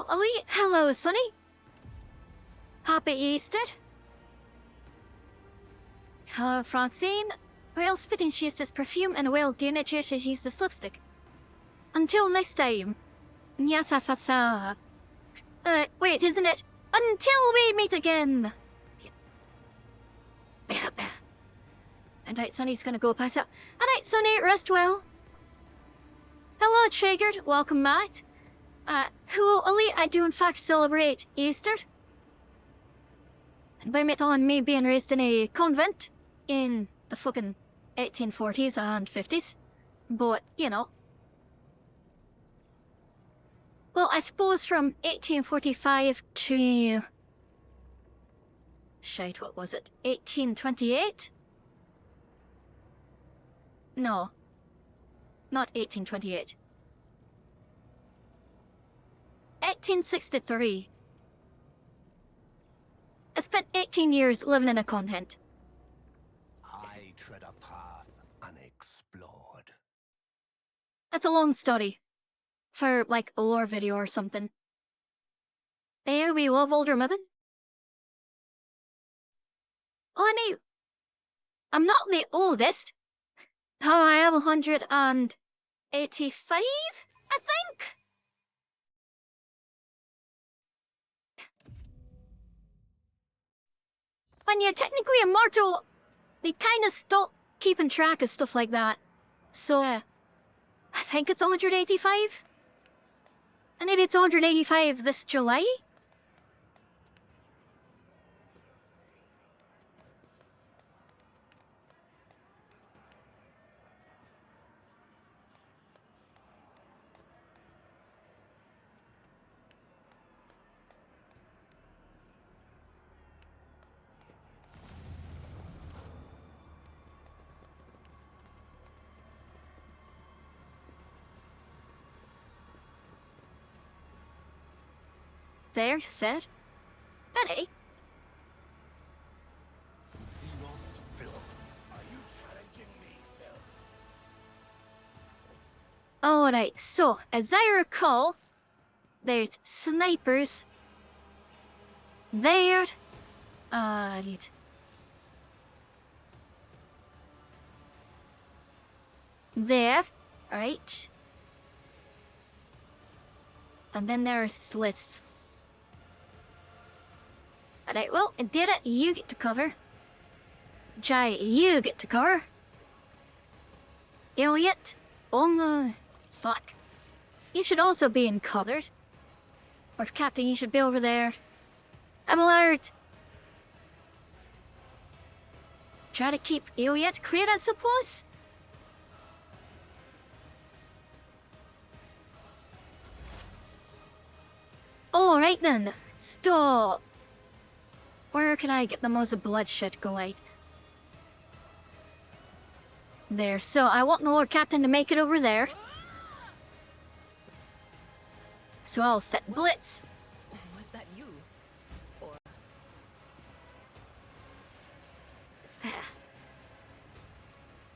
Hello, Ellie. Hello, Sonny. Happy Easter. Hello, Francine. Well, spitting she uses perfume and well, dear nature she uses lipstick. Until next time. Nyasa. Wait, isn't it? Until we meet again. Alright, Sonny's gonna go pass out. Alright, Sonny, rest well. Hello, Triggered. Welcome back. Hello, Ellie. I do in fact celebrate Easter. And by metal and me being raised in a convent in the fucking 1840s and 50s. But, you know. Well, I suppose from 1845 to... Shite, what was it? 1828? No. Not 1828. 1863. I spent 18 years living in a convent. I tread a path unexplored. That's a long story. For, like, a lore video or something. We love older women. Oh, I know. I'm not the oldest. Oh, I am 185, I think? When you're technically immortal, they kind of stop keeping track of stuff like that. So, I think it's 185? And maybe it's 185 this July? There, said. Benny? Zeros Phil. Are you challenging me, Phil? Alright, so, as I recall, there's snipers there, there, right? And then there's slits. Alright, well, I did it. You get to cover. Jai, you get to cover. Elliot? Oh no. Fuck. You should also be in covered. Or Captain, you should be over there. Abelard! Try to keep Elliot clear, I suppose? Alright then. Stop. Where can I get the most bloodshed going? There, so I want the Lord Captain to make it over there. So I'll set blitz. Was that you? Or...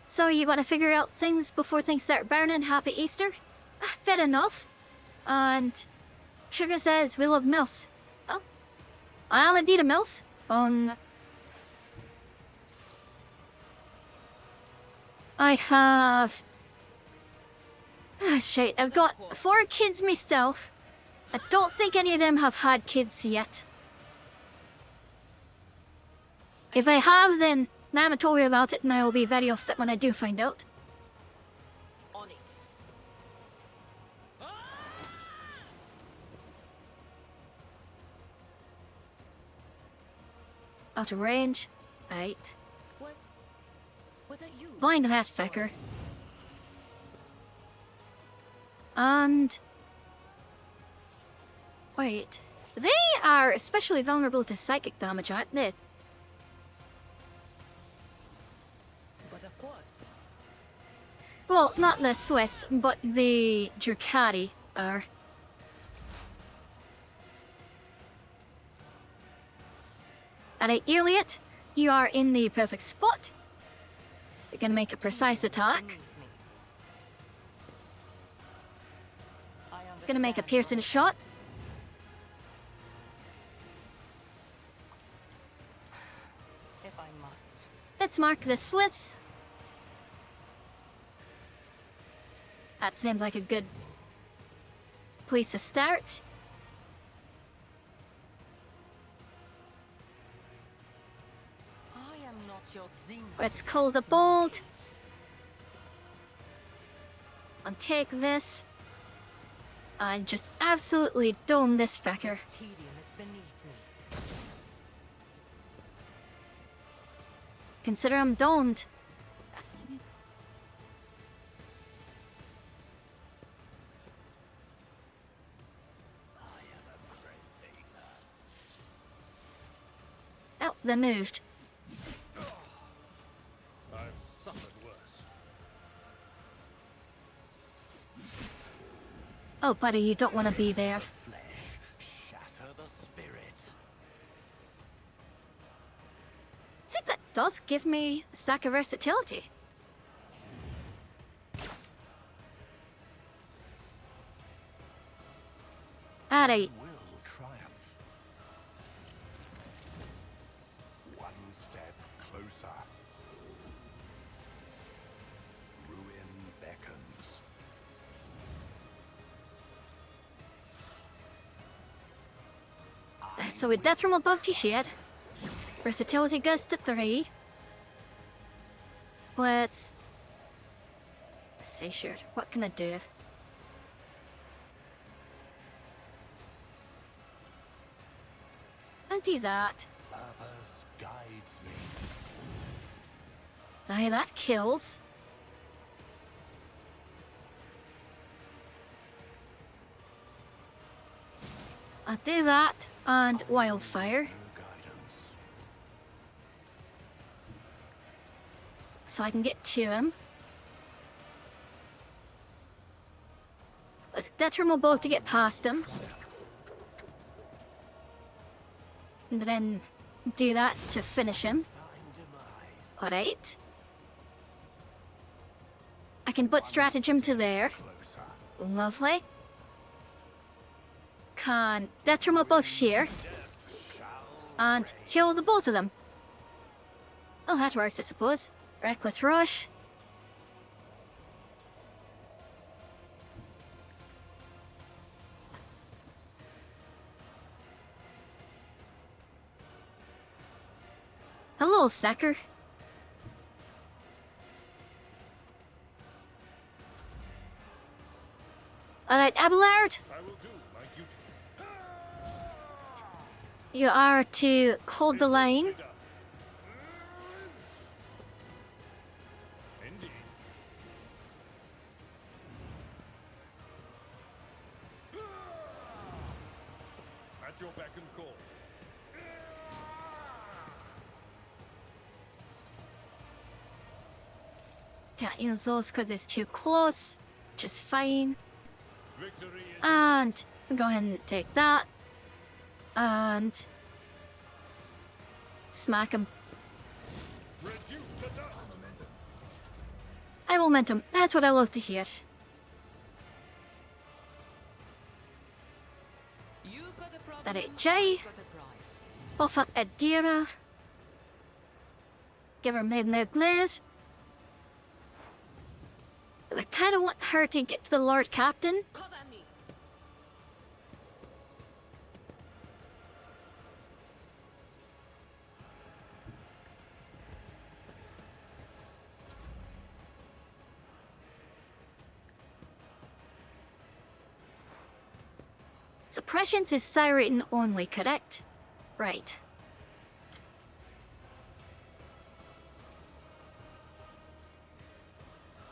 So you want to figure out things before things start burning? Happy Easter? Fair enough. And Sugar says we love mills. Oh, I'll indeed a mills. I have... shit, I've got 4 kids myself. I don't think any of them have had kids yet. If I have, then Nama told me about it and I will be very upset when I do find out. On it. Out of range. Right. Was that you? Blind that fecker. And... wait. They are especially vulnerable to psychic damage, aren't they? But of course. Well, not the Swiss, but the Drukari are. Alright, Elliot, you are in the perfect spot. You're gonna make a precise attack. Gonna make a piercing shot. let's mark the slits. That seems like a good place to start. I am not your zing. Let's call the bolt. And take this. And just absolutely dome this fecker. Tedium is beneath me. Consider him domed. Oh, they moved. I've suffered worse. Oh, buddy, you don't want to be there. Flesh, shatter the spirit. I think that does give me a stack of versatility. Alright, Will triumph. One step closer. Ruin beckons. so with death from above to shed. Versatility goes to 3. Let's see, sure. What can I do? I'll do that. Purpose guides me. Aye, that kills. I'll do that, and wildfire. No guidance. So I can get to him. Let's detriment both to get past him. And then do that to finish him. Find demise. Alright. I can put stratagem to there. Closer. Lovely. Can detriment both sheer. And kill the both of them. Oh, that works, I suppose. Reckless rush. Hello, Sacker. Alright, Abelard, I will do my duty. you are to hold the line. Indeed. At your beck and call. Can't use those because it's too close, which is fine. Victory is And go ahead and take that. And smack him. reduced to dust. I will momentum. That's what I love to hear. You've got a problem. That ain't Jay. I've got a prize. Buff up Adira. Give her Midnight Blaze. I kind of want her to get to the Lord Captain. Cover me. Suppressions is Siren only, correct? Right.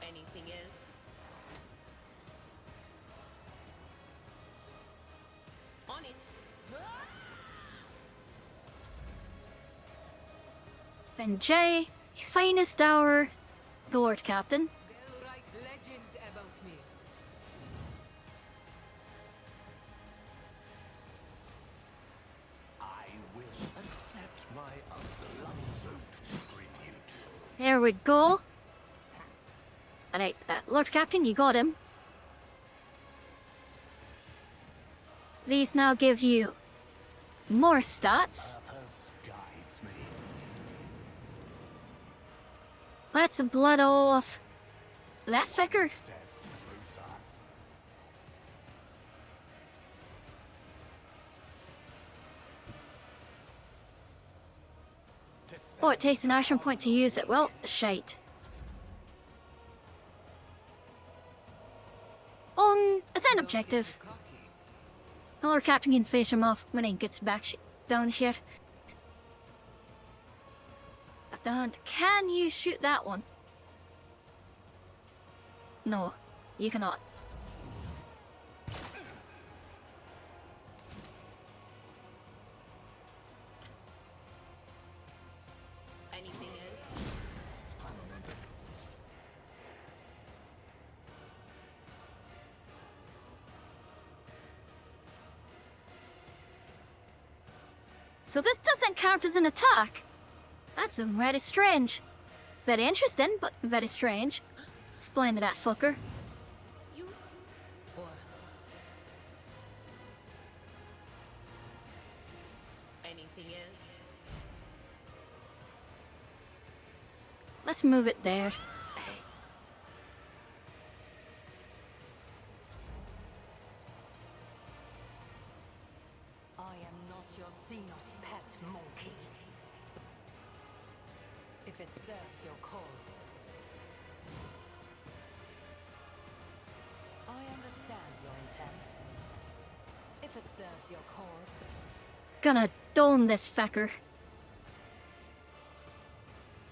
Anything else? On it. Then Jay, finest hour, the Lord Captain. They'll write legends about me. I will accept my blood-soaked tribute. There we go. Alright, Lord Captain, you got him. These now give you more stats. Purpose guides me. Let's blood off that fucker. Oh, it takes an action point to use it. Well, shite. Ascend objective. Our captain can face him off when he gets back down here. Can you shoot that one? No, you cannot. Anything else? So this doesn't count as an attack? That's very strange. Very interesting, but very strange. Explain to that fucker. You or anything else? Let's move it there. I am not your Xenos pet monkey. If it serves your cause. I understand your intent. If it serves your cause. Gonna dome this fucker.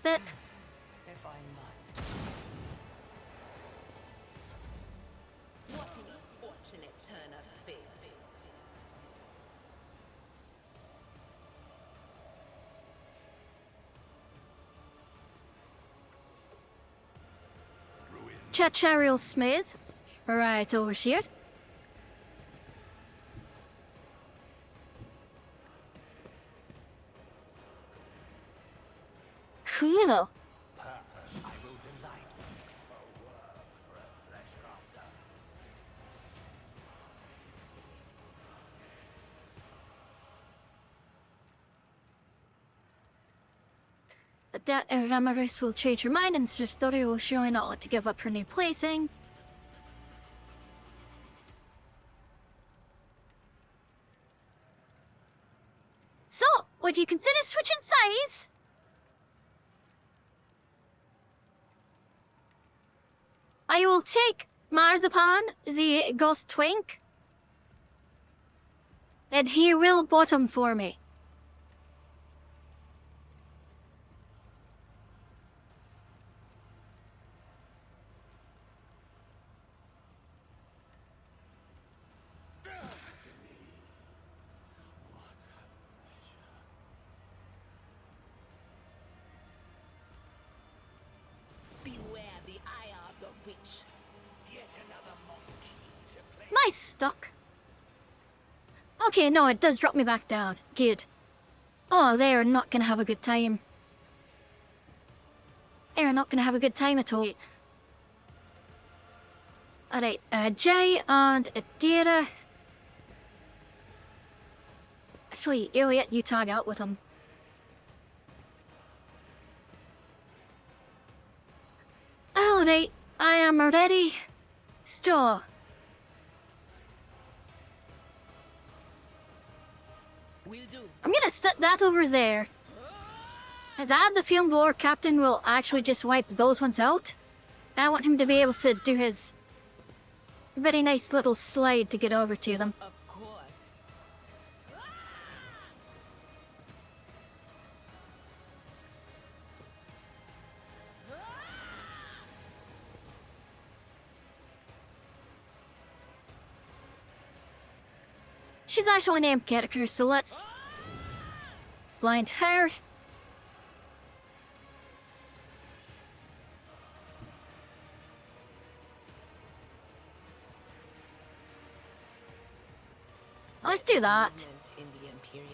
That. If I must. What an unfortunate turn of fate. Chachariel Smith. Right over here. Cool. I will delight you. A work for a flesh crafter. That Ramaris will change her mind and her story will show not to give up her new placing. So, would you consider switching sides? I will take Marzipan, the ghost twink, and he will bottom for me. Beware the eye of the witch. Yet another monkey to play. My stuck. Okay, no, it does drop me back down. Good. Oh, they are not gonna have a good time. They are not gonna have a good time at all. Alright, Jay and Adira. Actually, Elliot, you tag out with him. Alright, I am ready. Store. Will do. I'm gonna set that over there. As I have the feeling the Lord Captain will actually just wipe those ones out. I want him to be able to do his very nice little slide to get over to them. Of course. She's actually a named character, so let's blind her. Let's do that. In the Empyrean.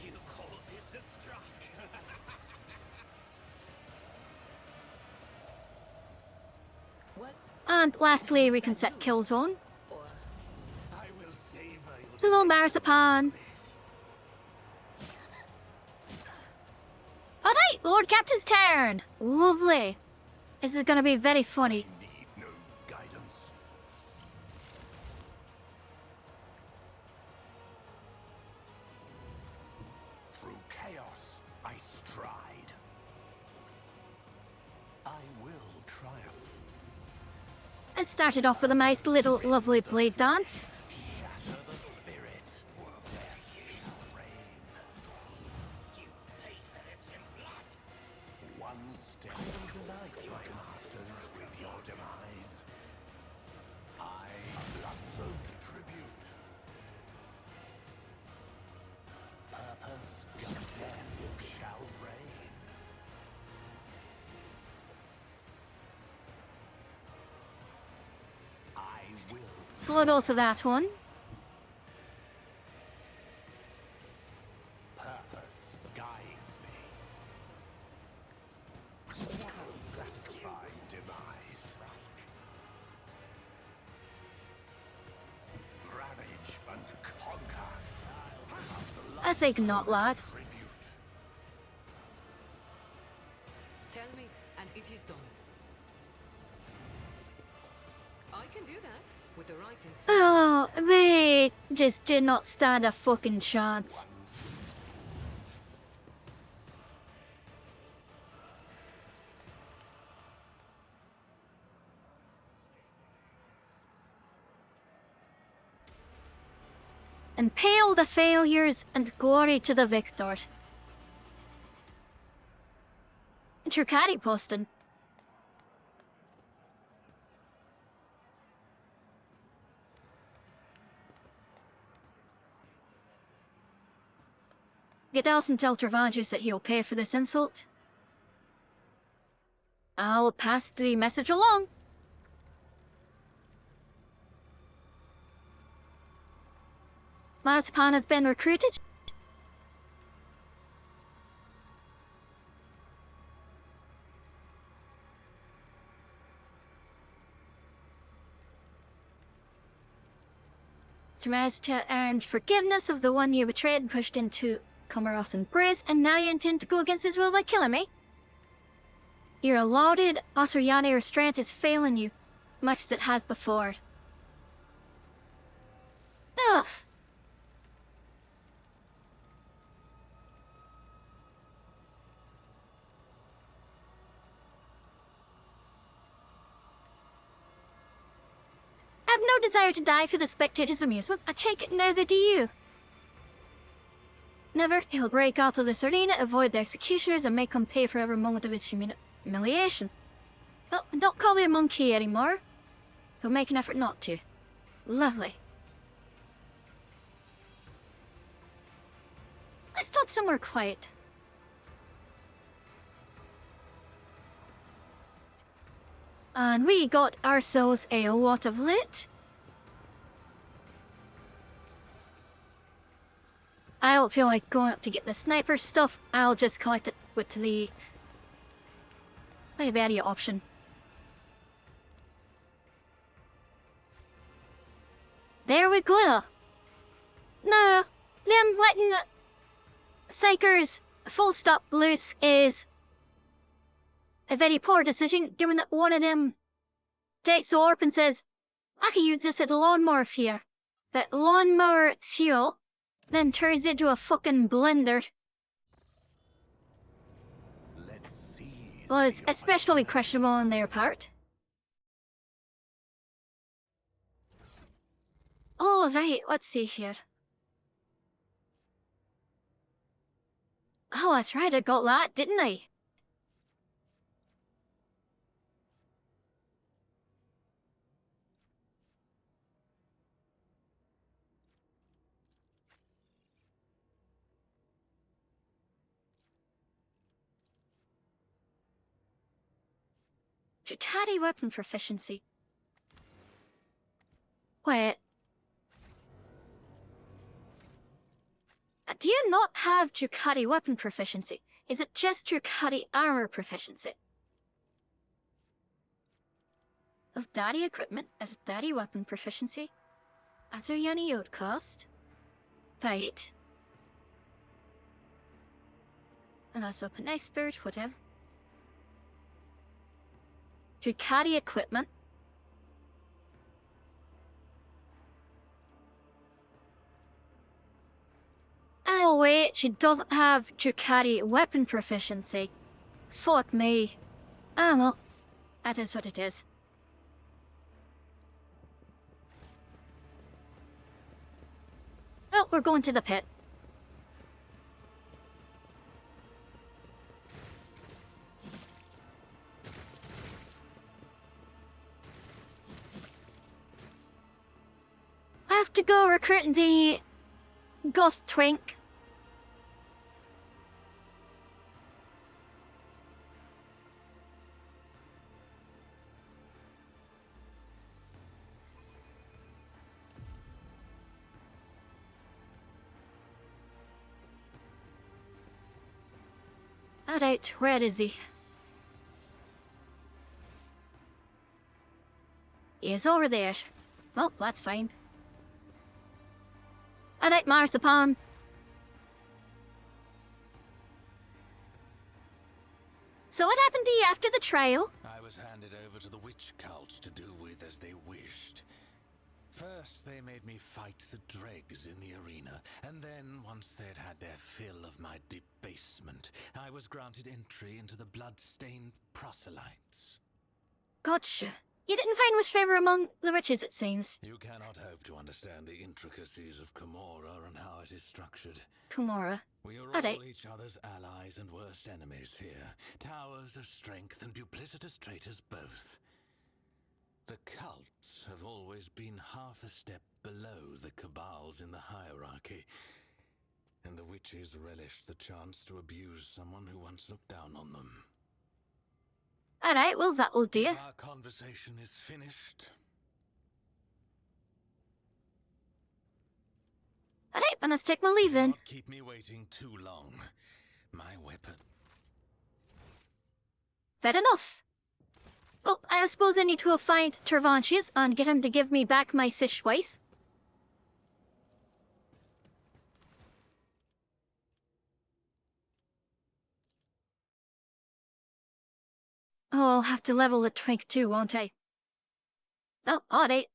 You call this a strike? What? And lastly, we can set kill zone. Or I will savor your Hello, Marzipan. Lord Captain's turn! Lovely. This is gonna be very funny. Need no guidance. Through chaos, I stride. I will triumph. I started off with a nice little lovely blade dance. Shatter the spirit. Death shall reign. You pay for this in blood. One step. I will delight my masters with your demise. I, a blood-soaked tribute. Purpose, death shall reign. I will. Blood oath of that one. Purpose guides me. What a satisfying demise. Ravage and conquer. I think not, lad. Tribute. Tell me, and it is done. I can do that with the right insight. Oh, they just did not stand a fucking chance. Impale the failures and glory to the victor. Trucati posting. Get out and tell Travagis that he'll pay for this insult. I'll pass the message along. Mazpan has been recruited. Mazta earned forgiveness of the one you betrayed and pushed into Commorragh and Briz, and now you intend to go against his will by killing me? Your allotted Osiriani restraint is failing you, much as it has before. Ugh. I have no desire to die for the spectators' amusement. I take it neither do you. Never, he'll break out of this arena, avoid the executioners, and make him pay for every moment of his humiliation. Well, don't call me a monkey anymore. He'll make an effort not to. Lovely. Let's talk somewhere quiet. And we got ourselves a lot of lit. I don't feel like going up to get the sniper stuff. I'll just collect it with the value option. There we go. No, them letting Psychers full stop loose is a very poor decision, given that one of them takes the orp and says, I can use this at a lawnmower here. That lawnmower fuel then turns into a fucking blender. Let's see. Well, it's especially questionable on their part. Oh, right, let's see here. Oh, that's right, I got that, didn't I? Ducati weapon proficiency. Wait. Do you not have Ducati weapon proficiency? Is it just Ducati armor proficiency? Of daddy equipment as daddy weapon proficiency? As are Yoni cost? Right. And that's up a nice spirit, whatever. Ducati equipment. Oh wait, she doesn't have Ducati weapon proficiency. Fuck me. Ah well, that is what it is. Well, we're going to the pit. I have to go recruit the goth twink. Alright, where is he? He is over there. Well, that's fine. Alright, Marzipan. So what happened to you after the trial? I was handed over to the witch cult to do with as they wished. First, they made me fight the dregs in the arena, and then, once they'd had their fill of my debasement, I was granted entry into the blood-stained proselytes. Gotcha. You didn't find much favour among the witches, it seems. You cannot hope to understand the intricacies of Commorragh and how it is structured. Commorragh. We are Alright. all each other's allies and worst enemies here. Towers of strength and duplicitous traitors both. The cults have always been half a step below the cabals in the hierarchy, and the witches relished the chance to abuse someone who once looked down on them. Alright, well that will do. Our conversation is finished. Alright, I must take my leave Do then. not keep me waiting too long. My weapon. Fair enough. Well, I suppose I need to find Tervantius and get him to give me back my fish twice. Oh, I'll have to level the twink too, won't I? Oh, alright.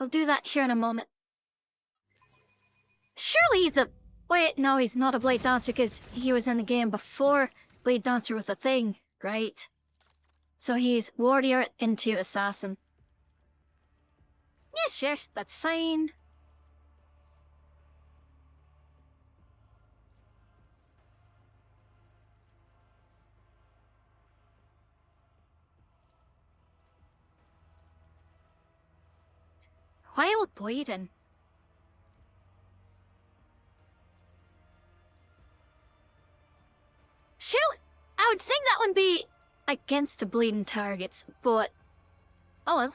I'll do that here in a moment. Surely he's a... Wait, no, he's not a Blade Dancer because he was in the game before Blade Dancer was a thing, right? So he's Warrior into Assassin. Yeah, sure, that's fine. Why would bleeding? Surely, I would think that would be against the bleeding targets, but... Oh well.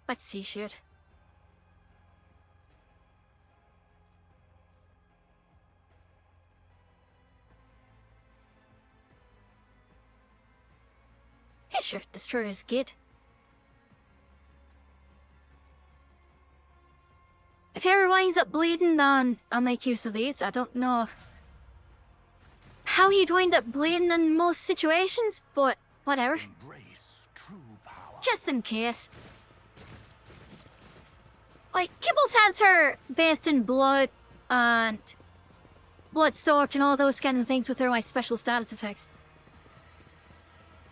Let's see, shit. Yeah, sure, destroyer is good. If he ever winds up bleeding, then I'll make use of these. I don't know how he'd wind up bleeding in most situations, but whatever. Embrace true power. Just in case. Like, Kibbles has her based in blood and blood soaked and all those kind of things with her like special status effects.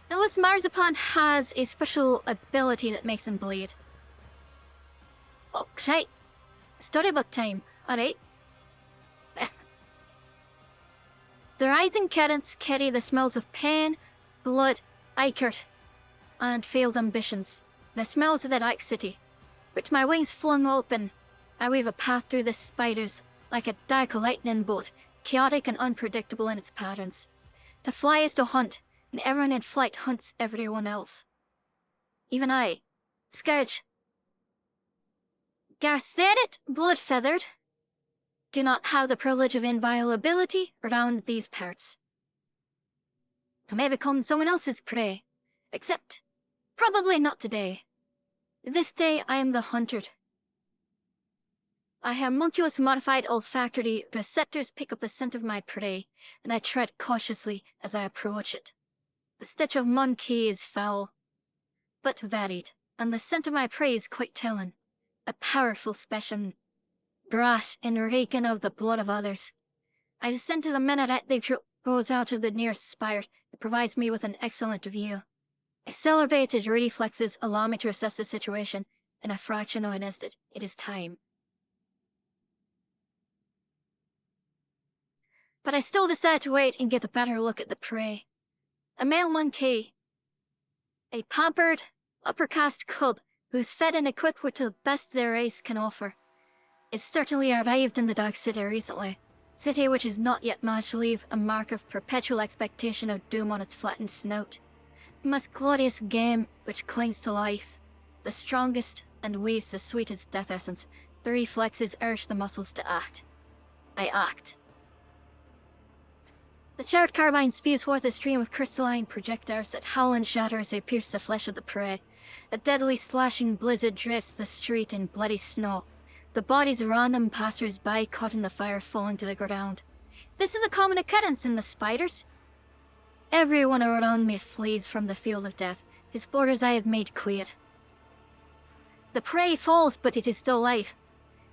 Unless Marzipan has a special ability that makes him bleed. Okay. Storybook time. Alright. The rising currents carry the smells of pain, blood, ichor, and failed ambitions. The smells of the dark city. With my wings flung open, I weave a path through the spiders like a dark lightning bolt, chaotic and unpredictable in its patterns. To fly is to hunt, and everyone in flight hunts everyone else. Even I, Scourge. Garth said it, blood-feathered. Do not have the privilege of inviolability around these parts. I may become someone else's prey, except probably not today. This day I am the hunted. I have homunculus modified olfactory receptors pick up the scent of my prey, and I tread cautiously as I approach it. The stench of monkey is foul, but varied, and the scent of my prey is quite telling. A powerful specimen, brass and reeking of the blood of others. I descend to the minaret that grows out of the nearest spire. It provides me with an excellent view. Accelerated reflexes allow me to assess the situation in a fraction of an instant. It is time. But I still decide to wait and get a better look at the prey. A male monkey. A pampered, upper-caste cub who is fed and equipped with the best their race can offer. It's certainly arrived in the Dark City recently. City which has not yet managed to leave a mark of perpetual expectation of doom on its flattened snout. The most glorious game which clings to life. The strongest and weaves the sweetest death essence. The reflexes urge the muscles to act. I act. The charred carbine spews forth a stream of crystalline projectiles that howl and shatter as they pierce the flesh of the prey. A deadly slashing blizzard drifts the street in bloody snow. The bodies of random passers-by caught in the fire falling to the ground. This is a common occurrence in the spiders. Everyone around me flees from the field of death, whose borders I have made clear. The prey falls, but it is still alive.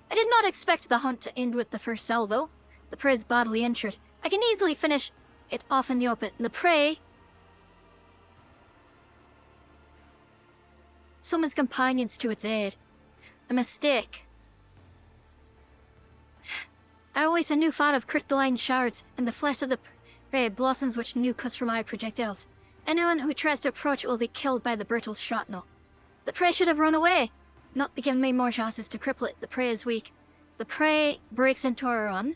I did not expect the hunt to end with the first salvo. The prey is badly injured. I can easily finish it off in the open. The prey summons companions to its aid. A mistake. I always a new thought of crystalline shards, and the flesh of the prey blossoms which new cuts from my projectiles. Anyone who tries to approach will be killed by the brittle shrapnel. The prey should have run away, not given me more chances to cripple it. The prey is weak. The prey breaks into a run.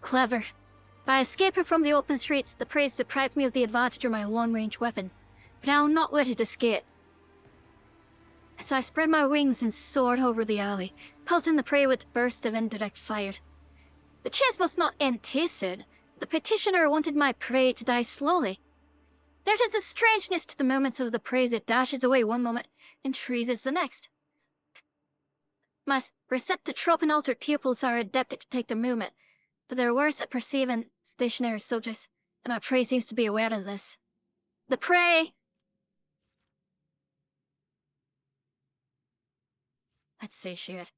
Clever. By escaping from the open streets, the prey has deprived me of the advantage of my long-range weapon, but I will not let it escape. So I spread my wings and soared over the alley, pelting the prey with bursts of indirect fire. The chase must not end too soon. The petitioner wanted my prey to die slowly. There is a strangeness to the movements of the prey as it dashes away one moment and freezes the next. My receptotrope and altered pupils are adapted to take the movement, but they're worse at perceiving stationary subjects, and our prey seems to be aware of this. The prey... Let's see shit.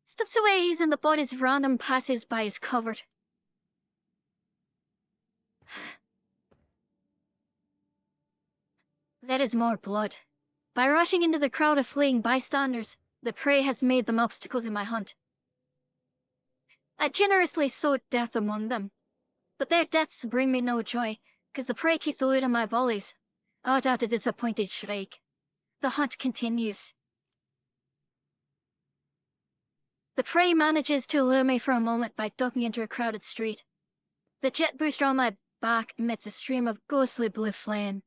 Steps away using the bodies of random passers-by is covered. There is more blood. By rushing into the crowd of fleeing bystanders, the prey has made them obstacles in my hunt. I generously sowed death among them, but their deaths bring me no joy, because the prey keeps eluding my volleys. Out a disappointed shriek. The hunt continues. The prey manages to lure me for a moment by ducking into a crowded street. The jet booster on my back emits a stream of ghostly blue flame.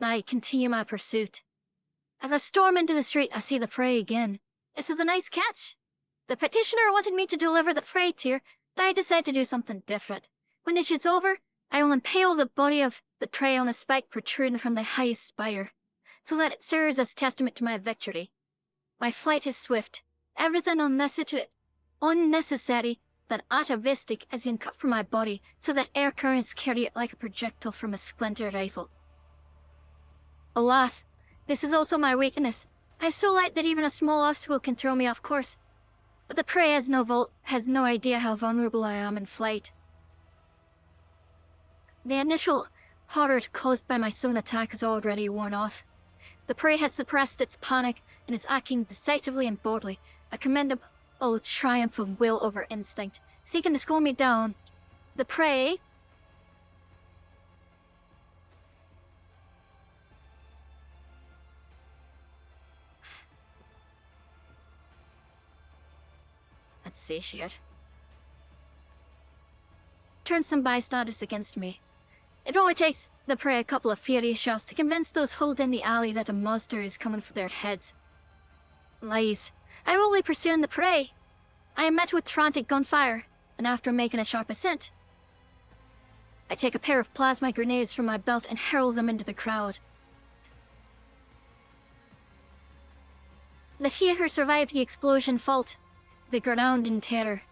I continue my pursuit. As I storm into the street, I see the prey again. This is a nice catch. The petitioner wanted me to deliver the prey to her, but I decided to do something different. When it shoots over, I will impale the body of the prey on a spike protruding from the highest spire, so that it serves as testament to my victory. My flight is swift. Everything unnecessary than atavistic has been cut from my body, so that air currents carry it like a projectile from a splinter rifle. Alas, this is also my weakness. I am so light that even a small obstacle can throw me off course. But the prey has no idea how vulnerable I am in flight. The initial horror caused by my sudden attack is already worn off. The prey has suppressed its panic and is acting decisively and boldly, a commendable triumph of will over instinct, seeking to slow me down. The prey... Let's see shit. turn some bystanders against me. It only takes the prey a couple of furious shots to convince those holding the alley that a monster is coming for their heads. Lies. I am only pursuing the prey. I am met with frantic gunfire, and after making a sharp ascent, I take a pair of plasma grenades from my belt and hurl them into the crowd. The few who survived the explosion felt the ground in terror.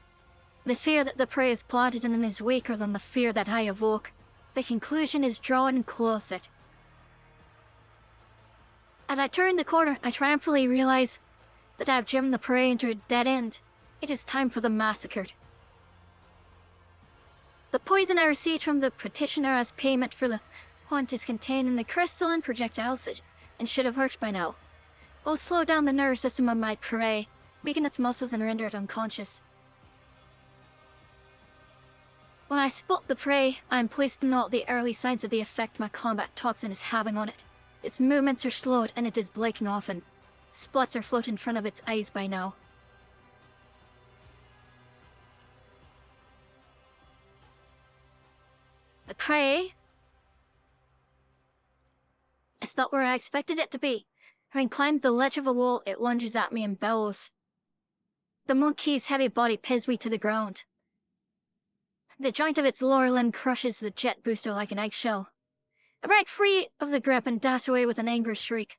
The fear that the prey is plotted in them is weaker than the fear that I evoke. The conclusion is drawn closer. As I turn the corner, I triumphantly realize that I have driven the prey into a dead end. It is time for the massacre. The poison I received from the petitioner as payment for the hunt is contained in the crystalline projectiles and should have worked by now. Will slow down the nervous system of my prey, weaken its muscles and render it unconscious. When I spot the prey, I am pleased to note the early signs of the effect my combat toxin is having on it. Its movements are slowed and it is blinking often. Spots are floating in front of its eyes by now. The prey? It's not where I expected it to be. Having climbed the ledge of a wall, it lunges at me and bellows. The monkey's heavy body pins me to the ground. The joint of its lower limb crushes the jet booster like an eggshell. I break free of the grip and dash away with an angry shriek.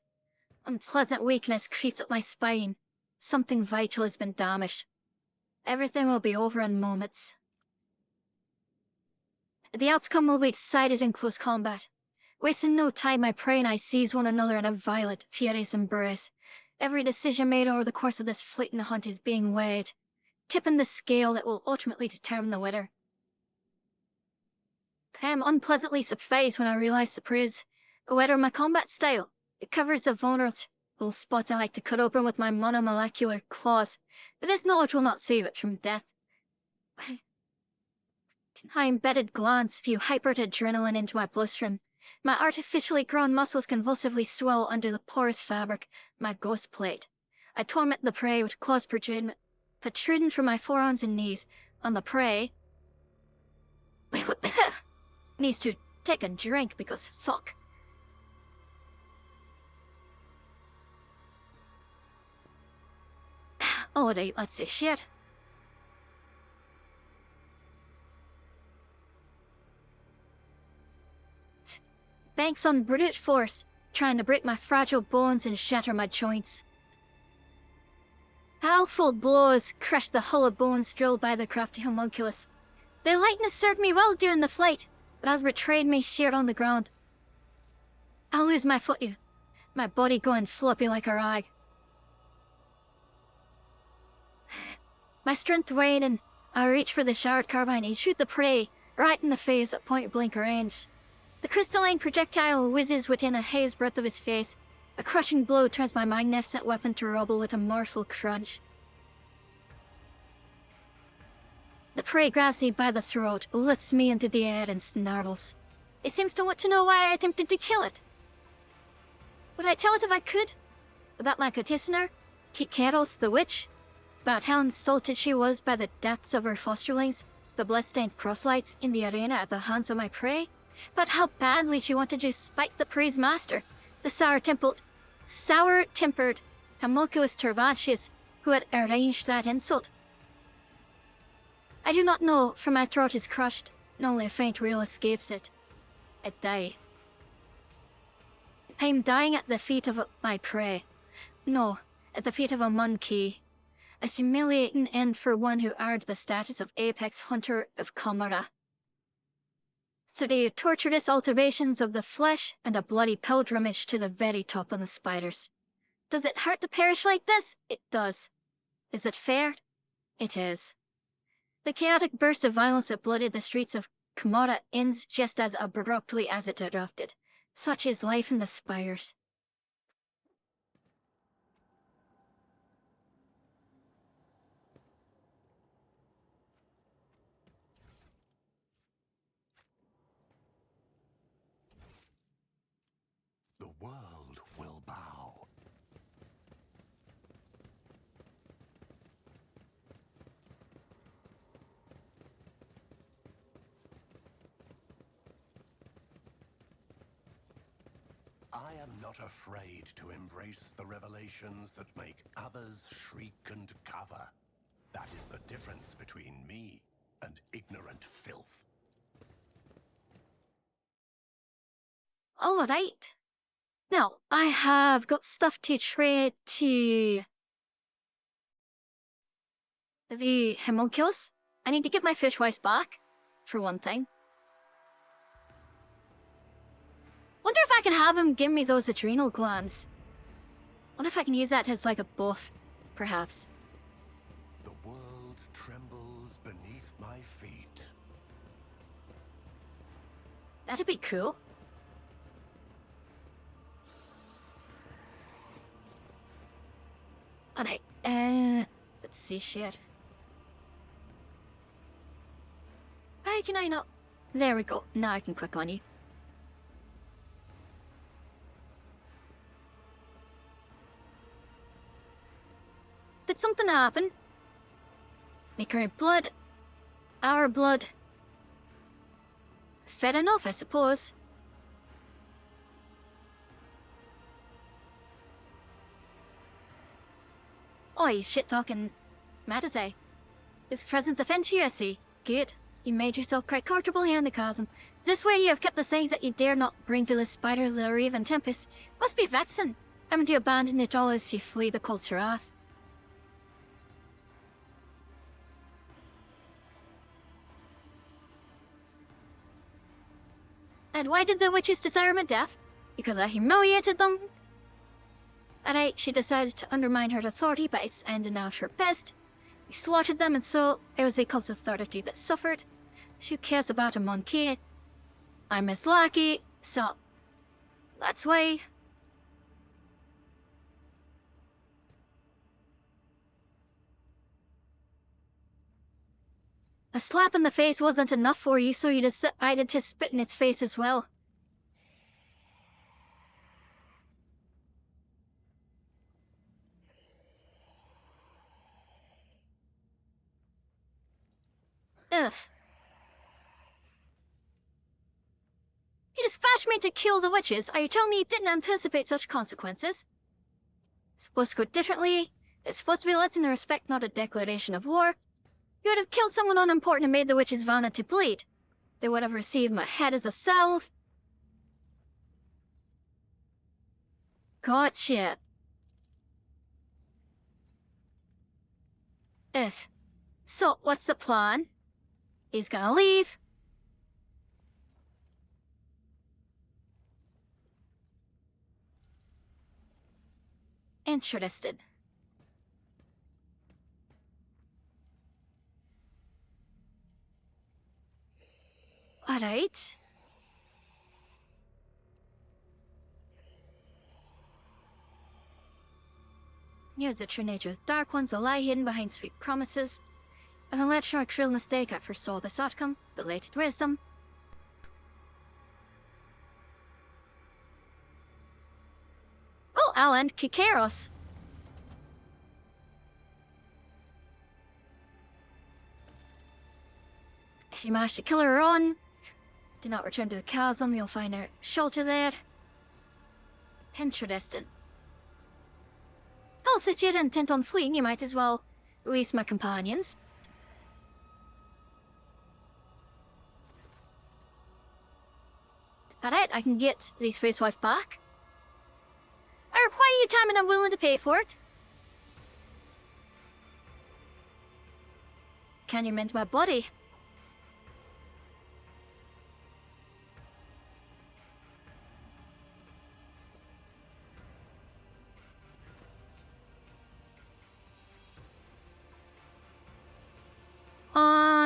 Unpleasant weakness creeps up my spine. Something vital has been damaged. Everything will be over in moments. The outcome will be decided in close combat. Wasting no time, my prey and I seize one another in a violent, furious embrace. Every decision made over the course of this fleeting hunt is being weighed, tipping the scale that will ultimately determine the winner. I am unpleasantly surprised when I realize the prey is aware of my combat style. It covers the vulnerable spots I like to cut open with my monomolecular claws, but this knowledge will not save it from death. I embedded glands spew hyperadrenaline into my bloodstream. My artificially grown muscles convulsively swell under the porous fabric, my ghost plate. I torment the prey with claws protruding from my forearms and knees. On the prey needs to take a drink because fuck. Oh, let's see shit. Banks on brute force, trying to break my fragile bones and shatter my joints. Powerful blows crushed the hollow bones drilled by the crafty homunculus. Their lightness served me well during the flight, but has betrayed me sheared on the ground. I'll lose my footing, my body going floppy like a rag. My strength waned and I reach for the showered carbine and shoot the prey right in the face at point-blank range. The crystalline projectile whizzes within a hair's breadth of his face. A crushing blow turns my magnificent weapon to rubble with a mournful crunch. The prey grabs me by the throat, lifts me into the air and snarls. It seems to want to know why I attempted to kill it. Would I tell it if I could? About my petitioner, Kikaros the witch? About how insulted she was by the deaths of her fosterlings, the blood-stained proselytes in the arena at the hands of my prey? But how badly she wanted to spite the prey's master, the sour-tempered homunculus Tervantius, who had arranged that insult. I do not know, for my throat is crushed, and only a faint wail escapes it. I die. I am dying at the feet of my prey. No, at the feet of a monkey. A humiliating end for one who earned the status of apex hunter of Commorragh. Through the torturous alterations of the flesh and a bloody pilgrimage to the very top of the spiders. Does it hurt to perish like this? It does. Is it fair? It is. The chaotic burst of violence that blooded the streets of Commorragh ends just as abruptly as it erupted. Such is life in the spires. The world will bow. I am not afraid to embrace the revelations that make others shriek and cover. That is the difference between me and ignorant filth. Alright. Now, I have got stuff to trade to the homunculus. I need to get my fish wives back, for one thing. Wonder if I can have him give me those adrenal glands. Wonder if I can use that as like a buff, perhaps. The world trembles beneath my feet. That'd be cool. Alright, let's see shit. Why can I not? There we go. Now I can click on you. Did something happen? They current blood. Our blood. Fair enough, I suppose. Oh, he's shit-talking Matazay. His presence offends you, I see. Good. You made yourself quite comfortable here in the chasm. This way you have kept the things that you dare not bring to the spider, the raven tempest. Must be vexing, having to abandon it all as you flee the cult's wrath. And why did the witches desire my death? Because I humiliated them? Alright, she decided to undermine her authority by sending out her best. We slaughtered them, and so it was the cult's authority that suffered. Who cares about a monkey? I'm Miss Lucky, so that's why. A slap in the face wasn't enough for you, so you decided to spit in its face as well. Ugh. You dispatched me to kill the witches. Are you telling me you didn't anticipate such consequences? It's supposed to go differently. It's supposed to be a lesson in respect, not a declaration of war. You would have killed someone unimportant and made the witches vow to bleed. They would have received my head as a salve. Gotcha. If. So, what's the plan? He's gonna leave. Interested. Alright. Here's the true nature of the Dark Ones, a lie hidden behind sweet promises. If I let sure a cruel mistake, I foresaw this outcome, belated wisdom. Well, I'll end Kikeros. If you manage to kill her on, do not return to the chasm, you'll find a shelter there. Interesting. Well, since you're intent on fleeing, you might as well release my companions. Alright, I can get the space wife back. I require your time and I'm willing to pay for it. Can you mend my body?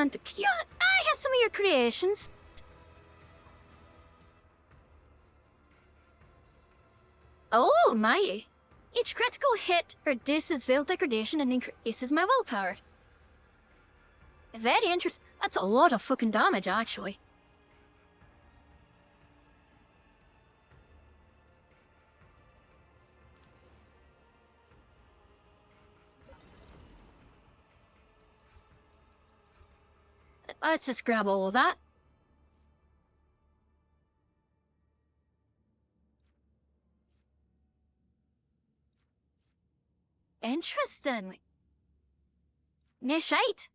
And I have some of your creations. Oh my! Each critical hit reduces veil degradation and increases my willpower. Very interesting. That's a lot of fucking damage, actually. Let's just grab all of that. Interesting. No shite.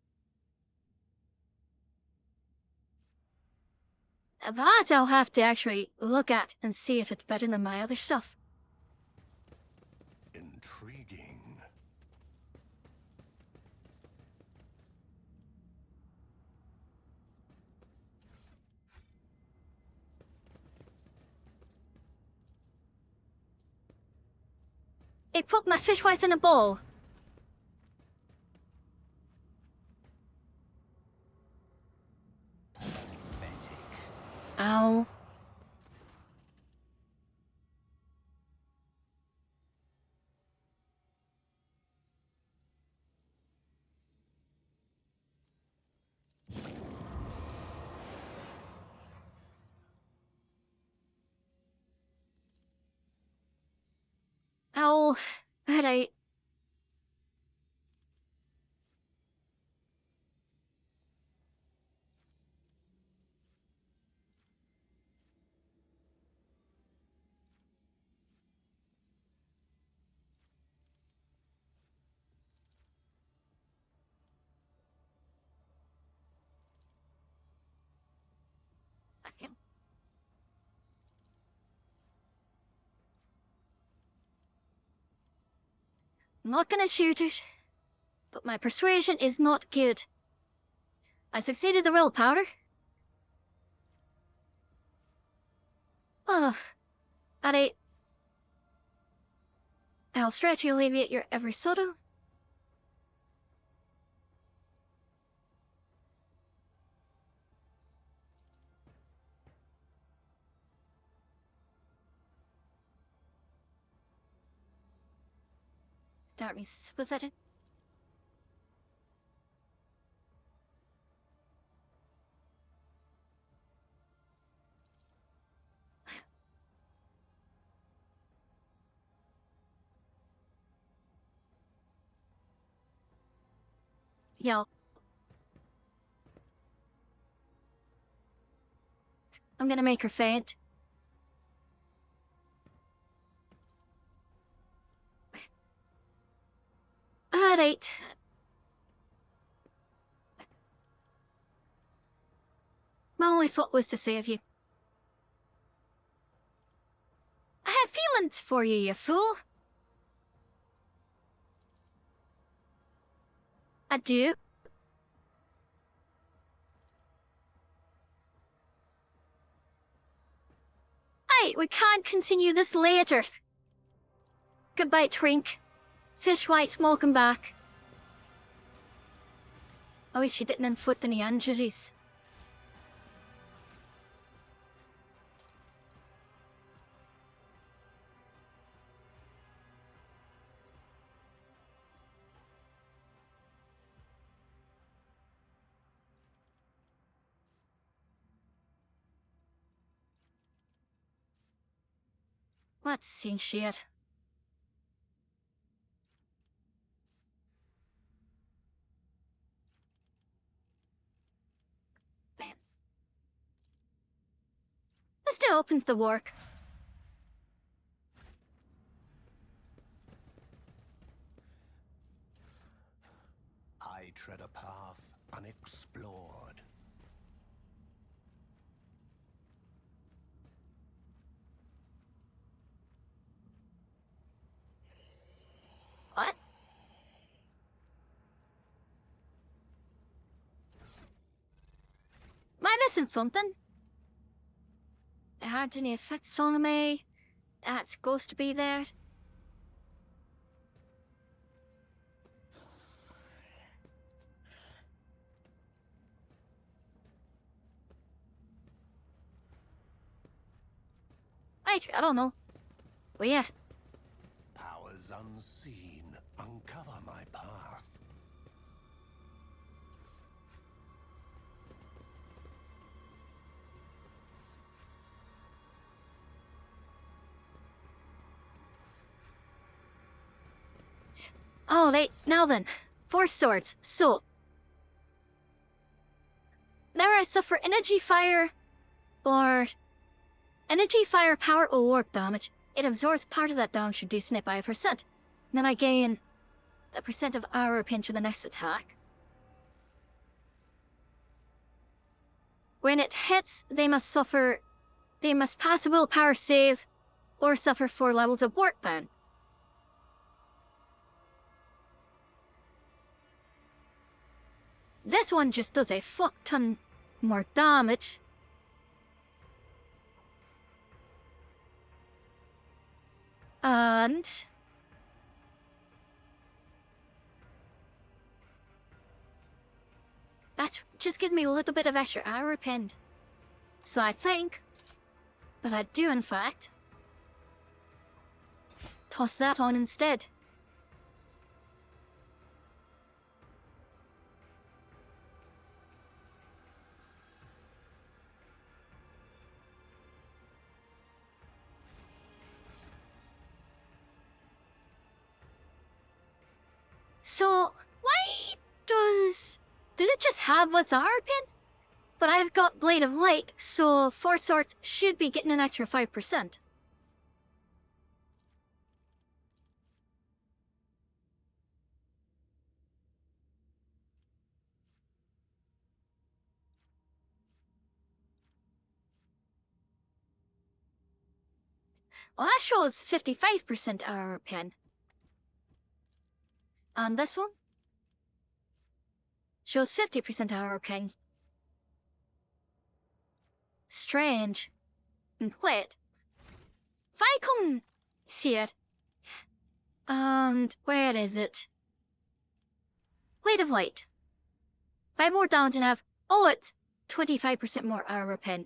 That I'll have to actually look at and see if it's better than my other stuff. Intriguing. I put my fishwife in a bowl. Ow. Ow. Alright. Okay. I'm not gonna shoot it, but my persuasion is not good. I succeeded the willpower. Alright. I'll stretch you, alleviate your every sorrow. That means pathetic. Yo. I'm gonna make her faint. Alright. My only thought was to save you. I have feelings for you, you fool. I do. Hey, we can't continue this later. Goodbye, Twink. Fishwife, welcome back. I wish you didn't inflict any injuries. What scene shit? Bam. Let's do open the work. I tread a path unexplored. What? Am I missing something? It had any effects on me? That's supposed to be there. I don't know. Well, yeah. Powers unseen uncover my path. Oh, right. Now then. 4 swords. So. Now I suffer energy fire or energy fire power or work damage. It absorbs part of that damage, reducing it by 1%. Then I gain the percent of armor pin for the next attack. When it hits, they must pass a willpower save or suffer 4 levels of wart burn. This one just does a fuck ton more damage. And that just gives me a little bit of extra armor pinned. So I think that I do in fact toss that on instead. So, why did it just have what's our pin? But I've got Blade of Light, so 4 Swords should be getting an extra 5%. Well, that shows 55% armor pin. And this one shows 50% armor pin. Strange. Wait. If I come see it. And where is it? Blade of Light. 5 more down to have. Oh, it's 25% more armor pin.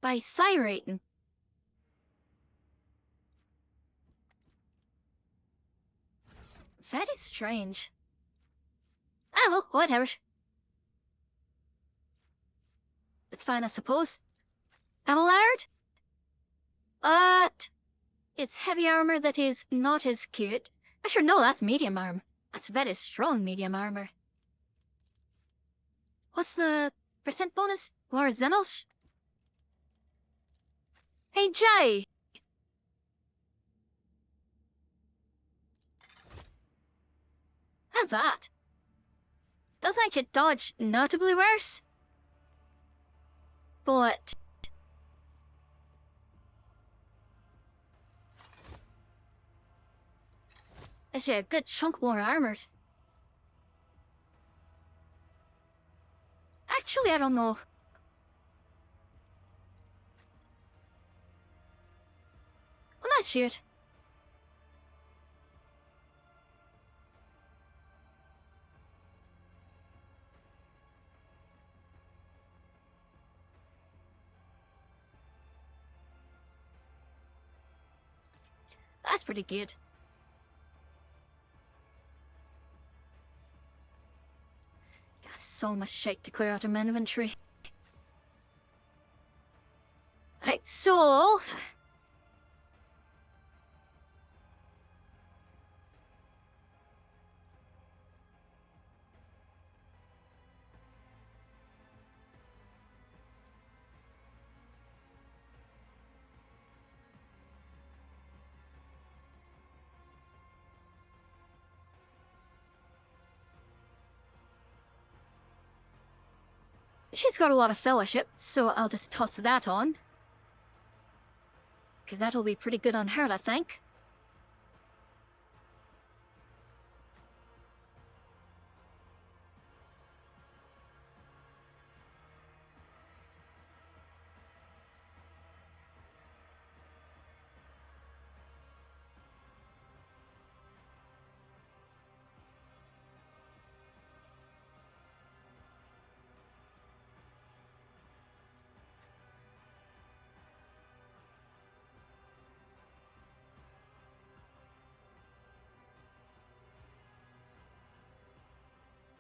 By psi rating. That is strange. Ah, well, whatever. It's fine, I suppose. Abelard? It's heavy armor that is not as cute. I sure know that's medium armor. That's very strong medium armor. What's the percent bonus? Laura Zenos? Hey, Jay! And that. Does make your dodge notably worse? But it's a good chunk more armored. Actually, I don't know. I'm not sure. That's pretty good. Got so much shit to clear out of my inventory. Right, so she's got a lot of fellowship, so I'll just toss that on. Because that'll be pretty good on her, I think.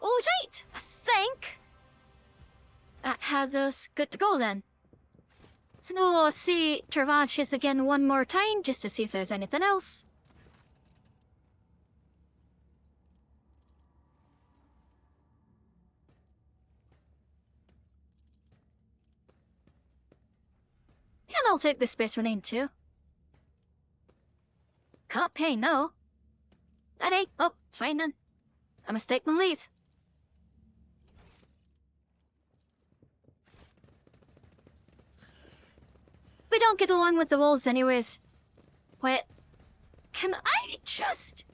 All right, I think that has us good to go then. So now we'll see Tervanches again one more time just to see if there's anything else. And I'll take the Space Rename too. Can't pay, no. That ain't. Oh, fine then. I must take my leave. We don't get along with the wolves anyways. Wait. Can I just...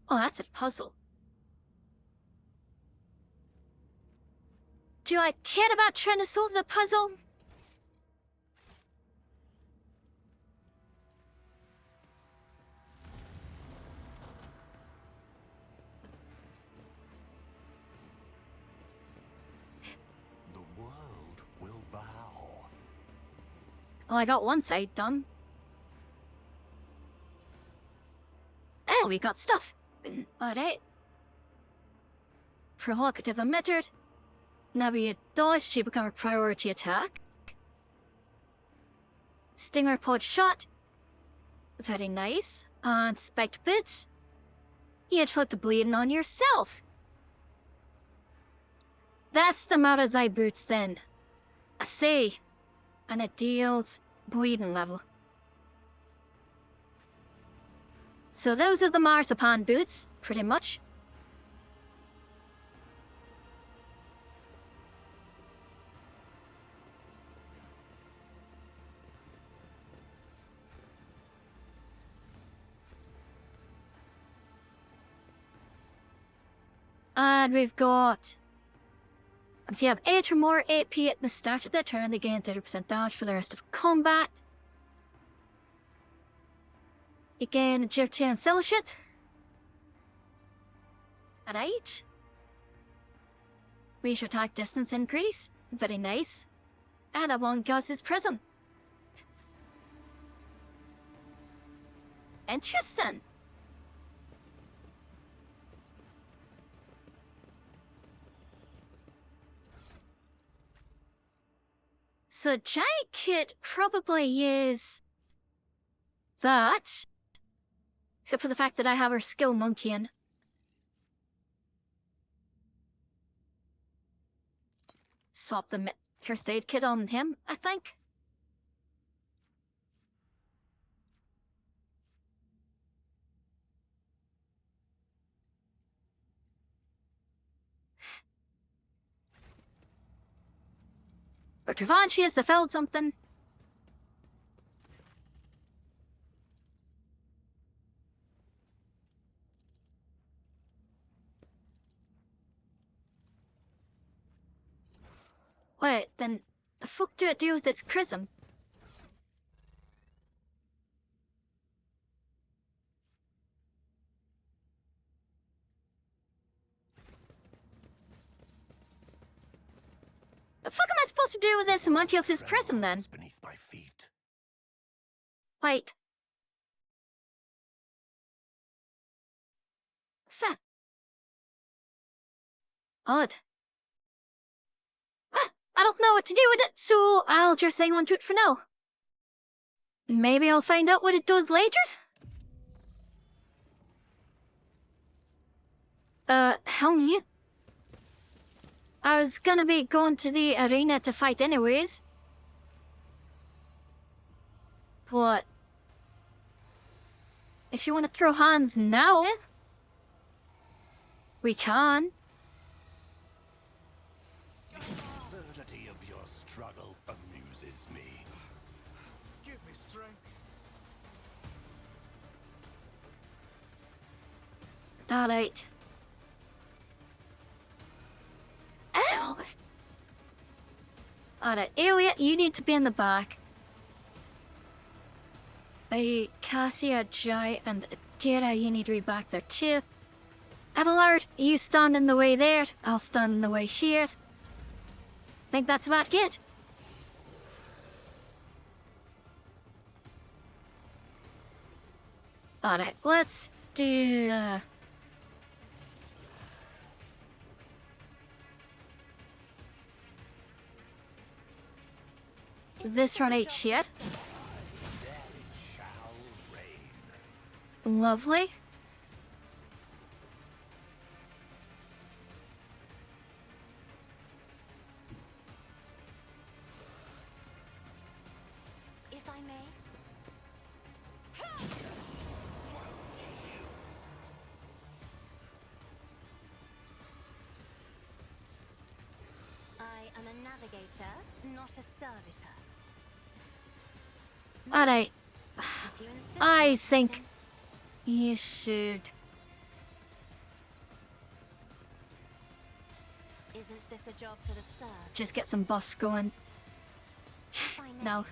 Oh, that's a puzzle. Do I care about trying to solve the puzzle? The world will bow. Well, I got one side done. Oh, we got stuff. Alright. Provocative omitted. Now we dodge to become a priority attack. Stinger pod shot. Very nice. And spiked bits. You inflict the bleeding on yourself. That's the Marazai boots then. I see. And it deals bleeding level. So those are the marzipan boots, pretty much. And we've got... If you have 8 or more AP at the start of the turn, they gain 30% damage for the rest of combat. You gain agility and fellowship. Alright. Reach attack distance increase. Very nice. And Among Us' Prism. Interesting. So Giant Kit probably use that. Except for the fact that I have her skill monkey in. Swap the first aid kit on him, I think. Or Travancius, I felt something. Wait, then the fuck do it do with this chrism? The fuck am I supposed to do with this homunculus' prism then? Beneath my feet. Wait. Fa. Odd. I don't know what to do with it, so I'll just hang on to it for now. Maybe I'll find out what it does later? Hell yeah. I was gonna be going to the arena to fight anyways. But... if you want to throw hands now, we can. The absurdity of your struggle amuses me. Give me strength. Alright. Ow! Alright, Elliot, you need to be in the back. Cassia, Jai, and Tara, you need to be back there too. Abelard, you stand in the way there. I'll stand in the way here. Think that's about it. Alright, let's do... this run H here. Lovely. If I may. I am a navigator, not a servitor. Alright, If you insist, I Captain. think you should. Isn't this a job for the serf? Just get some boss going. If I may. No.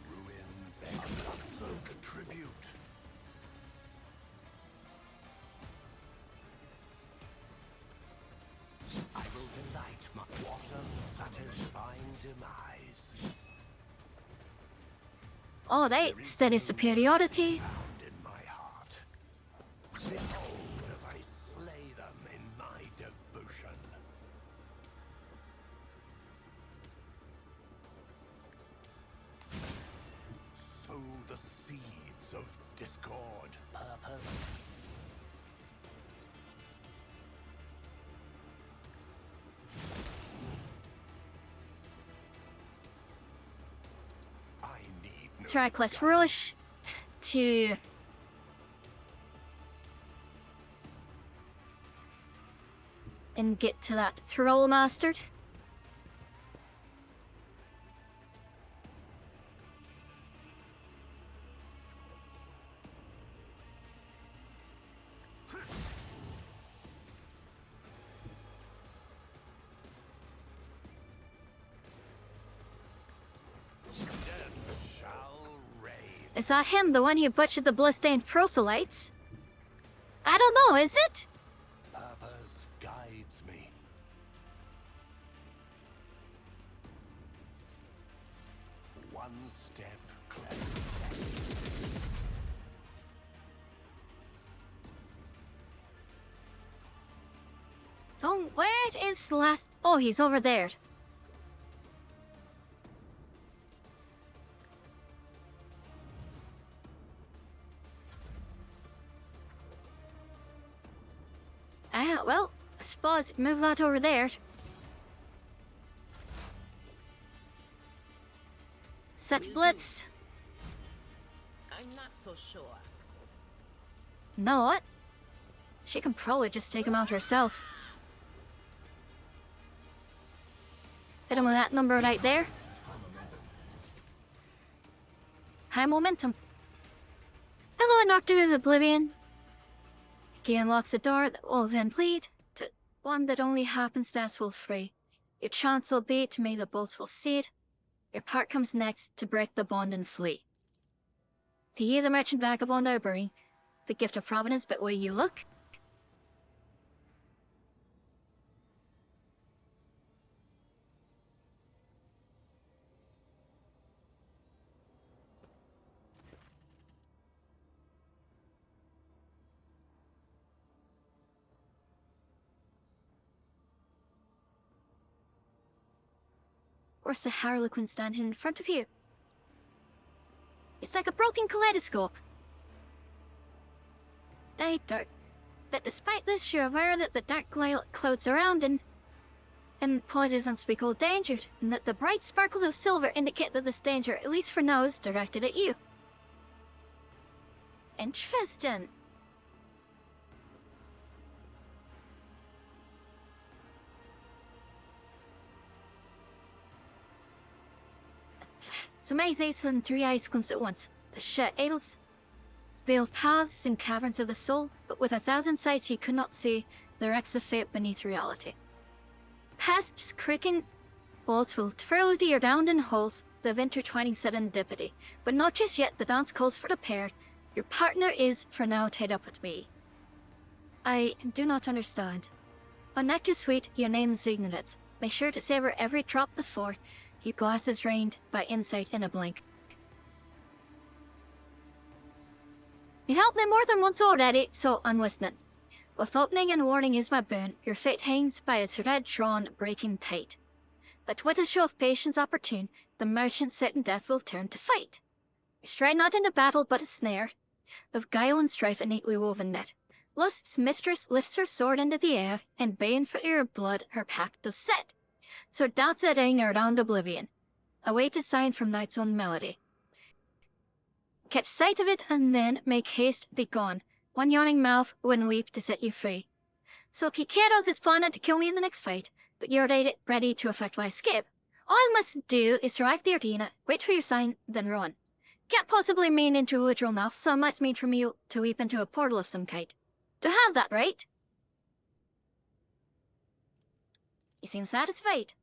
Ruin blood-soaked tribute. I will delight my what a satisfying demise. Alright, steady superiority. Found in my heart. Behold as I slay them in my devotion. Sow the seeds of discord. Purpose. I need no Track less rush to and get to that Thrall Mastered. death shall reign. Is that him, the one who butchered the bloodstained proselytes? I don't know, is it? Purpose guides me. One step closer. Oh, where is the last? Oh, he's over there. Ah, well, I suppose move that over there. Set blitz. I'm not so sure. Know what? She can probably just take him out herself. Hit him with that number right there. High momentum. Hello, Nocturne of Oblivion. Key unlocks a door that will then lead to one that only happenstance will free. Your chance will be to make the bolts will seed. Your part comes next to break the bond and flee. To ye the merchant vagabond I bring, the gift of providence, but where you look. Where's the Harlequin standing in front of you? It's like a broken kaleidoscope. Dark. That despite this, you're aware that the dark clouds around and poses unspeakable danger, and that the bright sparkles of silver indicate that this danger, at least for now, is directed at you. Interesting. So many eyes and 3 eyes glimpse at once. The shut idles, veiled paths and caverns of the soul, but with 1,000 sights you could not see the wrecks of fate beneath reality. Past creaking bolts will twirl to your downed in holes, the intertwining serendipity. But not just yet, the dance calls for the pair. Your partner is, for now, tied up with me. I do not understand. On Nectar Sweet, your name is ignorance. Make sure to savor every drop before Your glasses drained by insight in a blink. You helped me more than once already, so unlistening. With opening and warning is my boon, your fate hangs by its red drawn, breaking tight. But with a show of patience opportune, the merchant set in death will turn to fight. Stride not into battle, but a snare of guile and strife a neatly woven net. Lust's mistress lifts her sword into the air, and baying for your blood, her pact does set. So doubts that ring around oblivion, await a sign from night's own melody. Catch sight of it, and then make haste be gone. One yawning mouth wouldn't weep to set you free. So Kikeros is planning to kill me in the next fight, but you're ready to effect my escape. All I must do is survive the arena, wait for your sign, then run. Can't possibly mean into a literal mouth, so it must mean from you to weep into a portal of some kind. Do I have that right? You seem satisfied.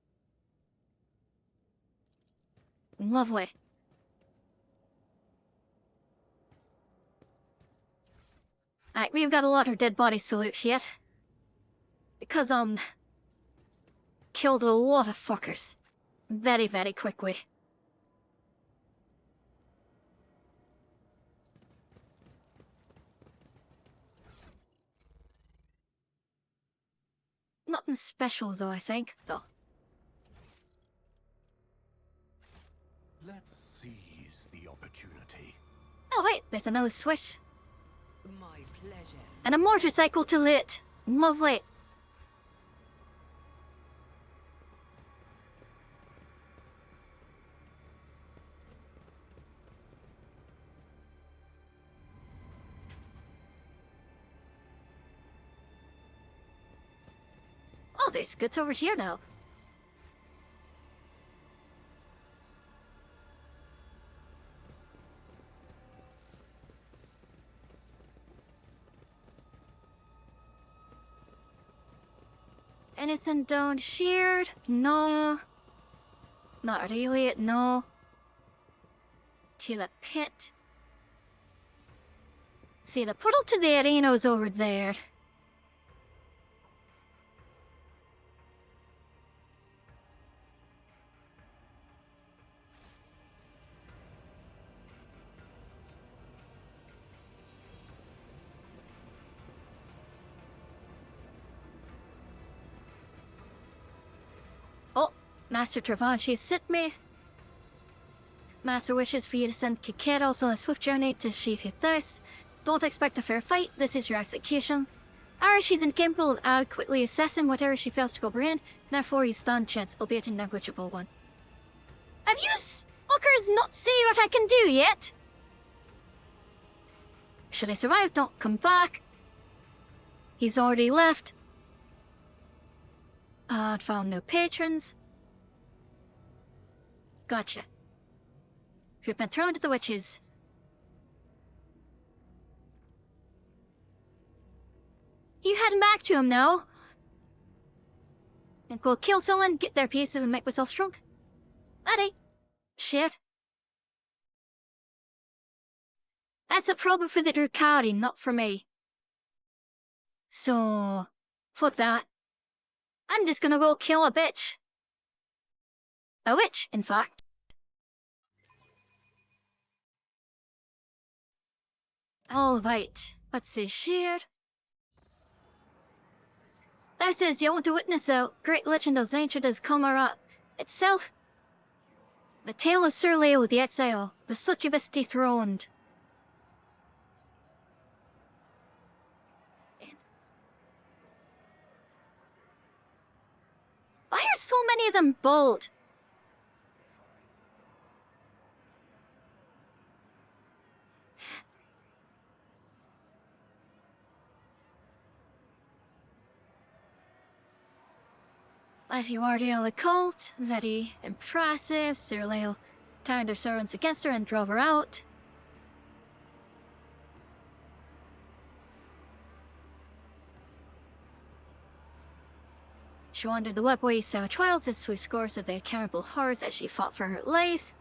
Lovely. Alright, we've got a lot of dead body salutes yet. Because, killed a lot of fuckers. Very, very quickly. Nothing special though, I think, though. Let's seize the opportunity. Oh wait, there's another switch. My pleasure. And a motorcycle to lit. Lovely. Oh, there's goods over here now. Anything down here? No. Not really, no. To the pit. See, the portal to the arena's over there. Oh, Master Travancci sent me. Master wishes for you to send Kikeros on a swift journey to sheath your thirst. Don't expect a fair fight, this is your execution. She's incapable of adequately assessing whatever she fails to comprehend, therefore you stand chance, albeit a negligible one. Have you fuckers not see what I can do yet? Should I survive, don't come back. He's already left. I'd found no patrons. Gotcha. You've been thrown to the witches. You heading back to him now? Think we'll kill someone, get their pieces, and make myself strong? Addy. Shit. That's a problem for the Drukhari, not for me. So, fuck that. I'm just gonna go kill a bitch. A witch, in fact. Alright, what's this here? This is you want to witness a great legend as ancient as Commorragh itself. The tale of Sir Leo the Exile, the succubus dethroned. Why are so many of them bold? If you are the cult, very impressive. Sir Leo turned her servants against her and drove her out. She wandered the webway, saw trials as through scores of their terrible horrors as she fought for her life.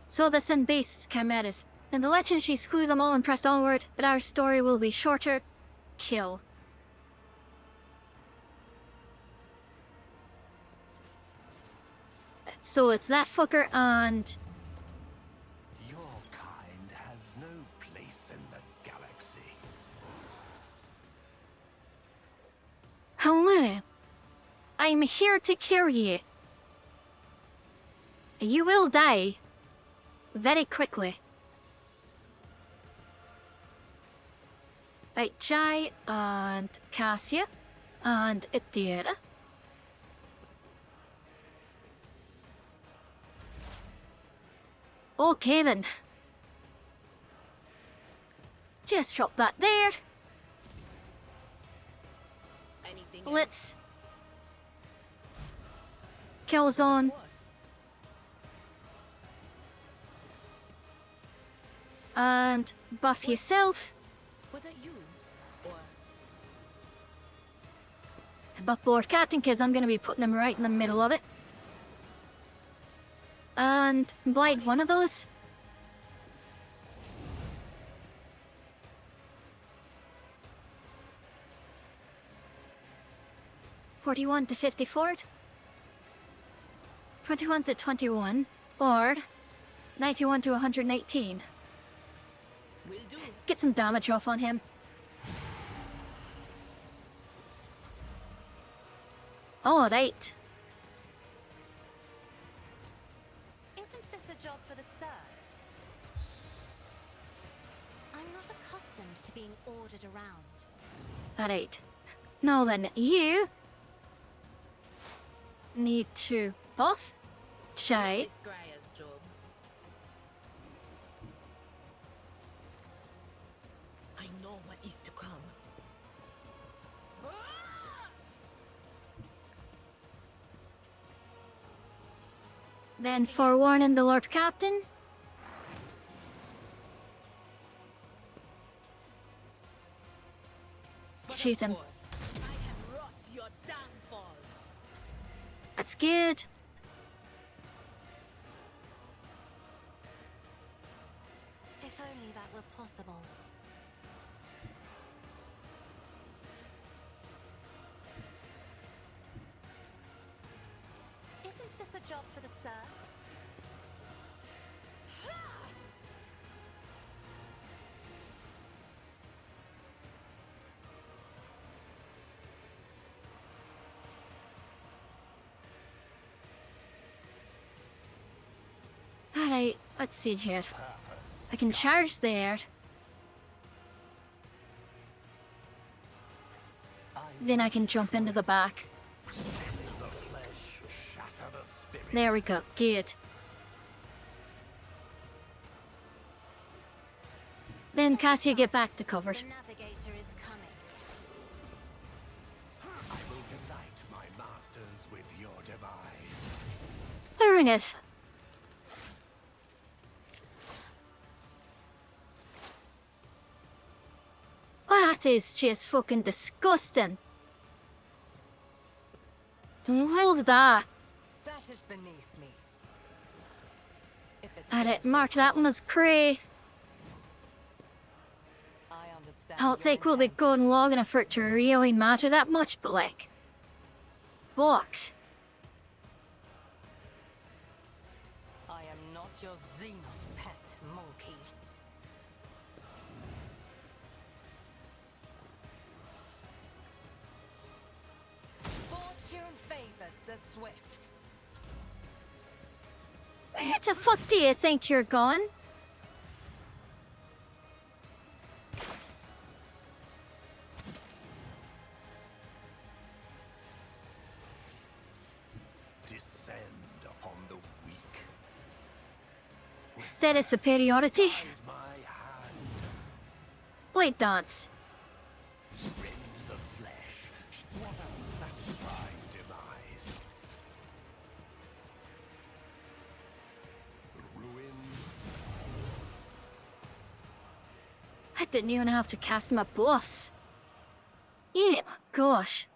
So the sin beasts came at us. In the legend, she slew them all and pressed onward, but our story will be shorter. Kill. So it's that fucker and... Your kind has no place in the galaxy. Hello. I'm here to cure you. You will die. Very quickly. Right, Jai and Cassia and Adira. Okay then. Just drop that there. Anything Let's kill zone. else? And buff yourself. Was that you? Or Buff Lord Captain, because I'm going to be putting him right in the middle of it. And blind one of those. $41 to 54. 21 to 21. Or 91 to 118. will do. Get some damage off on him. Alright. Isn't this a job for the serfs? I'm not accustomed to being ordered around. Alright. Now then, you need to buff Jai. This Grey's job. I know what is to come. Then forewarning the Lord Captain. But Shoot of him. course, I have wrought your downfall. That's good. If only that were possible. Isn't this a job for the serfs? Alright, let's see here. Purpose. I can charge there. Then I can jump into the back. The flesh, shatter the spirit. There we go. Good. Then Cassia get back to cover. The navigator is coming. I will delight my masters with your demise. Bring it. That is just fucking disgusting. Don't hold that. That is beneath me. If it's Alright, mark that one as cray. I understand. I'll your take will be intent. good and long enough for it to really matter that much, but like... What? I am not your Xenos pet, monkey. Fortune favors the swift. Where the fuck do you think you're gone? Descend upon the weak. Instead of superiority, Guide my hand. blade dance. Rend the flesh. What a satisfying demise. Ruin. I didn't even have to cast my boss. Yeah, gosh.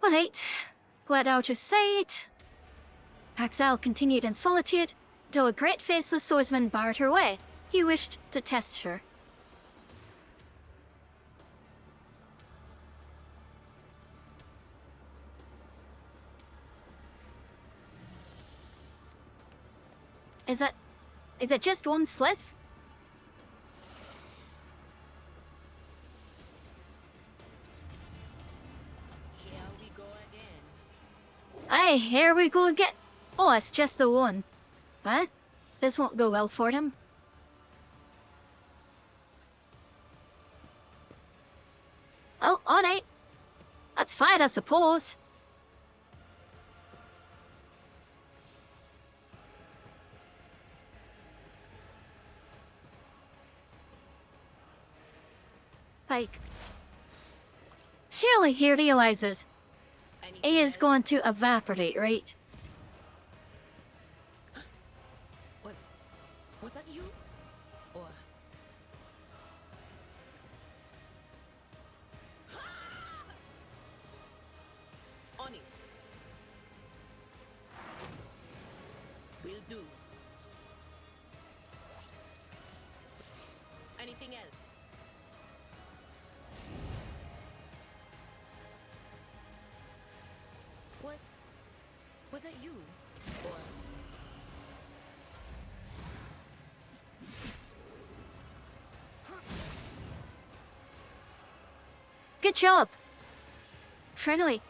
Alright, glad I'll just say it. Axel continued in solitude, till a great faceless swordsman barred her way. He wished to test her. Is it just one slith? Here we go again. Aye, here we go again. Oh, it's just the one. Huh? This won't go well for him. Oh, alright. That's fine, I suppose. Like, surely he realizes he is going to evaporate, right? Was that you? Or on it. Will do. Anything else? Was that you? Or Good job. Finally.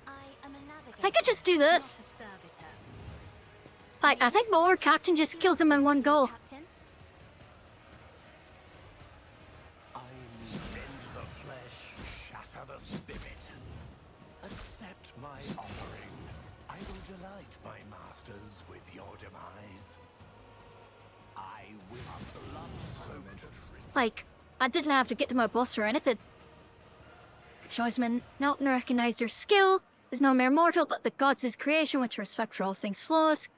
I am a navigator. I think I just do this. Not a servitor. I think my Lord Captain just kills him in one go. Captain? I bend the flesh, shatter the spirit. Accept my offering. I will delight my masters with your demise. I will blood-soaked. Like, I didn't have to get to my boss or anything. Choiceman Nelton recognized her skill is no mere mortal, but the gods' creation with respect for all things flawless.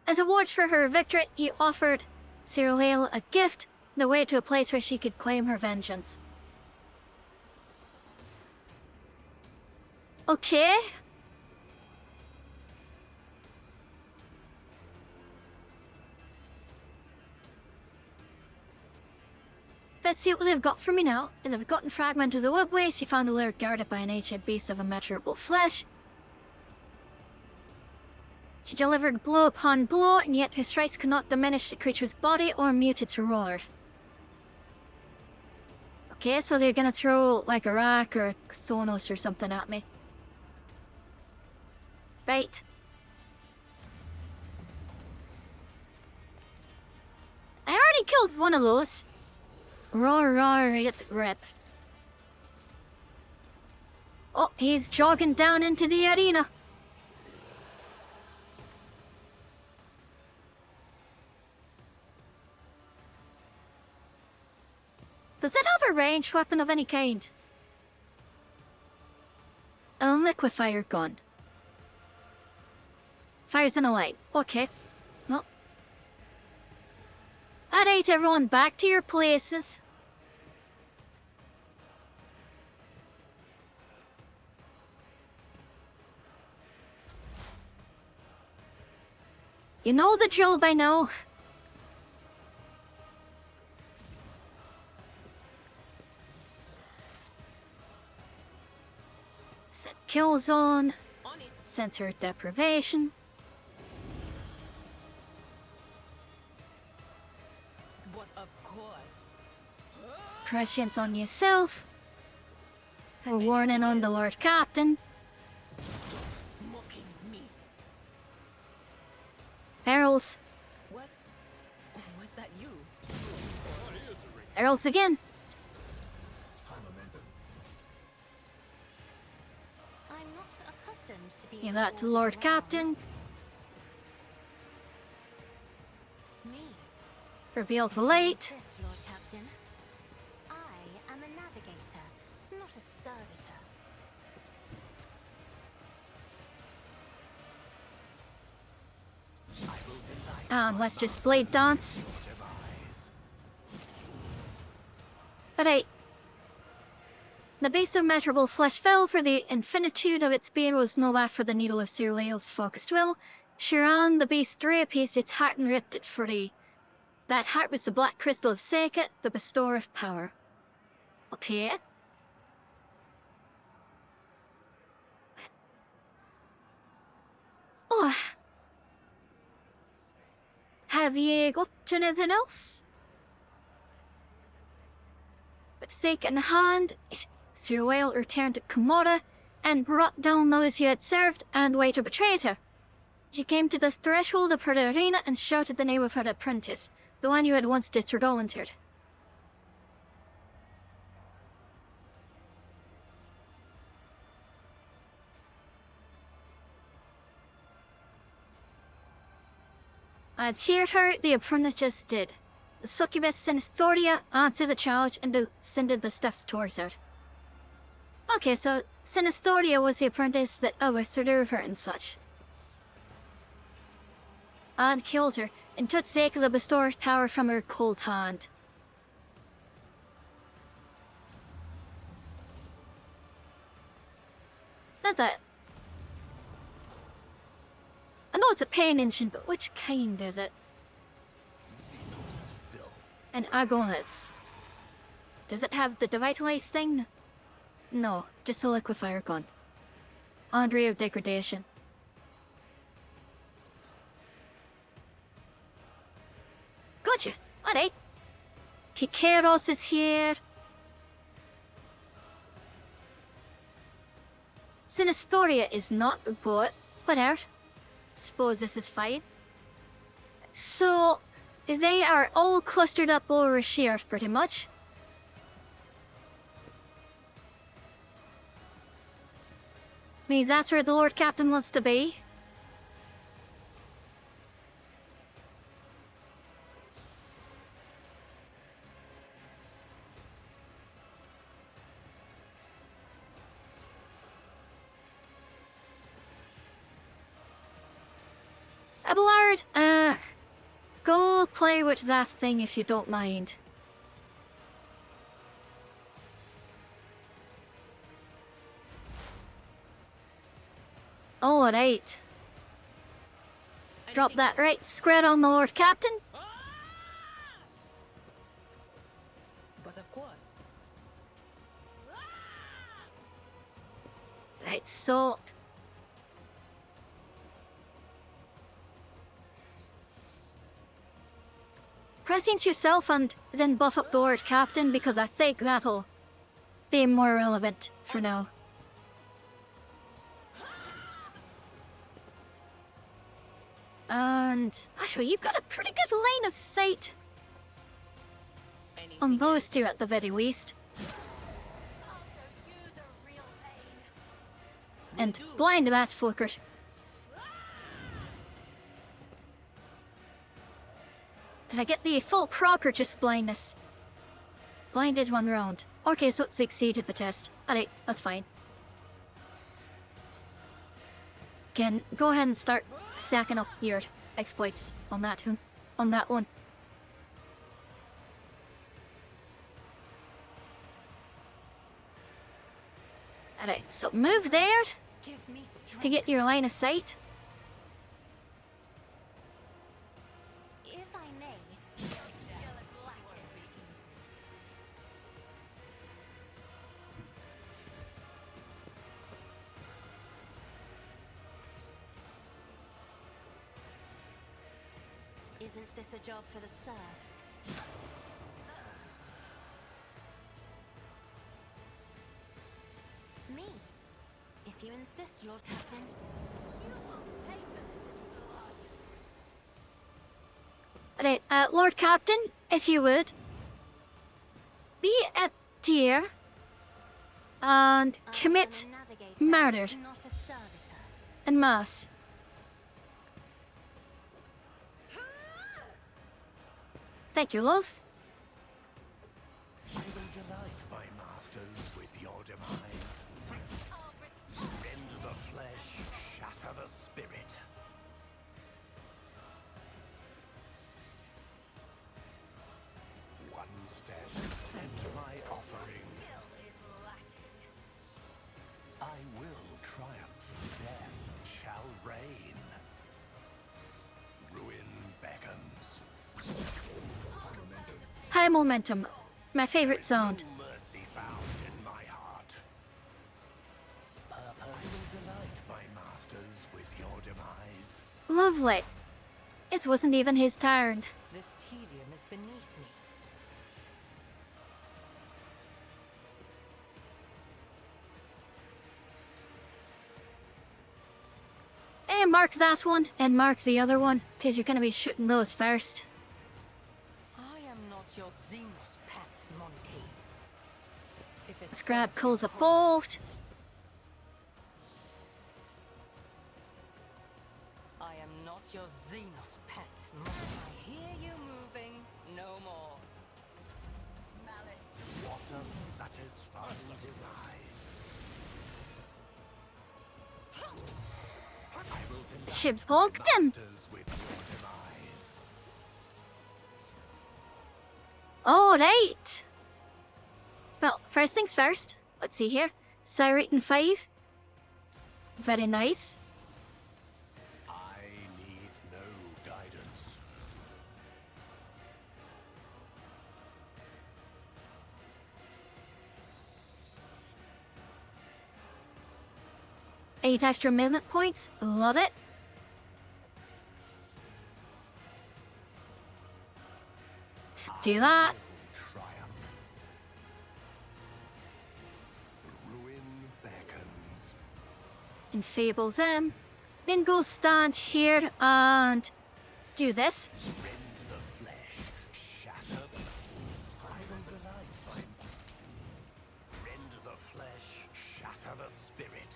As a reward for her victory, he offered Cyril Hale a gift, the way to a place where she could claim her vengeance. Okay. Let's see what they've got for me now. They've gotten fragment of the wood waste. You found a lair guarded by an ancient beast of immeasurable flesh. She delivered blow upon blow, and yet her strikes cannot diminish the creature's body or mute its roar. Okay, so they're gonna throw like a rock or a Sonos or something at me. Right. I already killed one of those. Roar, roar, hit the rip. Oh, he's jogging down into the arena. Does it have a ranged weapon of any kind? A liquefier gun. Fires in a light. Okay. Well. Alright, everyone, back to your places. You know the drill by now. Set kill zone. on it. Sensor deprivation. But of course. Prescience on yourself. A warning on the Lord Captain. Mocking me. Perils. Was that you? Perils again. I'm not accustomed to being Give that to ordered Lord around. Captain. Me. Reveal the light. Insist, Lord Captain. I am a navigator, not a servitor. I will delight And let's just blade dance. your demise. Alright. The base of measurable flesh fell, for the infinitude of its being was no match for the needle of Sir Lael's focused will. Sharon, the beast, raped its heart and ripped it free. That heart was the black crystal of Seka, the bestower of power. Okay. Oh. Have ye got anything else? But Seka in hand, Sir Lael returned to Commorragh and brought down those who had served and later betrayed her. She came to the threshold of her arena and shouted the name of her apprentice, the one who had once disregarded. I cheered her, the apprentice did. The succubus Sinisthoria answered the challenge and descended the steps towards her. Okay, so Sinisthoria was the apprentice that overthrew her and such. And killed her, and took Seka the bestower's power from her cold hand. That's it. I know it's a pain engine, but which kind is it? An Agonis. Does it have the devitalize thing? No, just a liquefier gun. Andre of degradation. Gotcha. Alright. Kikeros is here. Sinisthoria is not, but whatever. Suppose this is fine. So, they are all clustered up over here, pretty much. Means that's where the Lord Captain wants to be. Abelard, go play with that thing if you don't mind. Alright. Drop that right square on the Lord Captain. But of course. Right, so... present yourself and then buff up the Lord Captain, because I think that'll be more relevant for now. And actually, you've got a pretty good line of sight on those two at the very least. And blind that fucker. Did I get the full proc or just blindness? Blinded one round. Okay, so it succeeded the test. Alright, that's fine. Can go ahead and start stacking up your exploits on that one. Alright, so move there to get your line of sight. If I may. Isn't this a job for the serfs? Me? If you insist, Lord Captain. You won't pay for this. Right, Lord Captain, if you would, be a dear and commit I am a navigator, murder not a servitor. en masse. Thank you, love. I will delight my masters with your demise. Rend the flesh, shatter the spirit. One step, accept my offering. momentum. My favorite sound. No mercy found in my heart. I will delight my masters with your demise. Lovely. It wasn't even his turn. This tedium is beneath me. Hey, mark that one, and mark the other one, because you're gonna be shooting those first. I am not your Xenos pet, monkey. If it Scrap serves calls a your cause, bolt. I am not your Xenos pet, monkey. I hear you moving. No more. What a satisfying demise. I will delight She my bugged him. masters with your demise. Alright. Well, first things first. Let's see here. Sire rating 5. Very nice. I need no guidance. Eight extra movement points. Love it. Do that. Triumph. Ruin beckons. And fables them. Then go stand here and do this. Rend the flesh, shatter. I will delight my. Rend the flesh, shatter the spirit.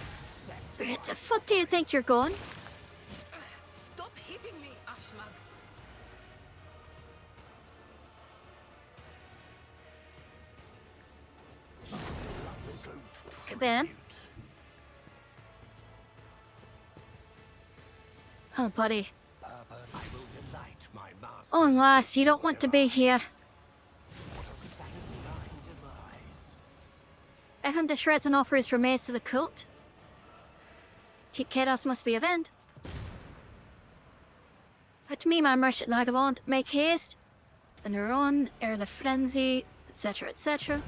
Accept. Where the fuck do you think you're going? Stop hitting me, Ashmag. Come in. Oh, buddy. I will delight my master. Oh, lass, you don't want to be here. What a satisfying demise. If him to shreds and offer his remains to the cult. Keep chaos must be avenged. But to me, my merchant vagabond, make haste, and run, ere the frenzy, etc., etc.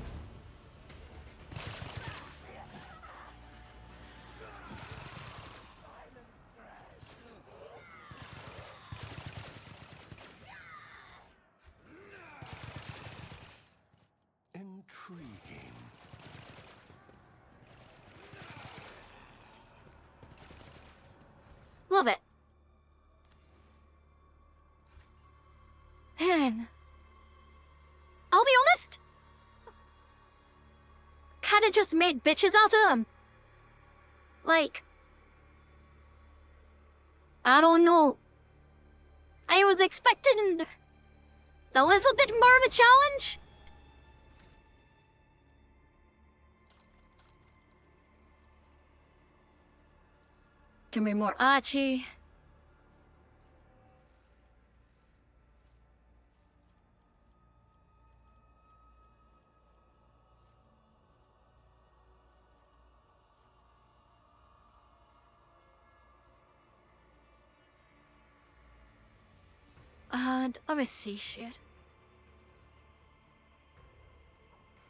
Intriguing. Love it. I'll be honest. Kinda just made bitches out of them. Like, I don't know. I was expecting a little bit more of a challenge. To be more archy. And obviously shit.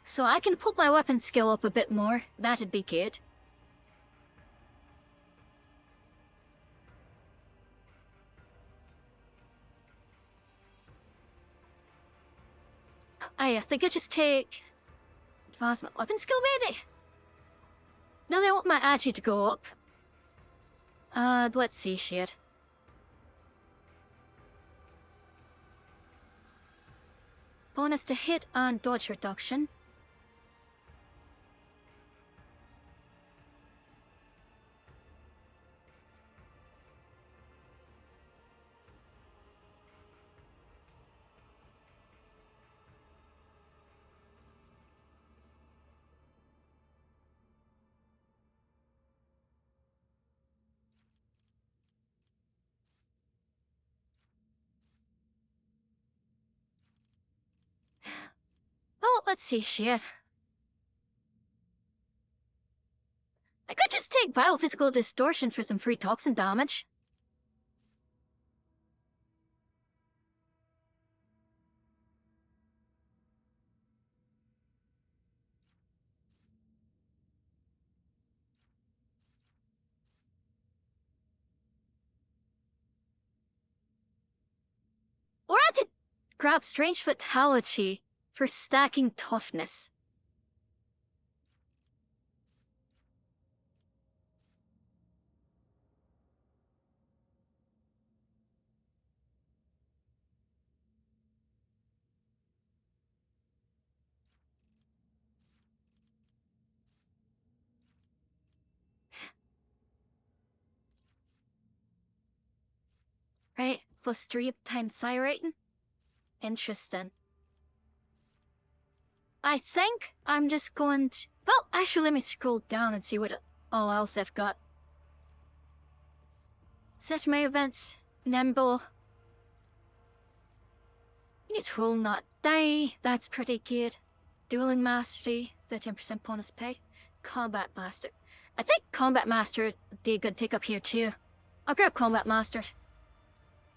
So I can put my weapon skill up a bit more. That'd be good. I think I just take advancement weapon skill maybe. Now they want my agi to go up. And let's see shit. Bonus to hit and dodge reduction. Well, let's see shit. I could just take biophysical distortion for some free toxin damage. grab Strange Fatality for stacking toughness. Right, plus 3 times psi rating. Interesting. I think I'm just going to... Well, actually, let me scroll down and see what all else I've got. Set my events, nimble. Units will not die, that's pretty good. Dueling Mastery, the 10% bonus paid. Combat Master. I think Combat Master would be a good pick up here too. I'll grab Combat Master.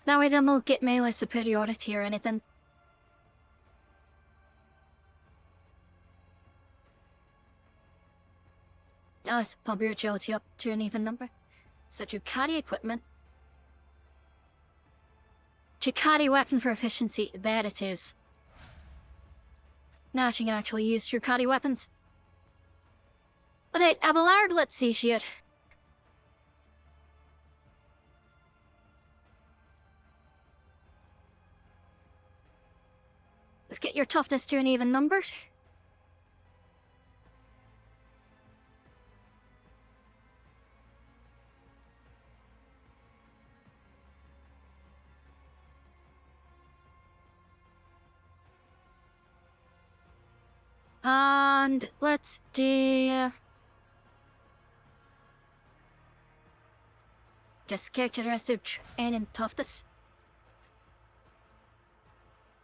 That way then we'll get melee superiority or anything. Let's pump your agility up to an even number. Set Ducati equipment. Ducati weapon for efficiency, there it is. Now she can actually use Ducati weapons. Alright, Abelard, let's see shit. Let's get your toughness to an even number. And let's do... just characteristic and toughness.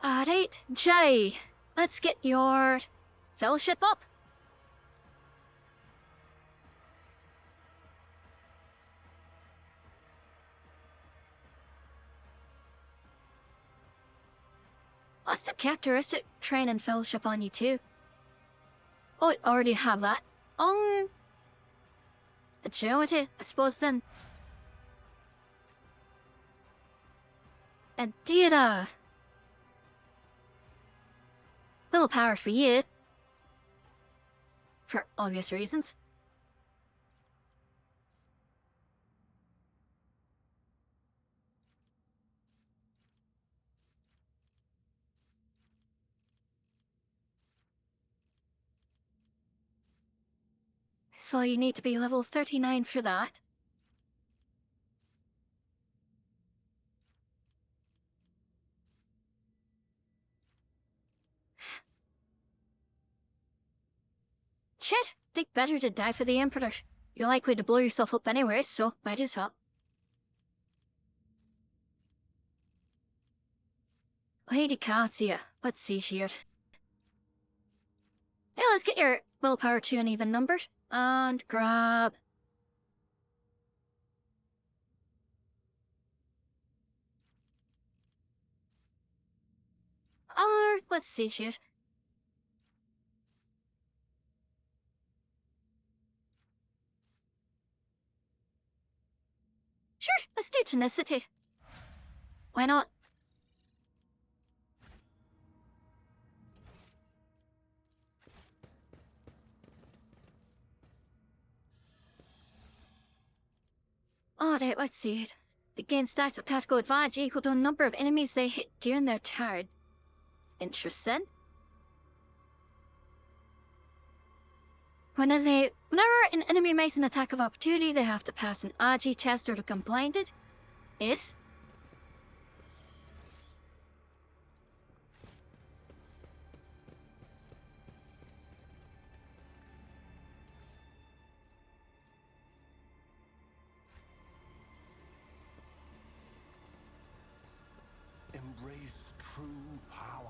Alright, Jay, let's get your fellowship up. Let's do characteristic training fellowship on you too. Oh, I already have that. Agility, I suppose then. And data. Willpower for you. For obvious reasons. So you need to be level 39 for that. Shit! Think better to die for the Emperor. You're likely to blow yourself up anyway, so might as well. Lady Cassia, let's see here. Yeah, let's get your willpower to an even number. And grab... let's see here. Sure, let's do tenacity. Why not? Alright, let's see it. They gain stacks of tactical advantage equal to the number of enemies they hit during their turn. Interesting. Whenever an enemy makes an attack of opportunity, they have to pass an RG test or become blinded. Yes. Embrace true power.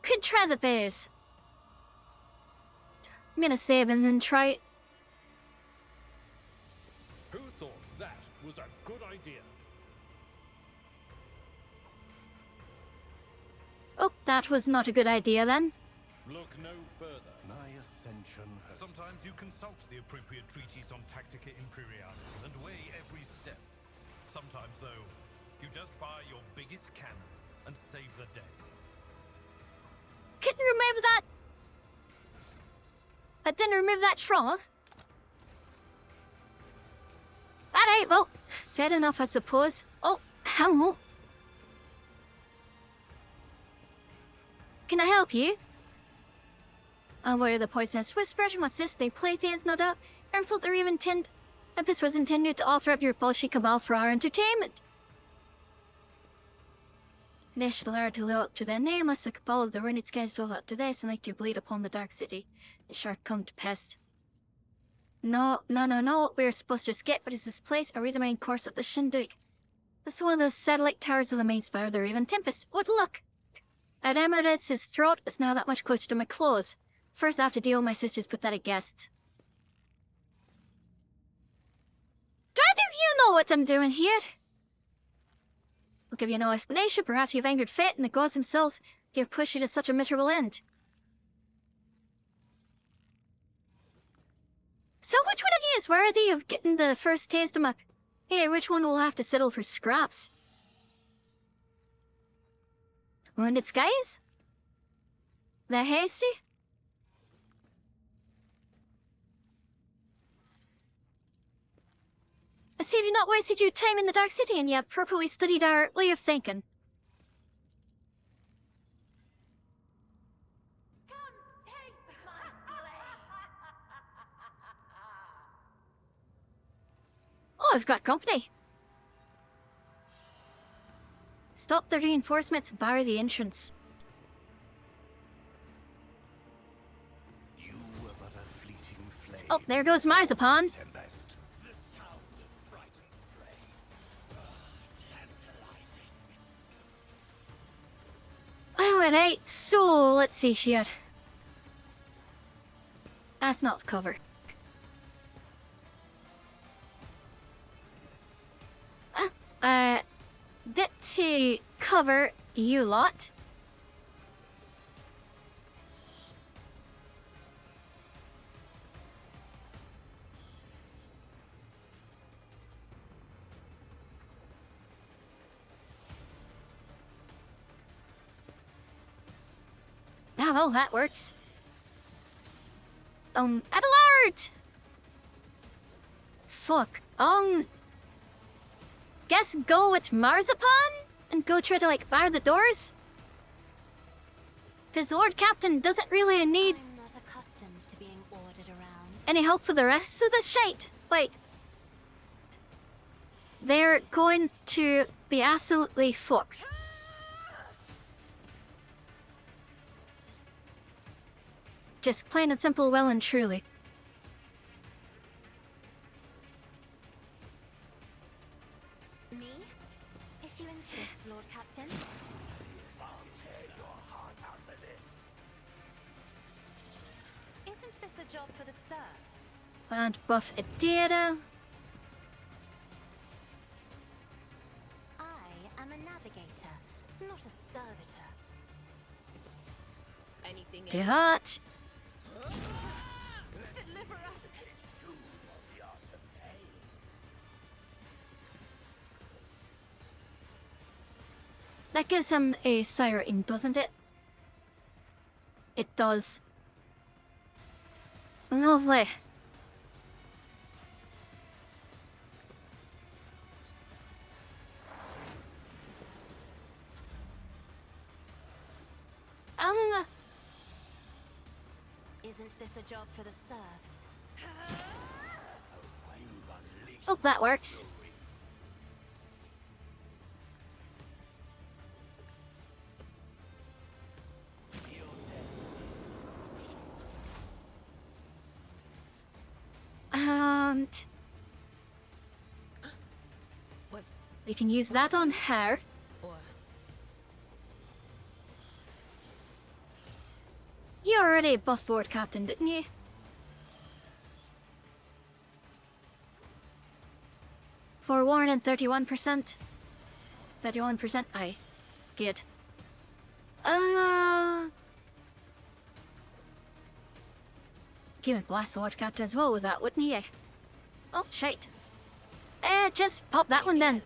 Could try the bears. I'm gonna save and then try it. Who thought that was a good idea? Oh, that was not a good idea then. Look no further. My ascension has... Sometimes you consult the appropriate treatise on Tactica Imperialis and weigh every step. Sometimes, though, you just fire your biggest cannon and save the day. Couldn't remove that. I didn't remove that trauma. Alright, well, fair enough, I suppose. Oh, hello. Can I help you? Aware of the poisonous whispers, what's this? They play things, no doubt. I thought they were even this was intended to offer up your bullshit cabal for our entertainment. They should learn to live up to their name, lest the cabal of the ruined skies live up to this and like to bleed upon the dark city. It sure come to pest. No. We're supposed to escape, but is this place? Are we the main course of the shindig? This is one of the satellite towers of the main spire of the Raven Tempest. What look! At Emirates' throat is now that much closer to my claws. First I have to deal with my sister's pathetic guests. Do either of you know what I'm doing here? I'll give you no explanation. Perhaps you've angered fate and the gods themselves. You've pushed you to such a miserable end. So which one of you is worthy of getting the first taste of my... Hey, which one will have to settle for scraps? Wounded skies? The hasty? I see you've not wasted your time in the Dark City and you have properly studied our way of thinking. Oh, I've got company. Stop the reinforcements, bar the entrance. You were but a fleeting flame. Oh, there goes Marzipan. Tempest. The sound of frightened prey. Tantalizing. Alright, so let's see here. That's not cover. That to cover you lot. Ah, well, that works. Abelard! Fuck. Guess go with Marzipan? And go try to, like, bar the doors? Cause Lord Captain doesn't really need I'm not accustomed to being ordered around. any help for the rest of the shite. Like, they're going to be absolutely fucked. Just plain and simple, well and truly. Me? If you insist, Lord Captain. I'll tear your heart out with it. Isn't this a job for the serfs? And buff Adira. I am a navigator, not a servitor. Anything To heart. Deliver us! You of the art of pain. That gives him a siren, doesn't it? It does. Lovely. Isn't this a job for the serfs? Oh, that works. And Was we can use that on her. or You already buffed Lord Captain, didn't you? Forewarning 31%. 31%, aye. Good. You would blast the Lord Captain as well with that, wouldn't you? Oh, shite. Just pop that one then.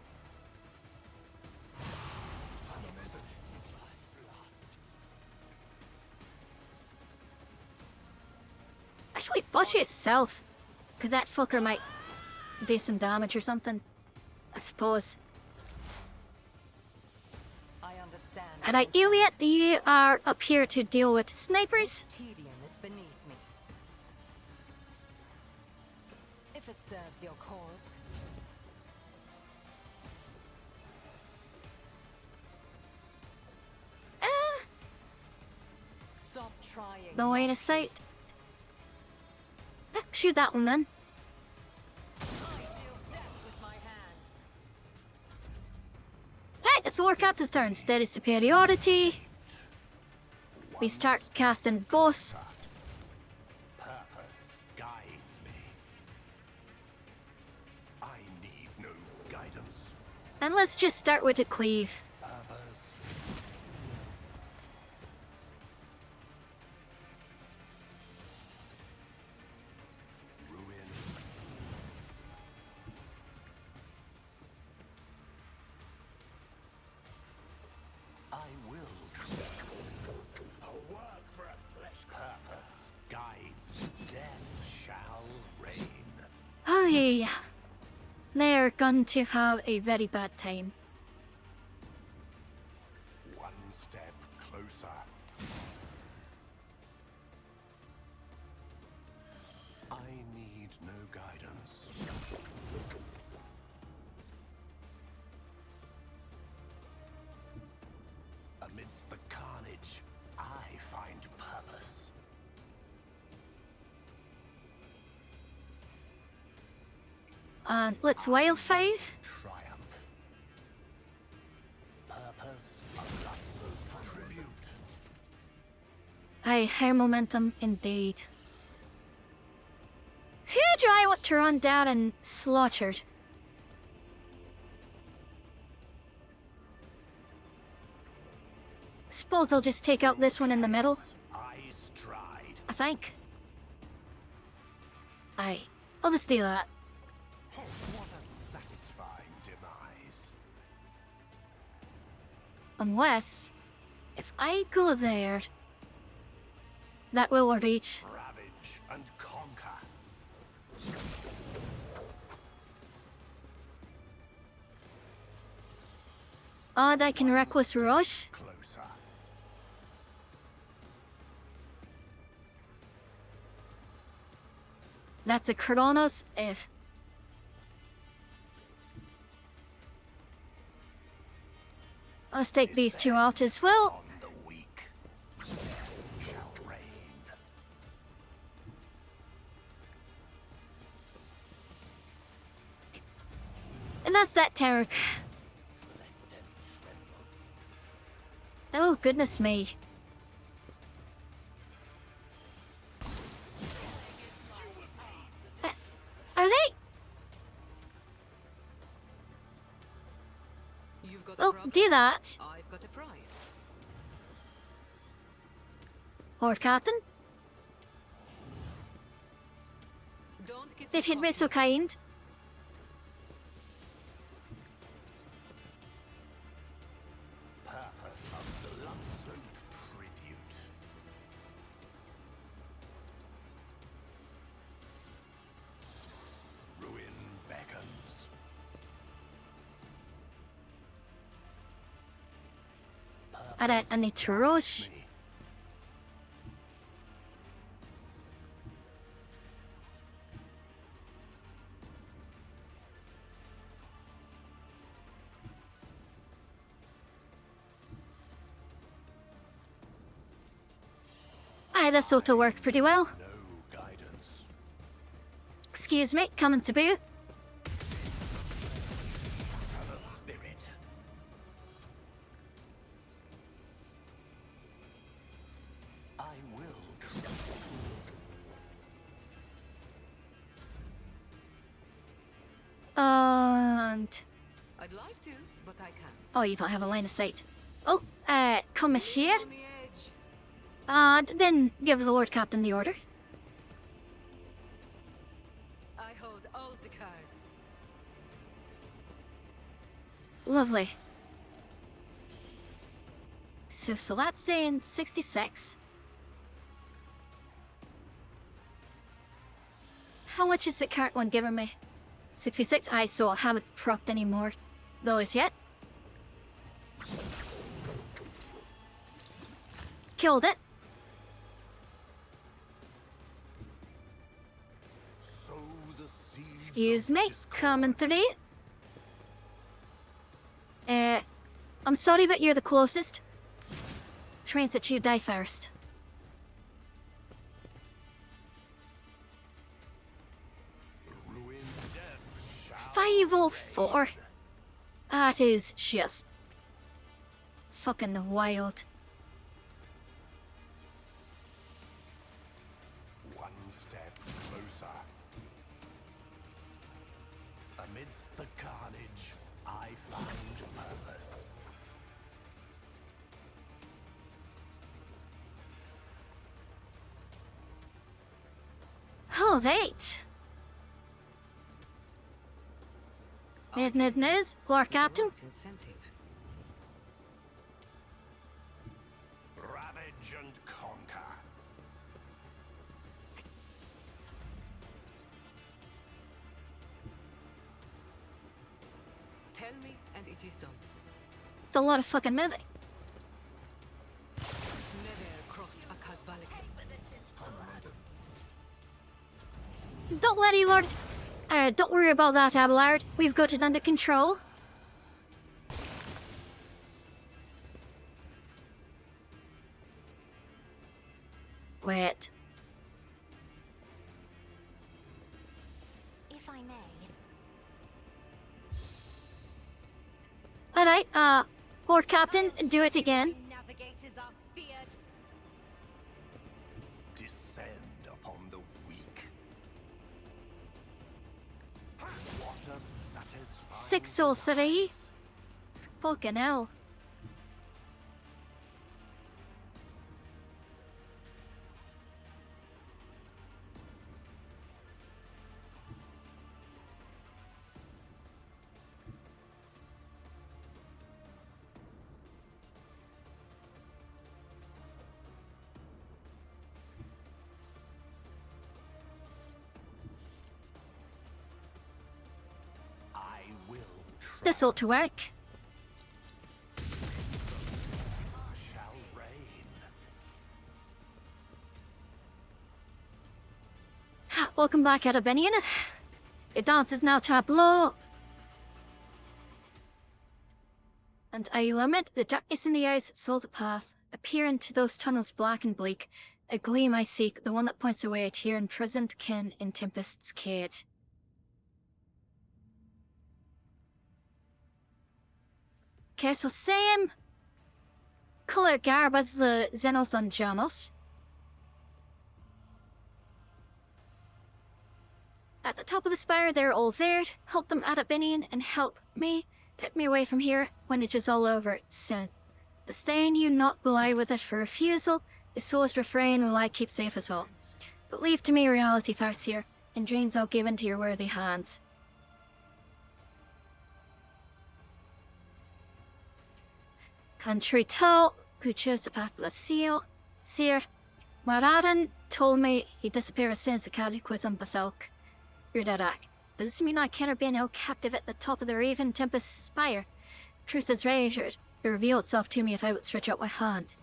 Actually, watch yourself. Cause that fucker might do some damage or something. I suppose. I understand. Alright, Iliad, you are up here to deal with snipers. Tedium is beneath me. If it serves your cause. Stop trying. No line of sight. Shoot that one then. I feel death with my hands. Right, it's the War Captain's turn. Steady superiority. We start casting boss. Purpose guides me. I need no guidance. And let's just start with a cleave. Purpose. Ruin. I will. A work for a flesh. Purpose guides. Death shall reign. Oh yeah. They're going to have a very bad time. One step closer. I need no guidance. Amidst the carnage, I find purpose. And let's wild 5. Triumph. Purpose of life tribute. Aye, high momentum indeed. Who do I want to run down and slaughtered? Suppose I'll just take out this one in the middle, I stride. I think. Aye, I'll just do that. Oh, what a satisfying demise. Unless, if I go there, that will reach. Ravage and conquer. And I can reckless rush. Closer. That's a Kronos if. Let's take these two out as well. On the weak. Death shall reign. And that's that tower. Let them tremble. Oh, goodness me. Are they? You've got a Oh, problem. do that. I've got a prize. Lord Captain, Don't get if you'd be so kind. Purpose of blood-soaked tribute. Ruin beckons. I need to rush. Me. Aye, this ought to work pretty well. No guidance. Excuse me, coming to boot. Have a spirit. I will. And I'd like to, but I can't. oh, you don't have a line of sight. Oh, come here, On the edge. and then give the Lord Captain the order. Lovely. So that's saying 66. How much is the current one giving me? 66. So I haven't procced any more those yet. Killed it. Sow the seeds Excuse of me, discord. coming through. I'm sorry, but you're the closest. Trains that you die first. Ruin death shall 504. That is just fucking wild. one step closer. Amidst the carnage, I found purpose. Oh, wait. Nid, Lord Captain. Right incentive. Ravage and conquer. Tell me, and it is done. It's a lot of fucking moving. Never cross a Kazbalik. Don't worry, Lord. Don't worry about that, Abelard. We've got it under control. Wait. If I may, Alright, Lord Captain, do it again. navigators are feared. Descend upon the weak. What a satisfying 603. device. Fucking hell. I will try. This ought to work. Shall reign. Welcome back, Arabinian. Your dance is now tableau. And I lament the darkness in the eyes that saw the path. Appear into those tunnels black and bleak. A gleam I seek, the one that points away at here imprisoned kin in Tempest's cage. Okay, so same color garb as the Xenos on Janos. At the top of the spire, they're all there. Help them at Abinion and help me. Take me away from here when it is all over soon. The stain you not will I with it for refusal. The soul's refrain will I keep safe as well. But leave to me reality first here, and dreams I'll give into your worthy hands. Country tell, who chose the path of the seal. Seer, Mararan told me he disappeared as soon as the cataclysm basilk. Rudarak. Does this mean I can't be held captive at the top of the Raven Tempest spire? Truth is treasured. It will reveal itself to me if I would stretch out my hand.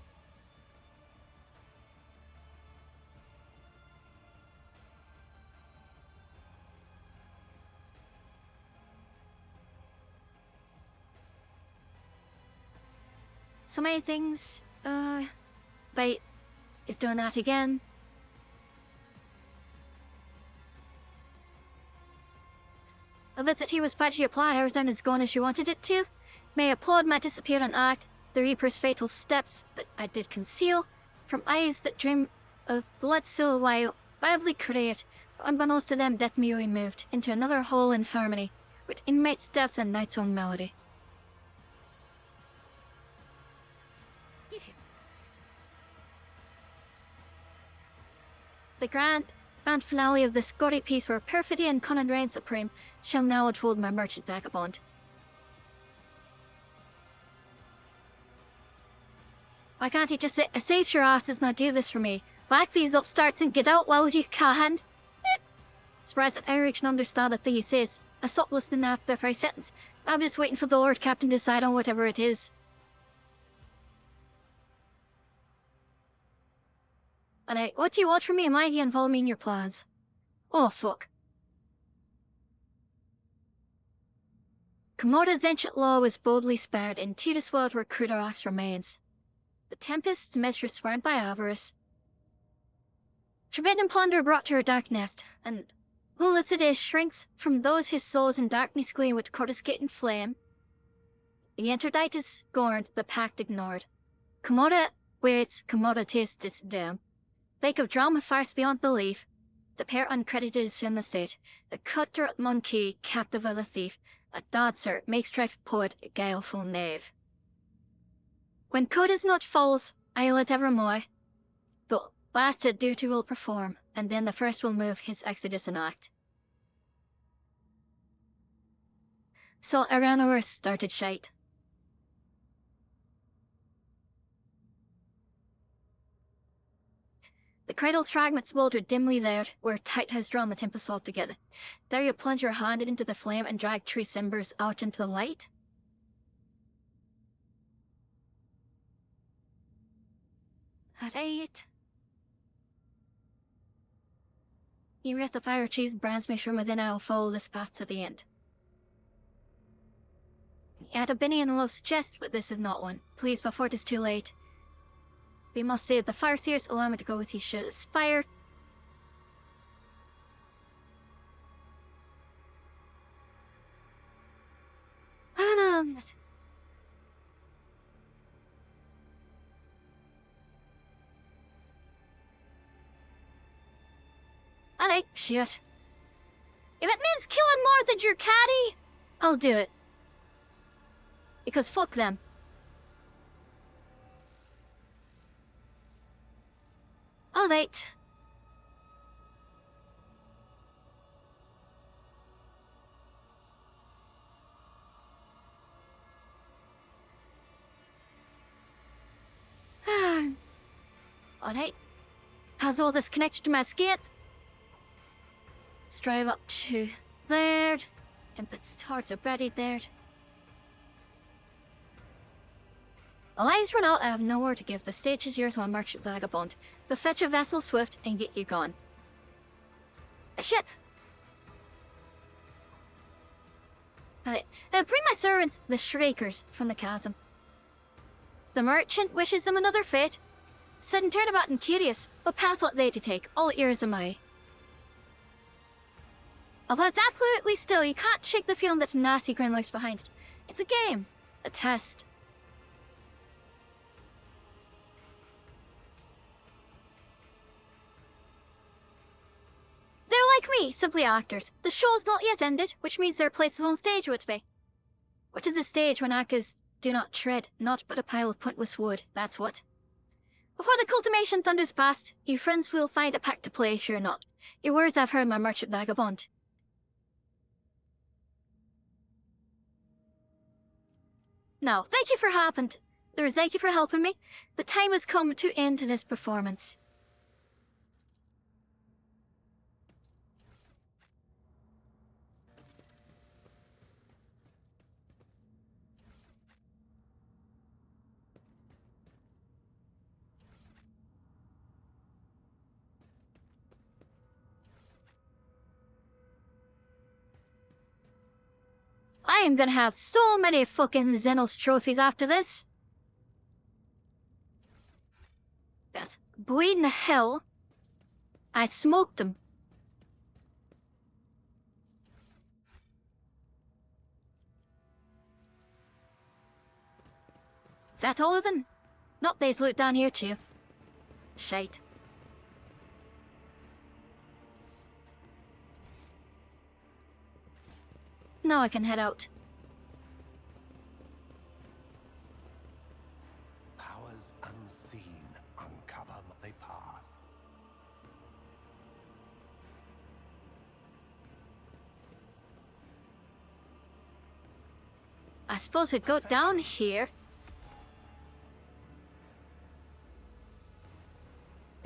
So many things. Wait, is doing that again. A visit he was patchy apply, everything is going as you wanted it to. May I applaud my disappearance act, the Reaper's fatal steps that I did conceal, from eyes that dream of blood so wild, wildly create, but unbeknownst to them death me removed into another whole infirmity, with inmates' deaths and night's own melody. The grand finale of this gaudy piece where perfidy and cunning reign supreme shall now unfold my merchant vagabond. Why can't you just say, save your asses, now do this for me? Whack these upstarts and get out while you can. Surprised that Eric can understand the thing he says. I stopped listening after the first sentence. I'm just waiting for the Lord Captain to decide on whatever it is. Alright, what do you want from me? Am I to involve me in your plans? Oh, fuck. Commorragh's ancient law was boldly spared, and to this world where Commorragh's remains. The Tempest's mistress sworn by avarice. Forbidden plunder brought to her dark nest, and Lucidity shrinks from those whose souls in darkness gleam with coruscating flame. The interdict is scorned, the pact ignored. Commorragh waits, Commorragh tastes its doom. Lake of drama farce beyond belief. The pair uncredited is in the state. The cutthroat monkey, captive of the thief. A dancer makes strife poet, a guileful knave. When code is not false, I'll it evermore. The last duty will perform, and then the first will move his exodus in act. So Aranor started shite. The cradle's fragments smoldered dimly there, where Tight has drawn the tempest all together. There you plunge your hand into the flame and drag tree embers out into the light. Alright. You read the fire trees brands me from within, I'll follow this path to the end. Add a Benny and a low suggest, but this is not one. Please, before it is too late. We must save the Farseers, allow me to go with you should aspire. Alright, shit. If it means killing more than your caddy, I'll do it. Because fuck them. Alright. Alright. How's all this connected to my escape? Let's drive up to there. Inputs towards are ready there. The lines run out, I have nowhere to give. The stage is yours, my merchant vagabond. But fetch a vessel swift and get you gone. A ship! Alright, bring my servants, the Shriekers, from the chasm. The merchant wishes them another fate. Sudden turnabout and curious, what path ought they to take? All ears am I. Although it's absolutely still, you can't shake the feeling that nasty grin lurks behind it. It's a game. A test. They're like me, simply actors. The show's not yet ended, which means their places on stage would be. What is a stage when actors do not tread, not but a pile of pointless wood, that's what. Before the cultivation thunders past, your friends will find a pact to play, sure not. Your words I've heard, my merchant vagabond. Now, thank you for thank you for helping me. The time has come to end this performance. I am gonna have so many fucking Xenos trophies after this. Yes, boy in the hell. I smoked them. Is that all of them? Not there's loot down here too. Shite. Now I can head out. Powers unseen uncover my path. I suppose we'd go down here.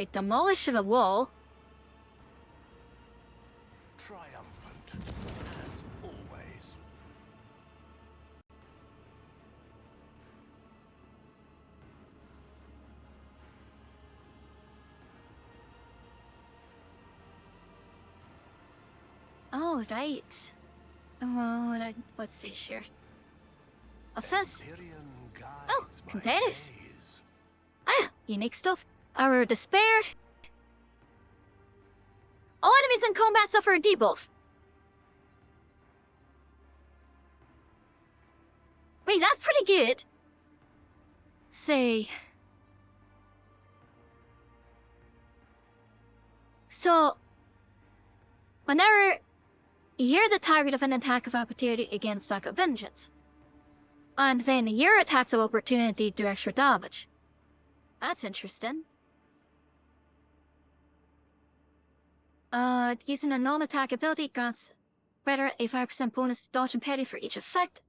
They demolish the wall. Triumphant, as always. Oh, right. Oh, what's this here? Offense. Empyrean Oh, guides my Dennis. gaze. Ah, unique stuff. Our despaired. All enemies in combat suffer a debuff. Wait, that's pretty good. Say. So, whenever you're the target of an attack of opportunity against Sack of Vengeance, and then your attacks of opportunity do extra damage. That's interesting. Using a non-attack ability grants whether a 5% bonus to dodge and parry for each effect,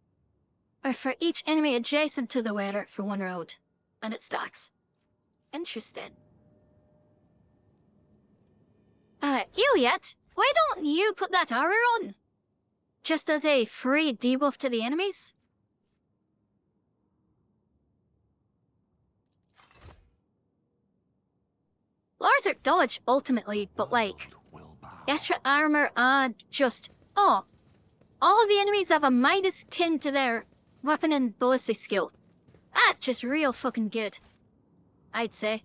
or for each enemy adjacent to the wearer for 1 round, and it stacks. Interesting. Iliad, why don't you put that armor on? Just as a free debuff to the enemies? Lars are dodge ultimately, but like, Will bow. extra armor and just, oh, all of the enemies have a -10 to their weapon and ballistic skill. That's just real fucking good, I'd say.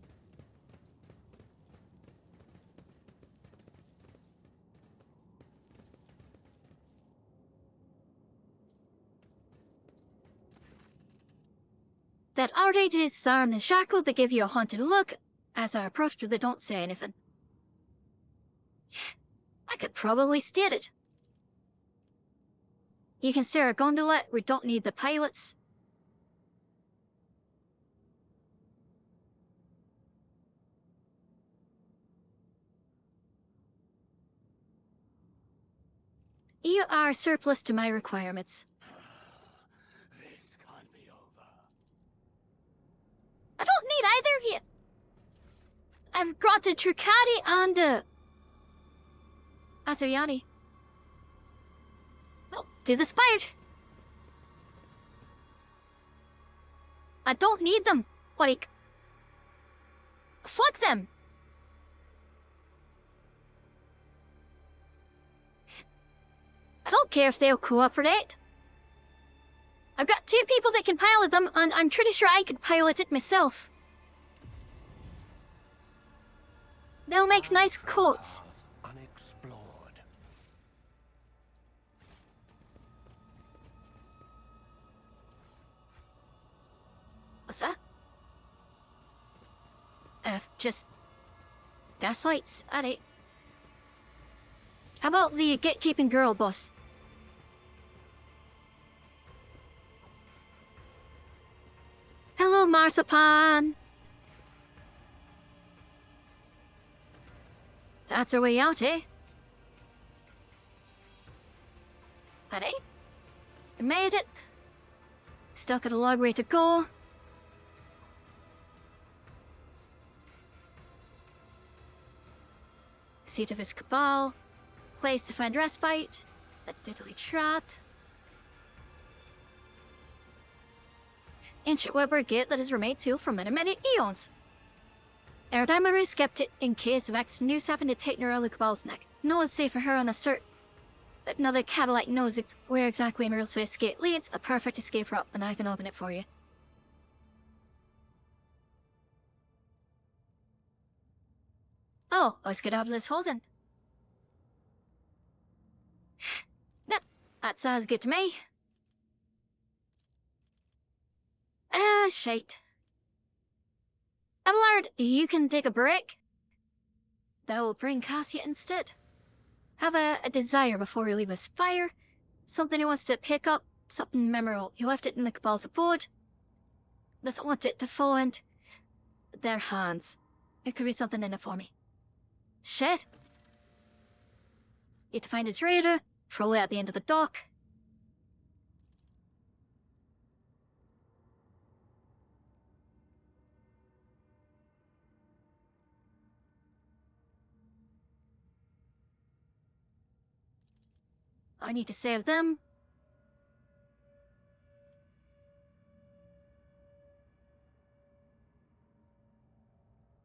That outrageous arm and shackle, they give you a haunted look. As I approach you, they don't say anything. I could probably steer it. You can steer a gondola, we don't need the pilots. You are surplus to my requirements. This can't be over. I don't need either of you. I've got a Trucati and Azuriani. Well, to the spire. I don't need them. Like, fuck them. I don't care if they'll cooperate. I've got 2 people that can pilot them, and I'm pretty sure I could pilot it myself. They'll make nice coats. Path unexplored. What's that? Just gaslights. Alright. How about the gatekeeping girl boss? Hello, Marzipan. That's our way out, eh? Alright. We made it. Still got a long way to go. Seat of his cabal. Place to find respite. The diddly trap. Ancient Weber gate that has remained sealed for many, many eons. Erdima is kept it in case of accident news happened to take Neurali Cabal's neck. No one's safe for her on a cert. But another Cabalite knows where exactly Meryl's gate leads. A perfect escape route, and I can open it for you. Oh, let's get out of this hole then. That sounds good to me. Shite. Abelard, you can take a break. That will bring Cassia instead. Have a desire before you leave this fire. Something he wants to pick up, something memorable. He left it in the Cabal's abode. Doesn't want it to fall into their hands. It could be something in it for me. Shit. You have to find his radar, probably at the end of the dock. I need to save them.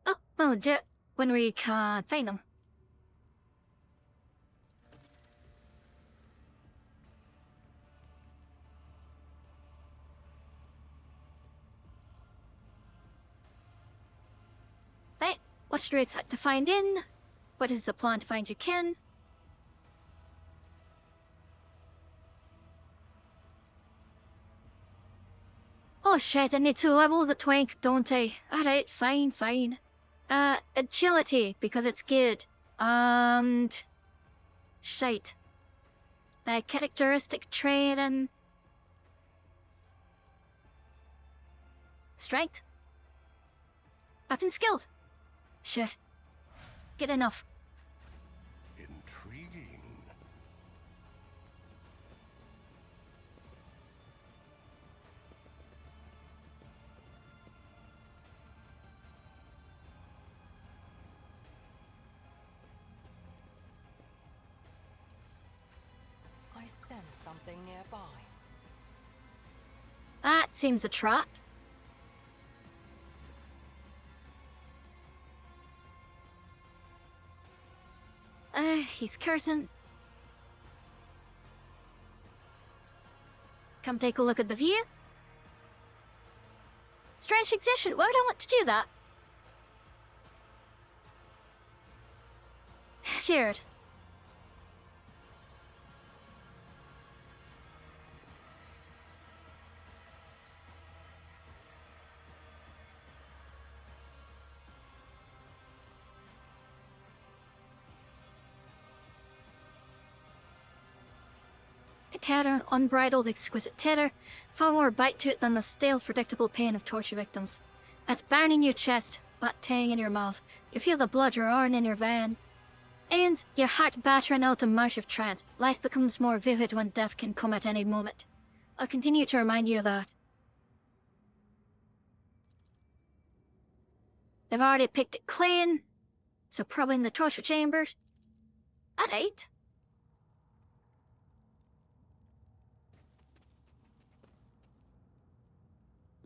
Oh, well, do it when we can find them. Right, what's the route to find in? What is the plan to find your kin? Oh shit, I need to level the twink, don't I? Alright, fine, fine. Agility, because it's good. And... shite. Characteristic trait and... strength? Weapon skill? Sure. Good enough. Intriguing. I sense something nearby. That seems a trap. He's cursing. Come take a look at the view. Strange suggestion, why would I want to do that? Jared. Terror, unbridled, exquisite terror, far more bite to it than the stale, predictable pain of torture victims. It's burning in your chest, but tang in your mouth. You feel the blood roaring in your vein. And your heart battering out a march of tread. Life becomes more vivid when death can come at any moment. I'll continue to remind you of that. They've already picked it clean, so probably in the torture chambers. At 8.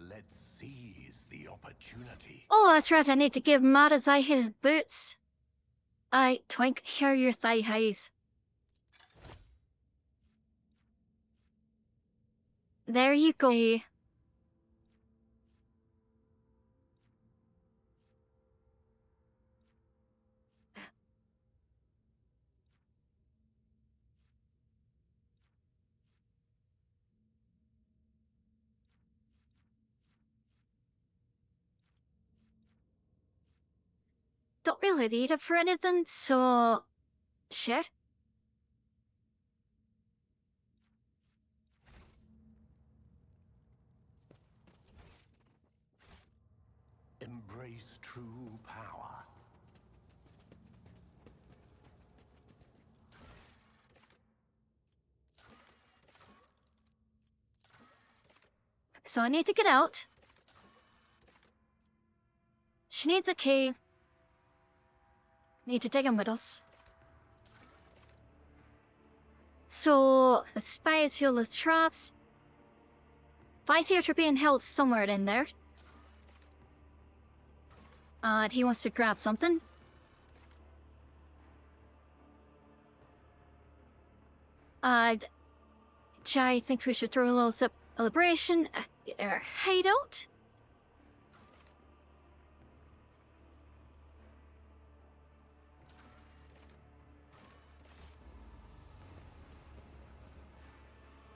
Let's seize the opportunity. Oh, that's right, I need to give Marazai his boots. Aye, twink, here are your thigh highs. There you go. Don't really need it for anything, so... sure. Embrace true power. So I need to get out. She needs a key. Need to take him with us. So, the spy is filled with traps. Viziers are being held somewhere in there. And he wants to grab something. And Jai thinks we should throw a little celebration at our hideout.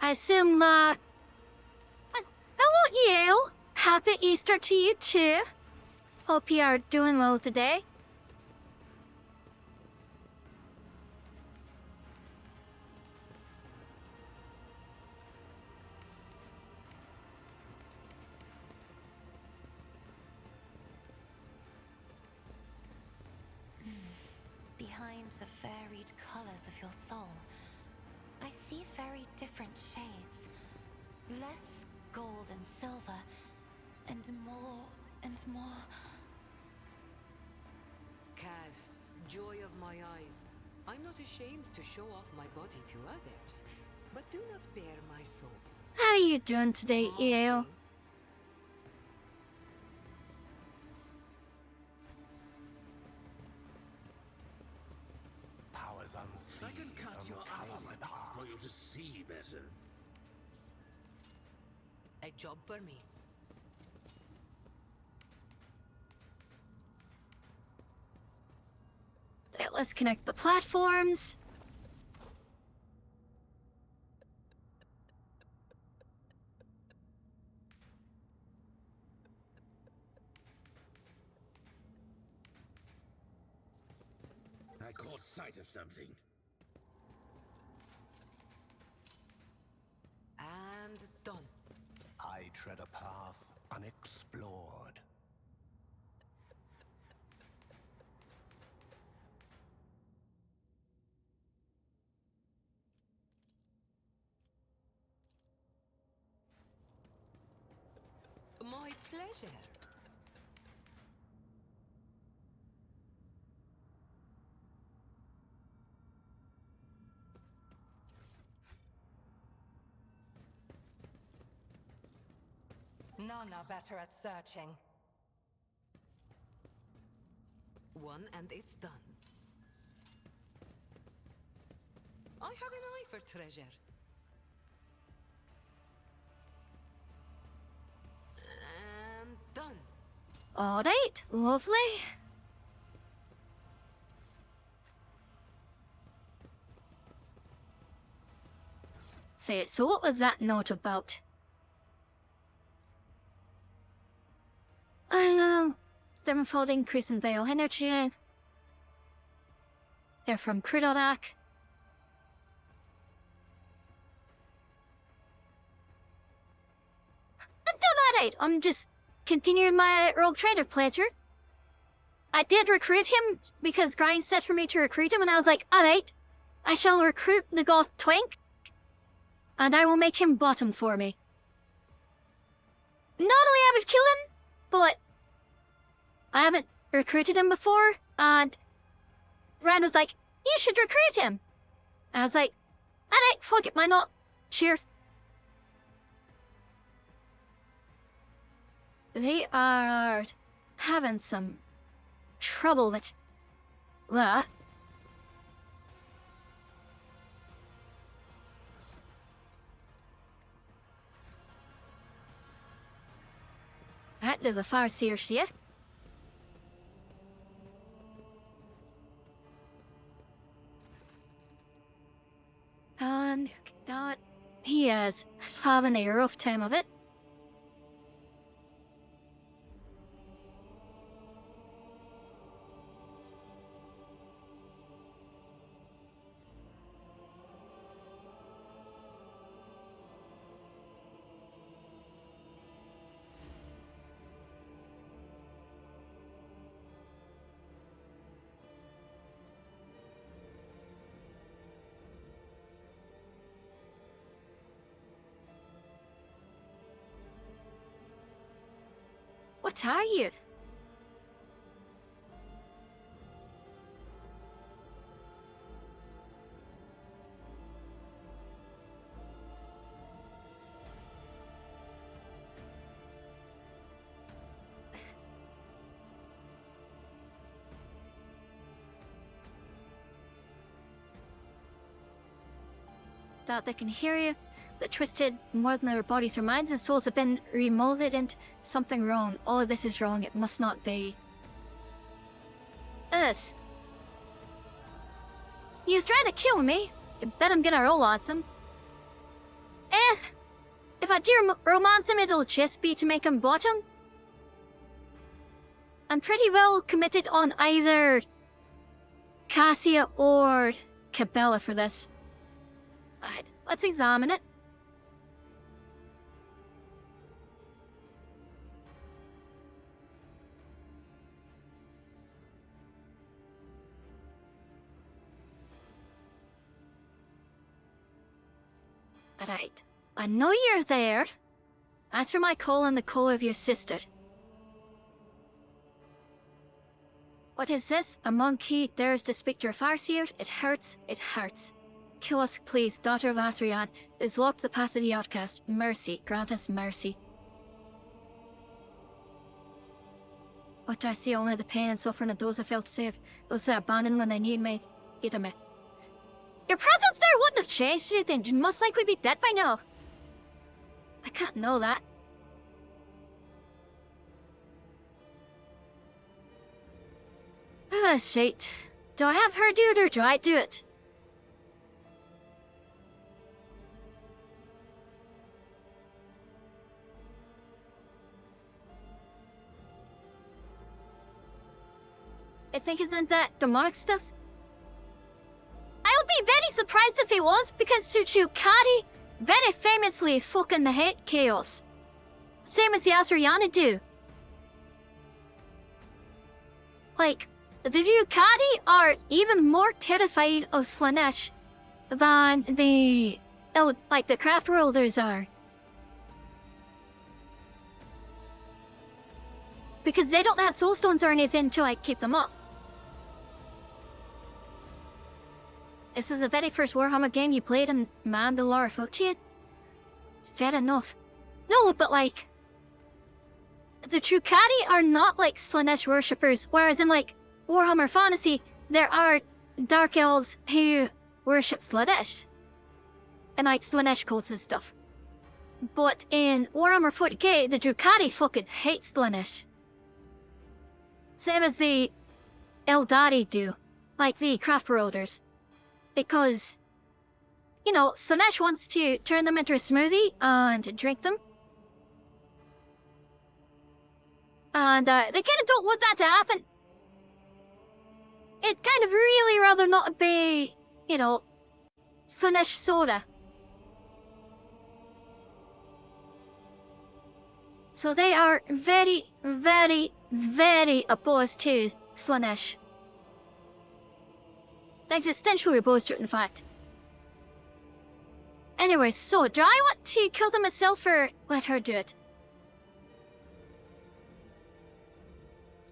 I assume I won't yell. Happy Easter to you too. Hope you are doing well today. Behind the varied colors of your soul, I see very different shades. Less gold and silver, and more and more. Cass, joy of my eyes. I'm not ashamed to show off my body to others, but do not bare my soul. How you doing today, EAO? Powers unseen. I can cut your uncover my eyelids past. for you to see better. A job for me. Let's connect the platforms. I caught sight of something. And done. I tread a path unexplored. My pleasure. None are better at searching. One and it's done. I have an eye for treasure. And done. Alright, lovely. So what was that note about? Sevenfold increase in Veil energy. They're from Commorragh. Alright, I'm just continuing my Rogue Trader playthrough. I did recruit him because Grind said for me to recruit him, and I was like, alright, I shall recruit the Goth Twink, and I will make him bottom for me. Not only I would kill him, but I haven't recruited him before, and Rand was like, you should recruit him. I was like, alright, fuck it, why not? Cheers. They are having some trouble with that. That is a far serious shit. And that he is having a rough time of it. What are you? That they can hear you. The twisted more than their bodies or minds and souls have been remolded into something wrong. All of this is wrong. It must not be. Us. You tried to kill me. I bet I'm gonna roll on some. If I do romance him, it'll just be to make him bottom. I'm pretty well committed on either Cassia or Cabela for this. Alright, let's examine it. Alright, I know you're there. Answer my call and the call of your sister. What is this? A monkey dares to speak to a Farseer? It hurts, it hurts. Kill us, please, daughter of Asrian. It is locked the path of the outcast. Mercy, grant us mercy. What do I see? Only the pain and suffering of those I failed to save. Those that abandoned when they need me. Eat me. Your presence there wouldn't have changed anything. You must likely be dead by now. I can't know that. Ah, shit. Do I have her do it or do I do it? I think isn't that demonic stuff? I would be very surprised if it was, because Tsuchikari very famously fucking hate chaos. Same as the Asuriana do. Like, the Yukari are even more terrified of Slanesh than the craft worlders are. Because they don't have soulstones or anything to like keep them up. This is the very first Warhammer game you played and man, the lore folk to you. Fair enough. No, but like, the Trukari are not like Slanesh worshippers, whereas in like Warhammer Fantasy, there are Dark Elves who worship Slanesh. And like Slanesh cults and stuff. But in Warhammer 40k, the Drukari fucking hate Slanesh. Same as the Eldari do, like the craft worlders. Because, you know, Slanesh wants to turn them into a smoothie and drink them. And they kind of don't want that to happen. It'd kind of really rather not be, you know, Slanesh soda. So they are very, very, very opposed to Slanesh. Existentially opposed to it, in fact. Anyway, so do I want to kill them myself or let her do it?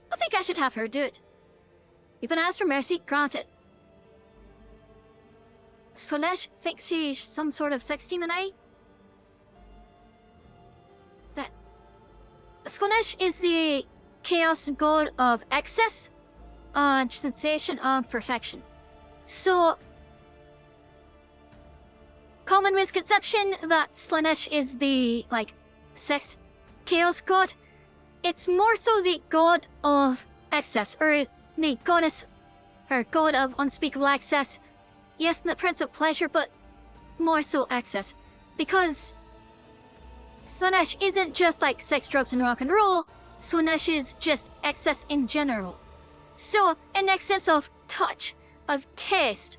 I think I should have her do it. You've been asked for mercy, grant it. Slanesh thinks she's some sort of sex demon, eh? That Slanesh is the chaos god of excess and sensation and perfection. So, common misconception that Slanesh is the, like, sex chaos god. It's more so the god of excess, or the goddess, or god of unspeakable excess. Yes, the prince of pleasure, but more so excess. Because Slanesh isn't just like sex, drugs, and rock and roll. Slanesh is just excess in general. So, an excess of touch, of taste,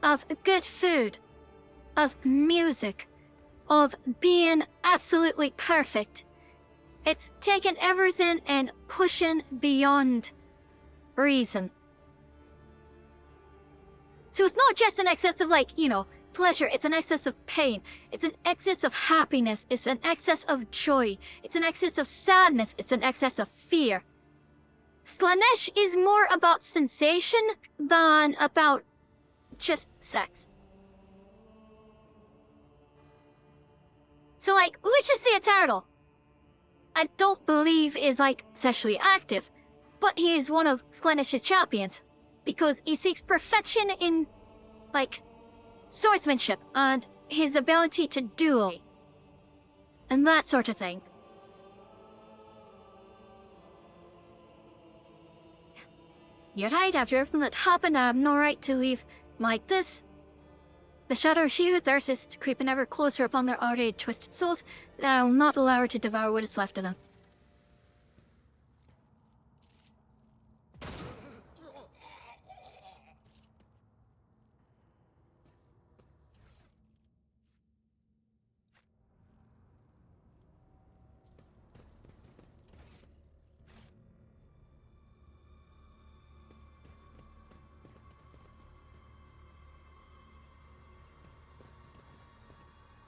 of good food, of music, of being absolutely perfect. It's taking everything and pushing beyond reason. So it's not just an excess of, like, you know, pleasure, it's an excess of pain, it's an excess of happiness, it's an excess of joy, it's an excess of sadness, it's an excess of fear. Slanesh is more about sensation than about just sex. So, like, which is the Eternal? I don't believe is, like, sexually active, but he is one of Slanesh's champions, because he seeks perfection in, like, swordsmanship and his ability to duel, and that sort of thing. You're right, after everything that happened, I have no right to leave like this. The shadow of she who thirsts creeping ever closer upon their already twisted souls, I will not allow her to devour what is left of them.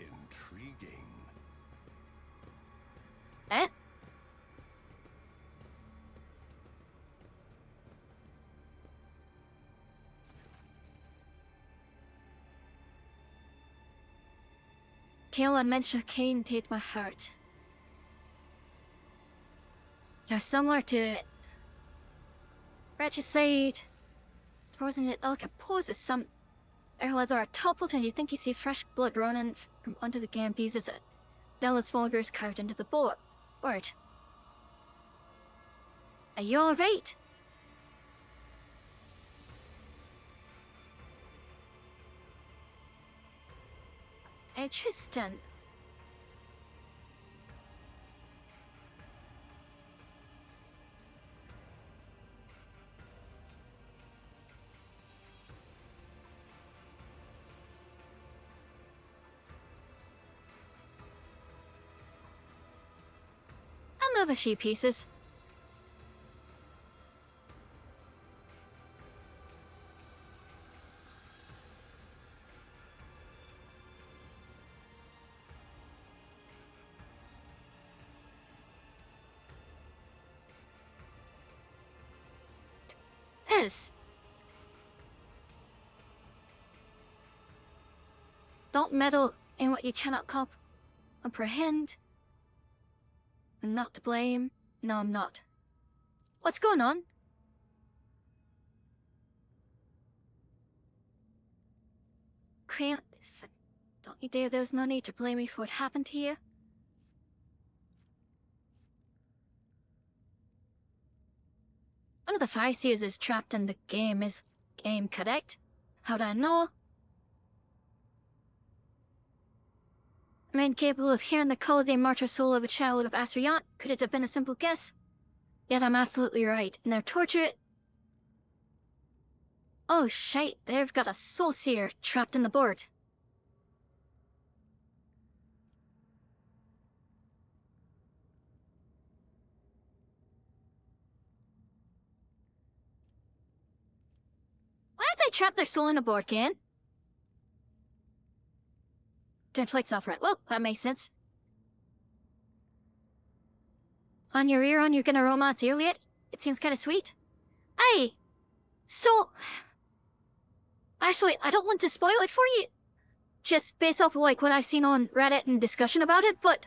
Intriguing. Eh? Kale and Mencha Kane take my heart. You're similar to it. Regicide. Wasn't it like a pose as some earlier are toppled and you think you see fresh blood running from under the game pieces it. Then the smokers carved into the board. Are you alright? Tristan. I love a few pieces. Don't meddle in what you cannot comprehend. I'm not to blame. No, I'm not. What's going on? Cram, don't you dare, there's no need to blame me for what happened to you. One of the Physios is trapped in the game. Is game correct? How'd I know? A man capable of hearing the call of the immortal soul of a child of Asriant. Could it have been a simple guess? Yet I'm absolutely right. And their torture... Oh shite, they've got a soul seer trapped in the board. Why did they trap their soul in a board, Ken? Turned flights off, right? Well, that makes sense. On your ear on, you're gonna romance Juliet? It seems kinda sweet. Hey! So... Actually, I don't want to spoil it for you. Just based off of, like, what I've seen on Reddit and discussion about it, but...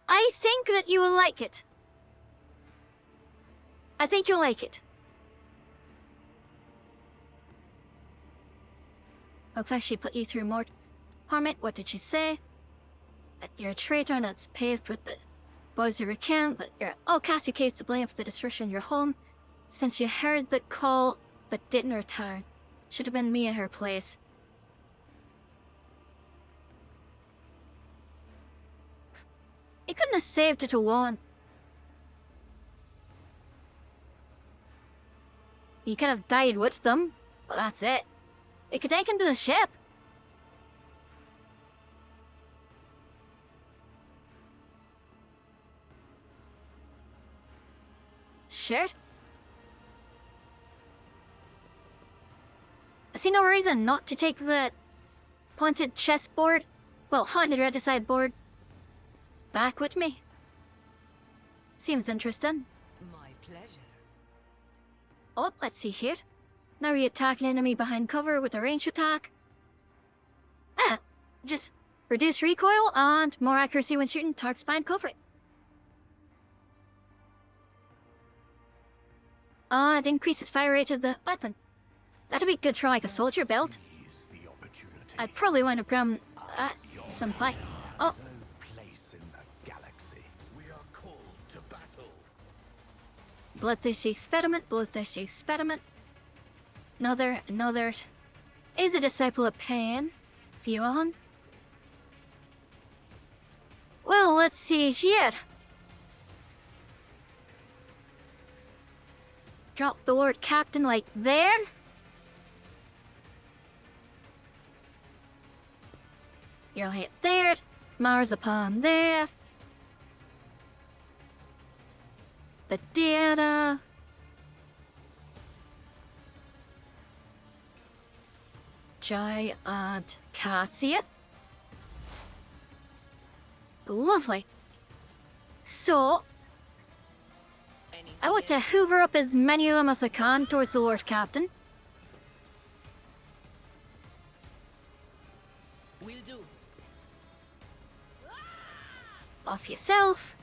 I think that you will like it. I think you'll like it. Looks like she put you through more... Harmit, what did she say? That you're a traitor and it's paved with the boys you recount, that you're all cast your case to blame for the destruction of your home. Since you heard the call but didn't return. Should have been me in her place. You couldn't have saved it to one. You could have died with them, but that's it. You could take him to the ship. Sure. I see no reason not to take the pointed chessboard, well, haunted Regicide board, back with me. Seems interesting. My pleasure. Oh, let's see here. Now we attack an enemy behind cover with a ranged attack. Just reduce recoil and more accuracy when shooting targets behind cover. It increases fire rate of the weapon. That'd be good for like a soldier belt. I'd probably wind up grabbing some pie. Oh. Place in the galaxy. We are called to battle. Bloodthirsty experiment, bloodthirsty experiment. Another. Is a disciple of pain? Fuon? Well, let's see here. Drop the word captain like there. You'll hit there. Mars upon there. The data. Giant Cassia. Lovely. So, I want to hoover up as many of them as I can towards the Lord Captain. Will do. off yourself.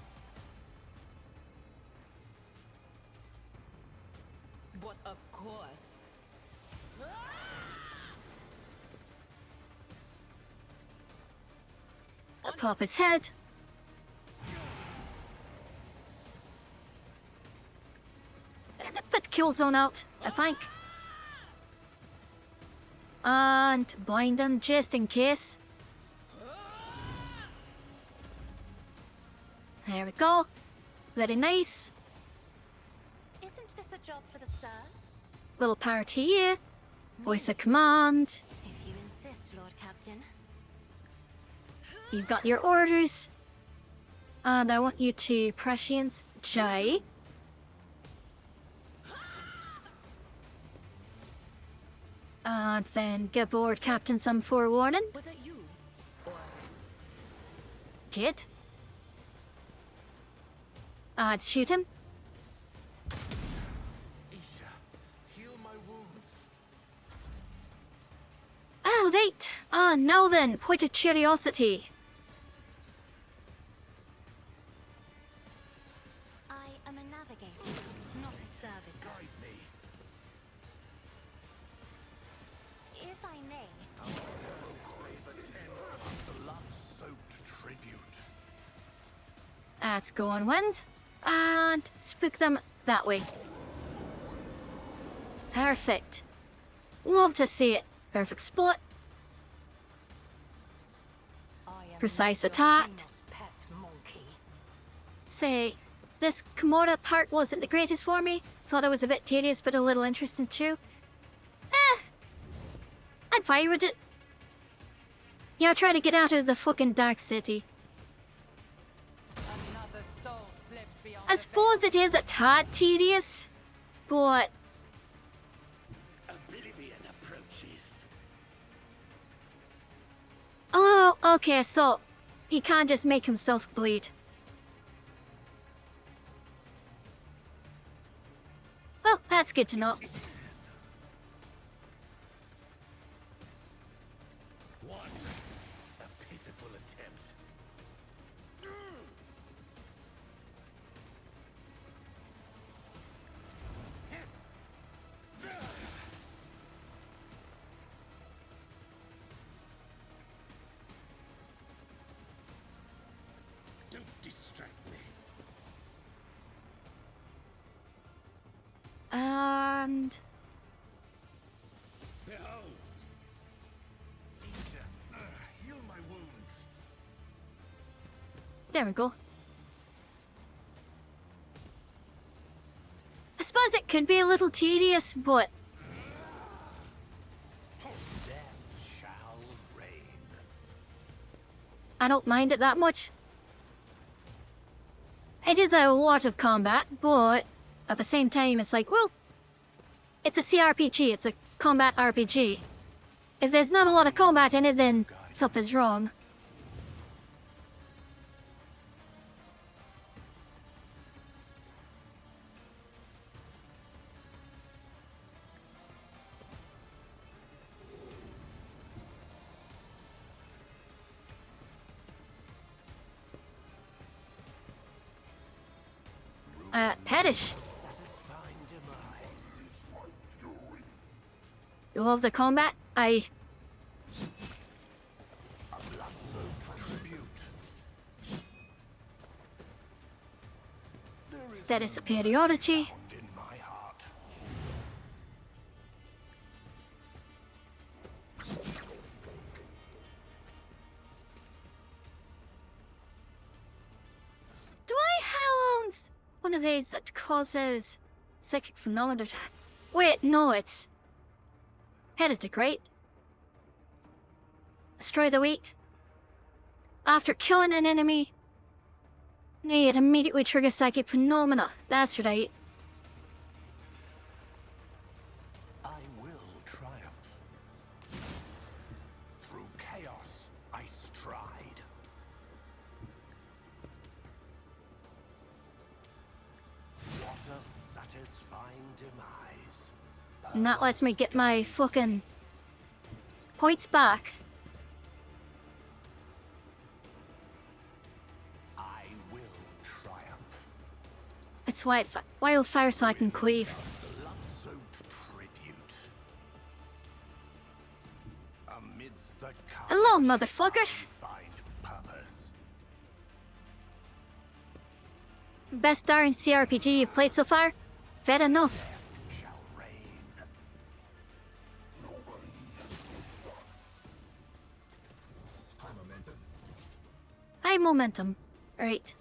But of course. Pop his head. Put Killzone out, I think. And blind him just in case. There we go. Very nice. Isn't this a job for the sirs? Little party here. Voice of command. If you insist, Lord Captain. You've got your orders. And I want you to prescience J. And then give Lord Captain some forewarning. Was it you? Or Kid. I'd shoot him. Isha, heal my wounds. Oh, right. Ah, now then, point of curiosity. I am a navigator, not a servitor. Guide me. If I may, Blood-soaked tribute. Let's go on wind. And spook them that way. Perfect. Love to see it. Perfect spot. I am Precise not your attack. Xenos pet monkey. Say, this Commorragh part wasn't the greatest for me. Thought it was a bit tedious, but a little interesting too. I'd fire with it. Yeah, try to get out of the fucking dark city. Another soul slips beyond I the suppose it is a tad tedious, but Oblivion approaches. oh, okay, so he can't just make himself bleed. Well, that's good to know. One. A pitiful attempt. Don't distract me. And Behold! Isha, heal my wounds. there we go. I suppose it could be a little tedious, but Death shall reign. I don't mind it that much. It is a lot of combat, but at the same time, it's like, well, it's a CRPG, it's a combat RPG. If there's not a lot of combat in it, then something's wrong. Pettish. Satisfying demise. You love the combat? A blood-soaked tribute. There is Steady superiority. sound in my heart. Do I have one of these that causes psychic phenomena? Wait, no, it's headed to great. Destroy the weak. After killing an enemy, it immediately triggers psychic phenomena. That's right. I will triumph. Through chaos, I stride. What a satisfying demise. And that lets me get my fucking points back. I It's wildfire so I can cleave. Blood-soaked tribute. Amidst the Hello, carnage, motherfucker. find purpose. Best darn CRPG you've played so far? Fair enough. Shall reign. High momentum. Right.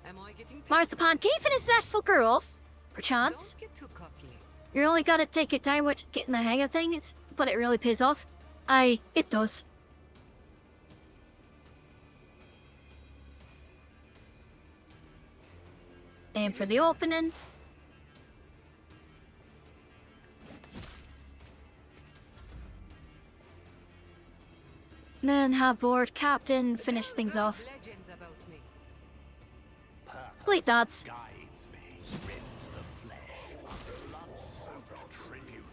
Am I getting paid? Marzipan, can you finish that fucker off? Perchance? Don't get too cocky. You really gotta take your time with getting the hang of things, but it really pays off. Aye, it does. Aim for the opening. Then have Lord Captain finish things off. Legends about me. Complete dots. Guides me. Rend the flesh. A blood-soaked tribute.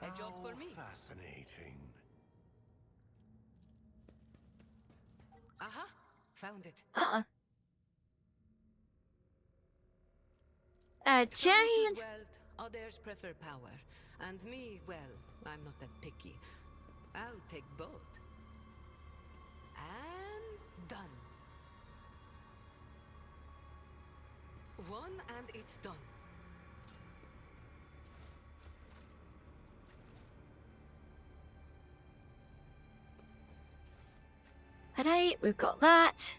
A job for me. Fascinating. Aha! Found it. Some Jane. choose wealth, others prefer power. And me, well, I'm not that picky. I'll take both. And done. One and it's done. Alright, we've got that.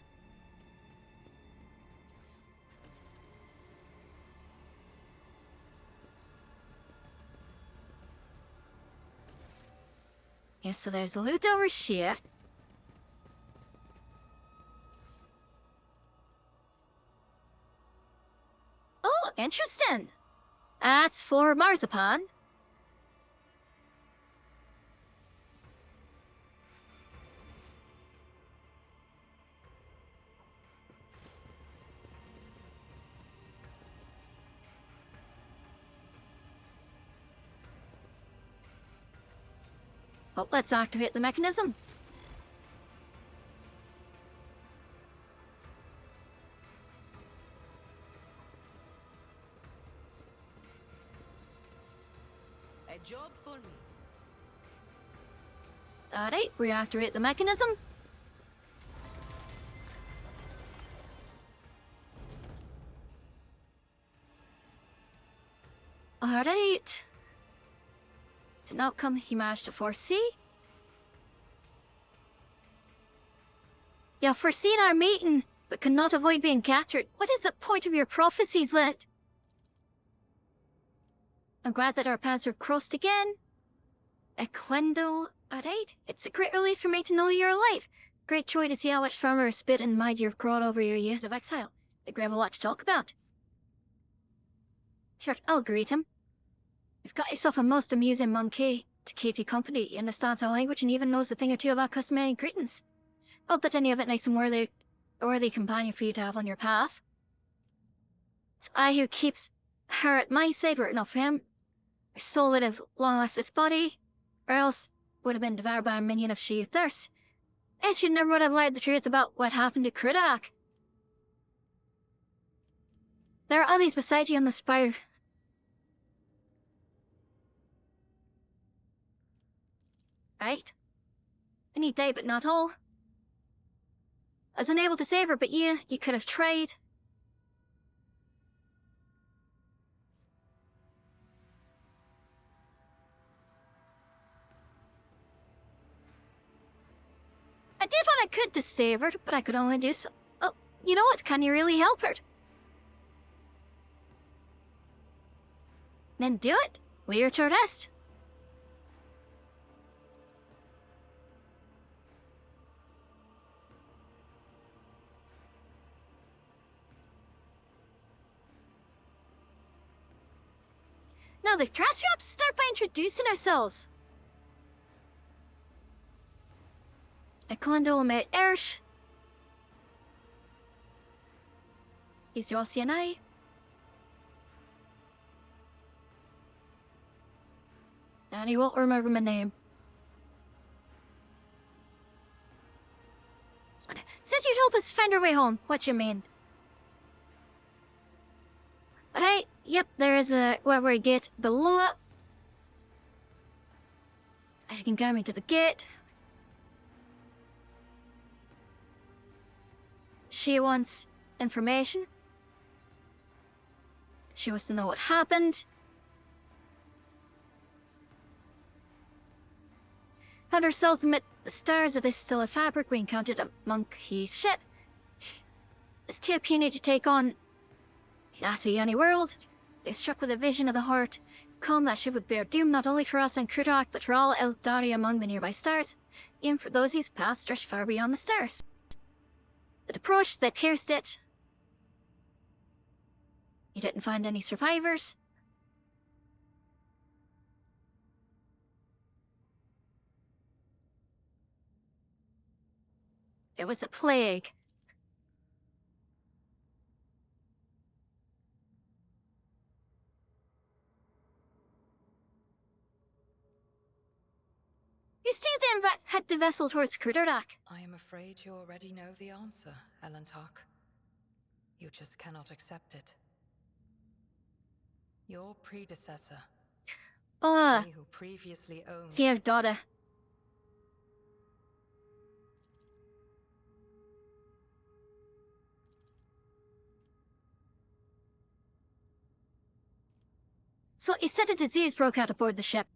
Yeah, so there's loot over here. Oh, interesting. That's for Marzipan. Well, let's activate the mechanism. A job for me. Alright, reactivate the mechanism. Alright. It's an outcome he managed to foresee. You have foreseen our meeting, but could not avoid being captured. What is the point of your prophecies, lad? I'm glad that our paths are crossed again. Eklendil, alright. It's a great relief for me to know you're alive. Great joy to see how much firmer spit and mind you've grown over your years of exile. The Grave a lot to talk about. Sure, I'll greet him. You've got yourself a most amusing monkey to keep you company. He understands our language and even knows a thing or two about customary greetings. Not that any of it makes him a worthy companion for you to have on your path. It's I who keeps her at my side were it not for him. My soul would have long left this body, or else would have been devoured by a minion of sheer thirst. And she never would have lied the truth about what happened to Commorragh. There are others beside you on the spire. Right? Any day, but not all. I was unable to save her, but you could have tried. I did what I could to save her, but I could only do so. Oh, you know what? Can you really help her? Then do it. Leave her to rest. Now the trust you have to start by introducing ourselves. Eklendil met Ersh. He's the OCNI. And he won't remember my name. Said you'd help us find our way home. What you mean? Right, yep, there is a where gate below it. You can guide me to the gate. She wants information. She wants to know what happened. Found ourselves amid the stars of this still a fabric we encountered a monkey shit. It's too puny to take on any world. They struck with a vision of the heart. Come that ship would bear doom not only for us and Commorragh, but for all Eldari among the nearby stars, even for those whose paths stretch far beyond the stars. At approach, they pierced it. You didn't find any survivors. It was a plague. You still then head the vessel towards Commorragh. I am afraid you already know the answer, Ellentalk. You just cannot accept it. Your predecessor, Oh, she who previously owned... dear daughter. So he said a disease broke out aboard the ship.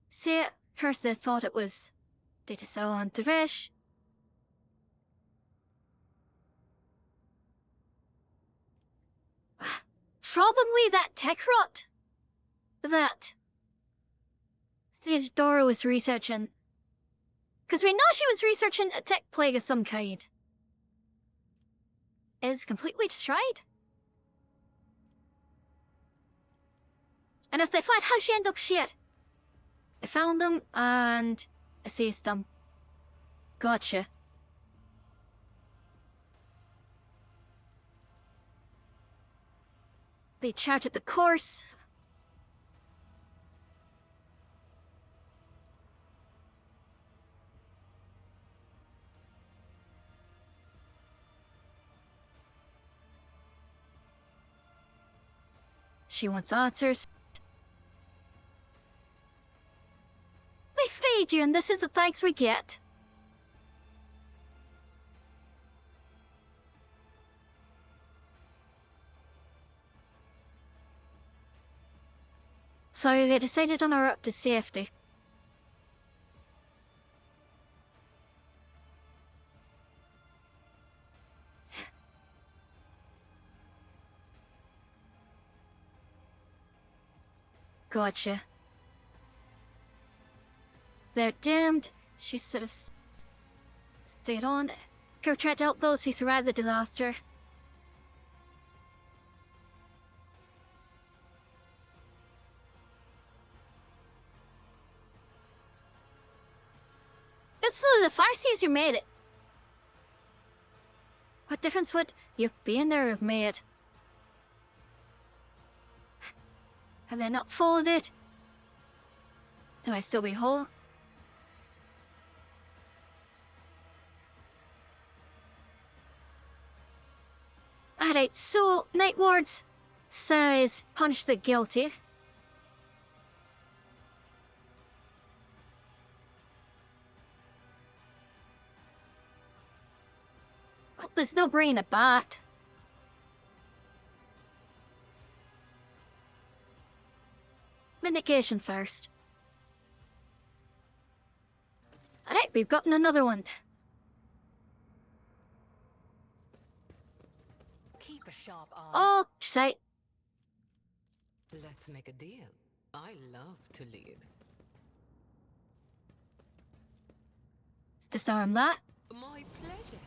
See, first they thought it was due to Sauron Teresh. Probably that tech rot. That Theodora was researching. Because we know she was researching a tech plague of some kind. Is completely destroyed. And if they find how she ended up shit, I found them and I seized them. Gotcha. They charted the course. She wants answers. We freed you, and this is the thanks we get. So they decided on our route to safety. Gotcha. They're damned. She sort of stayed on. Go try to help those who survived the disaster. It's the Farseers who made it. What difference would you being there have made? Have they not followed it? Do I still be whole? Alright, so Night Wards says punish the guilty. Well, there's no brain about it. Vindication first. Alright, we've gotten another one. Keep a sharp eye. Oh, sight. Let's make a deal. I love to lead. Disarm that. My pleasure.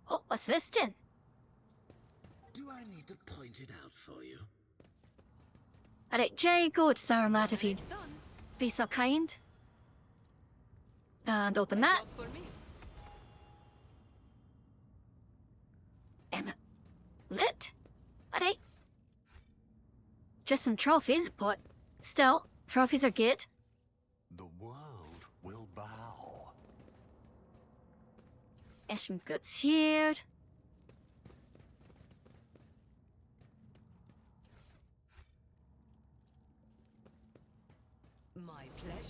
Oh, what's this then? Do I need to point it out for you? Alright, Jay, go to Sarah lad if you'd It's done. be so kind. And open A that. job for me. Lit? Alright. Just some trophies, but still, trophies are good. The world will bow. There's some goods here. My pleasure.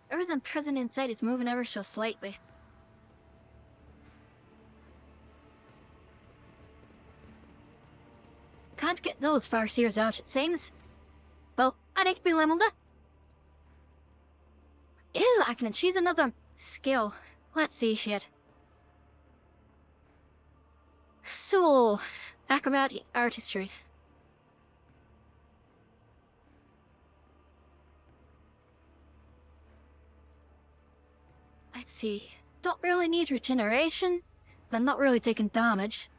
Everything present inside is moving ever so slightly. Can't get those farseers out, it seems. Well, I'd like to be Lemelda. Ew, I can choose another skill. Let's see shit. So, acrobatic artistry. Let's see. Don't really need regeneration. They're not really taking damage.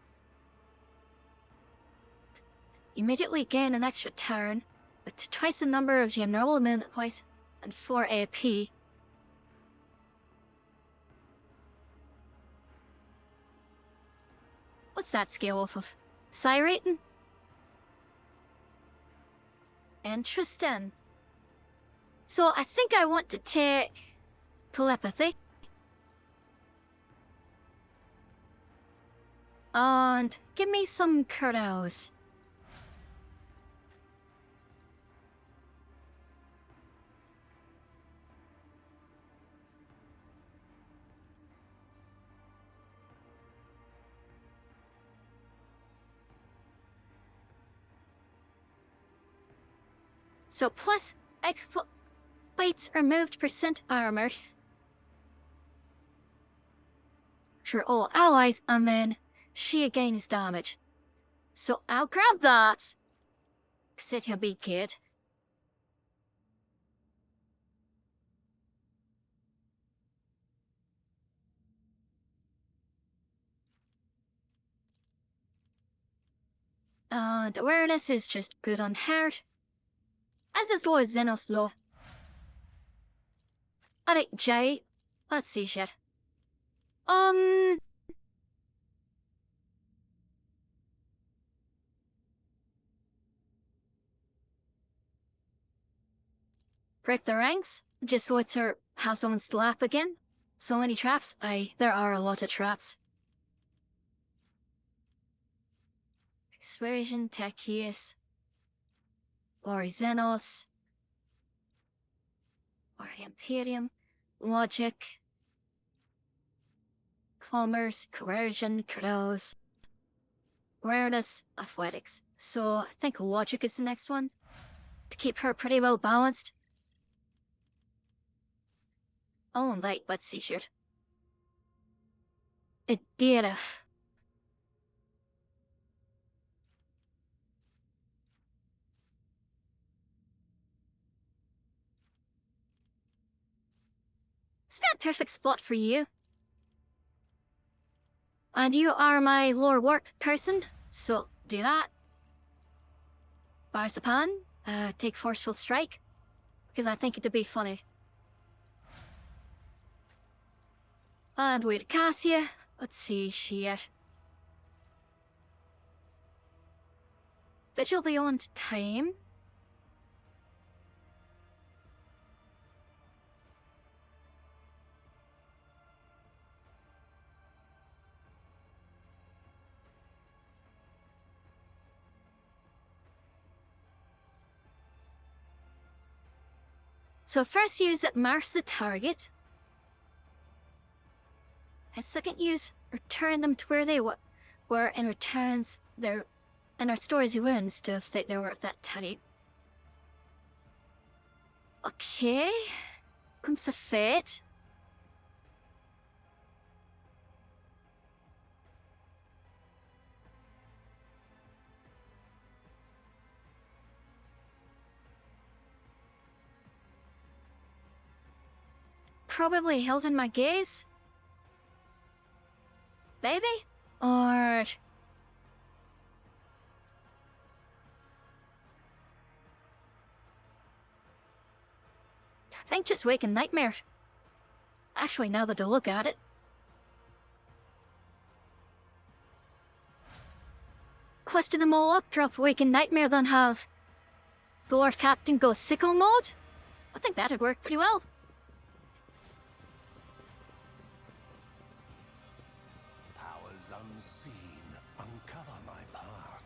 Immediately gain an extra turn, with twice the number of general movement points and 4 AP. What's that scale off of? Psi rating? Interesting. So I think I want to take telepathy. And give me some kudos. So plus X plates removed percent armor. For all allies, and then she gains damage. So I'll grab that. Said he'll be good. And awareness is just good on heart. As is Lord Xenos law. Alright, Jay. Let's see shit. Break the ranks? Just let her have someone slap again? So many traps? There are a lot of traps. Persuasion, Techius. Glory Xenos. Or Imperium. Logic. Commerce, Coercion, Crows. Awareness, Athletics. So I think Logic is the next one. To keep her pretty well balanced. Oh, and light, let's see shit. It did. It's not a perfect spot for you. And you are my lore work person, so do that. Barsapan, take Forceful Strike, because I think it'd be funny. And with Cassia, let's see shit. Vigil Beyond Time. So first use it marks the target. And second use return them to where they were and returns their and restores your wounds to a state they were at that time. Okay. Comes a fate. Probably held in my gaze. Baby? Or... I think just waking nightmare. Actually, now that I look at it. Quested them all up, drop waking nightmare, then have the Lord Captain go sicko mode? I think that'd work pretty well. Powers unseen, uncover my path.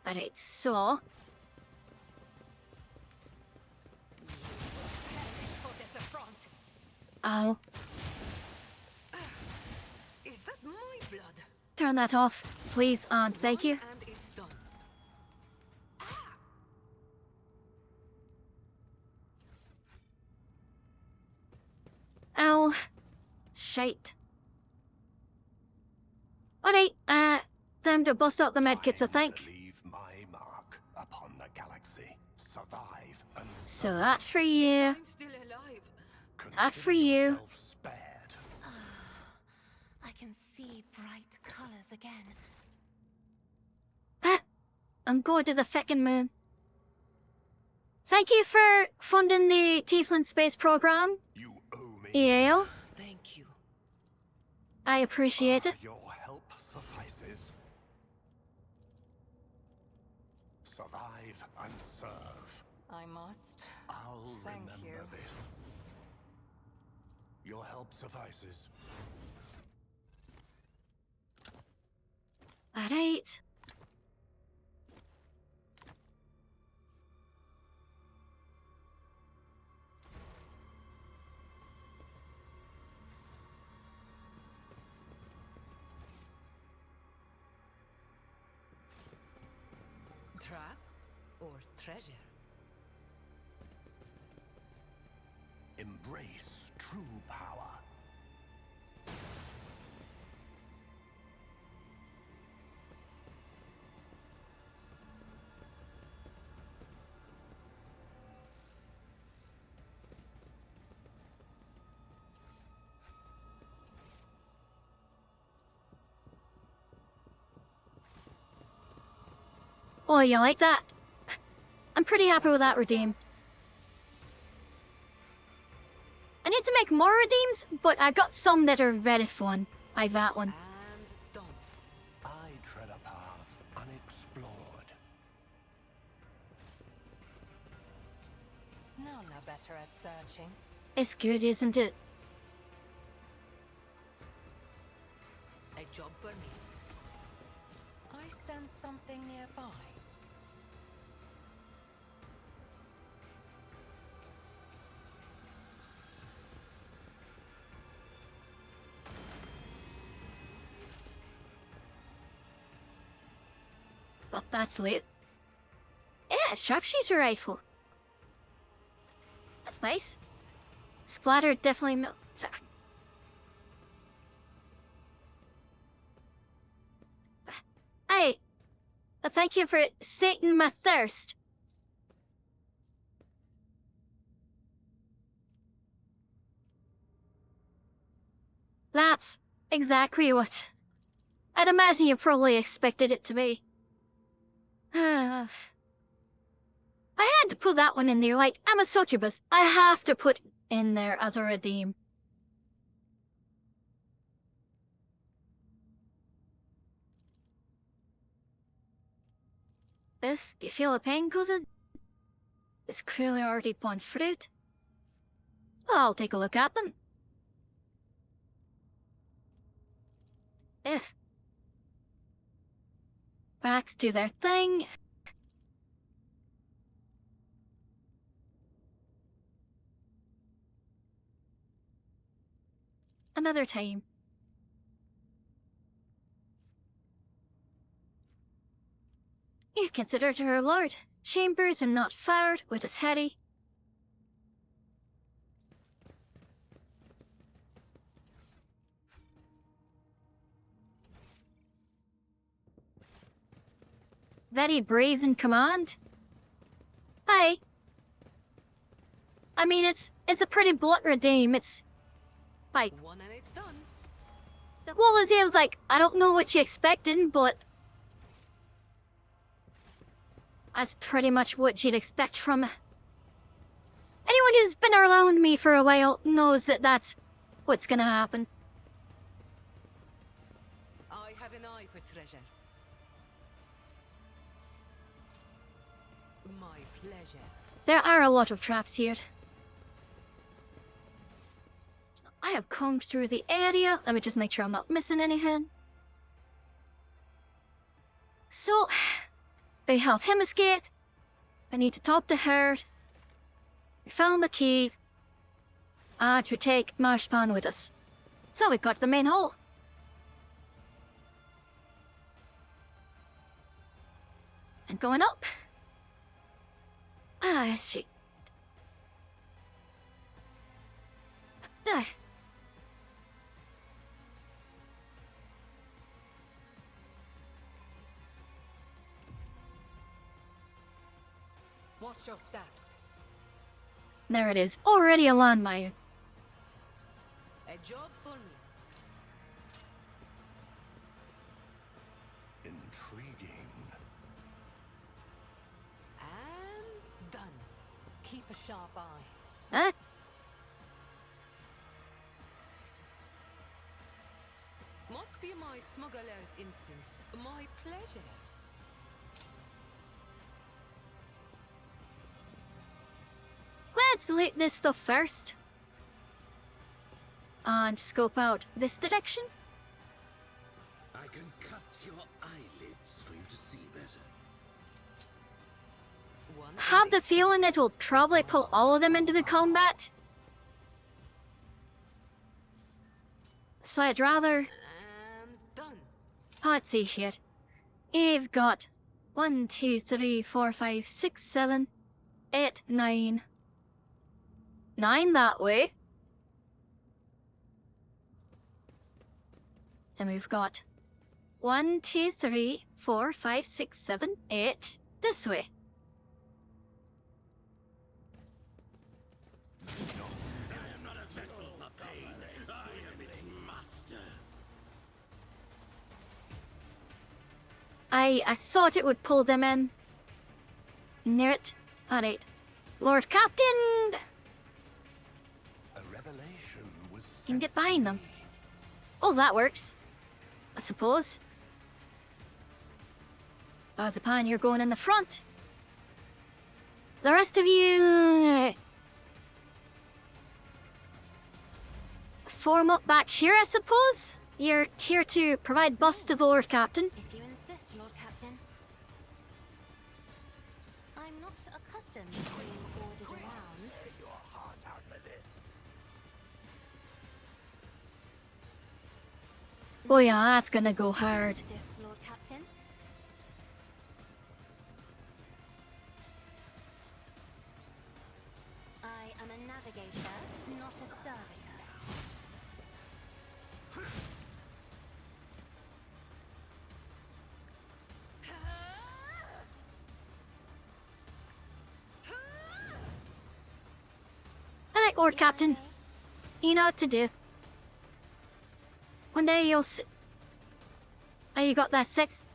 Alright, so... Ow. Is that my blood? Turn that off, please, and thank you. And it's done. Ow. Shite. Alright, time to bust out the medkits, I think. Time to leave my mark upon the galaxy. Survive and So that for you. I'm still alive. That for consider you. yourself spared. I can see bright colors again. I'm going to the feckin' moon. Thank you for funding the Tiefling Space Program, You owe me. EAO. Thank you. I appreciate it. Your help suffices. Survive and serve. I must. I'll Thank remember you. this. Your help suffices. Alright. Trap or treasure? Embrace true power. Oh, you like that? I'm pretty happy with that redeem. I need to make more redeems, but I got some that are very fun. Like that one. And done. I tread a path unexplored. None are better at searching. It's good, isn't it? A job for me. I sense something nearby. But that's late. Yeah, sharpshooter rifle. That's nice. Splatter definitely Hey, thank you for sating my thirst. That's exactly what I'd imagine you probably expected it to be. I had to put that one in there, like, I'm a succubus. I have to put in there as a redeem. Beth, do you feel a pain, cousin? It's clearly already borne fruit. I'll take a look at them. If backs do their thing. Another time. You considered her lord. Chambers are not fired with his heady. Very brazen command. Aye. I mean, it's a pretty blunt redeem. It's like One and it's done. The Wallazia was like, I don't know what you expected, but that's pretty much what you'd expect from anyone who's been around me for a while knows that that's what's gonna happen. I have an eye for treasure. My pleasure. There are a lot of traps here. I have combed through the area. Let me just make sure I'm not missing anything. So, we have him escape. I need to top the herd. We found the key. And we take Marshpan with us. So we got to the main hall. And going up. I see. There. Watch your steps. There it is. Already a landmine. A job for me. Intriguing. And done. Keep a sharp eye. Huh? Must be my smuggler's instincts. My pleasure. Let's loot this stuff first. And scope out this direction. I can cut your eyelids for you to see better. One Have the feeling it will probably pull all of them into the combat. So I'd rather... and done. Let's see here. You've got 1, 2, 3, 4, 5, 6, 7, 8, 9. 9 that way. And we've got 1, 2, 3, 4, 5, 6, 7, 8 this way. I am not a vessel for pain. I am its master. I thought it would pull them in. Near it. Alright. Lord Captain! A revelation was You can sent get behind to them. me. Oh, that works. I suppose. As a pioneer going in the front. The rest of you... form up back here, I suppose? You're here to provide bust to the Lord Captain. If you insist, Lord Captain. I'm not accustomed to being ordered around. Tear your heart out with it. Oh yeah, that's gonna go hard. Insist, Lord Captain. I am a navigator, not a servitor. Alright, Lord Captain. You know what to do. One day you'll see... Oh, you got that 6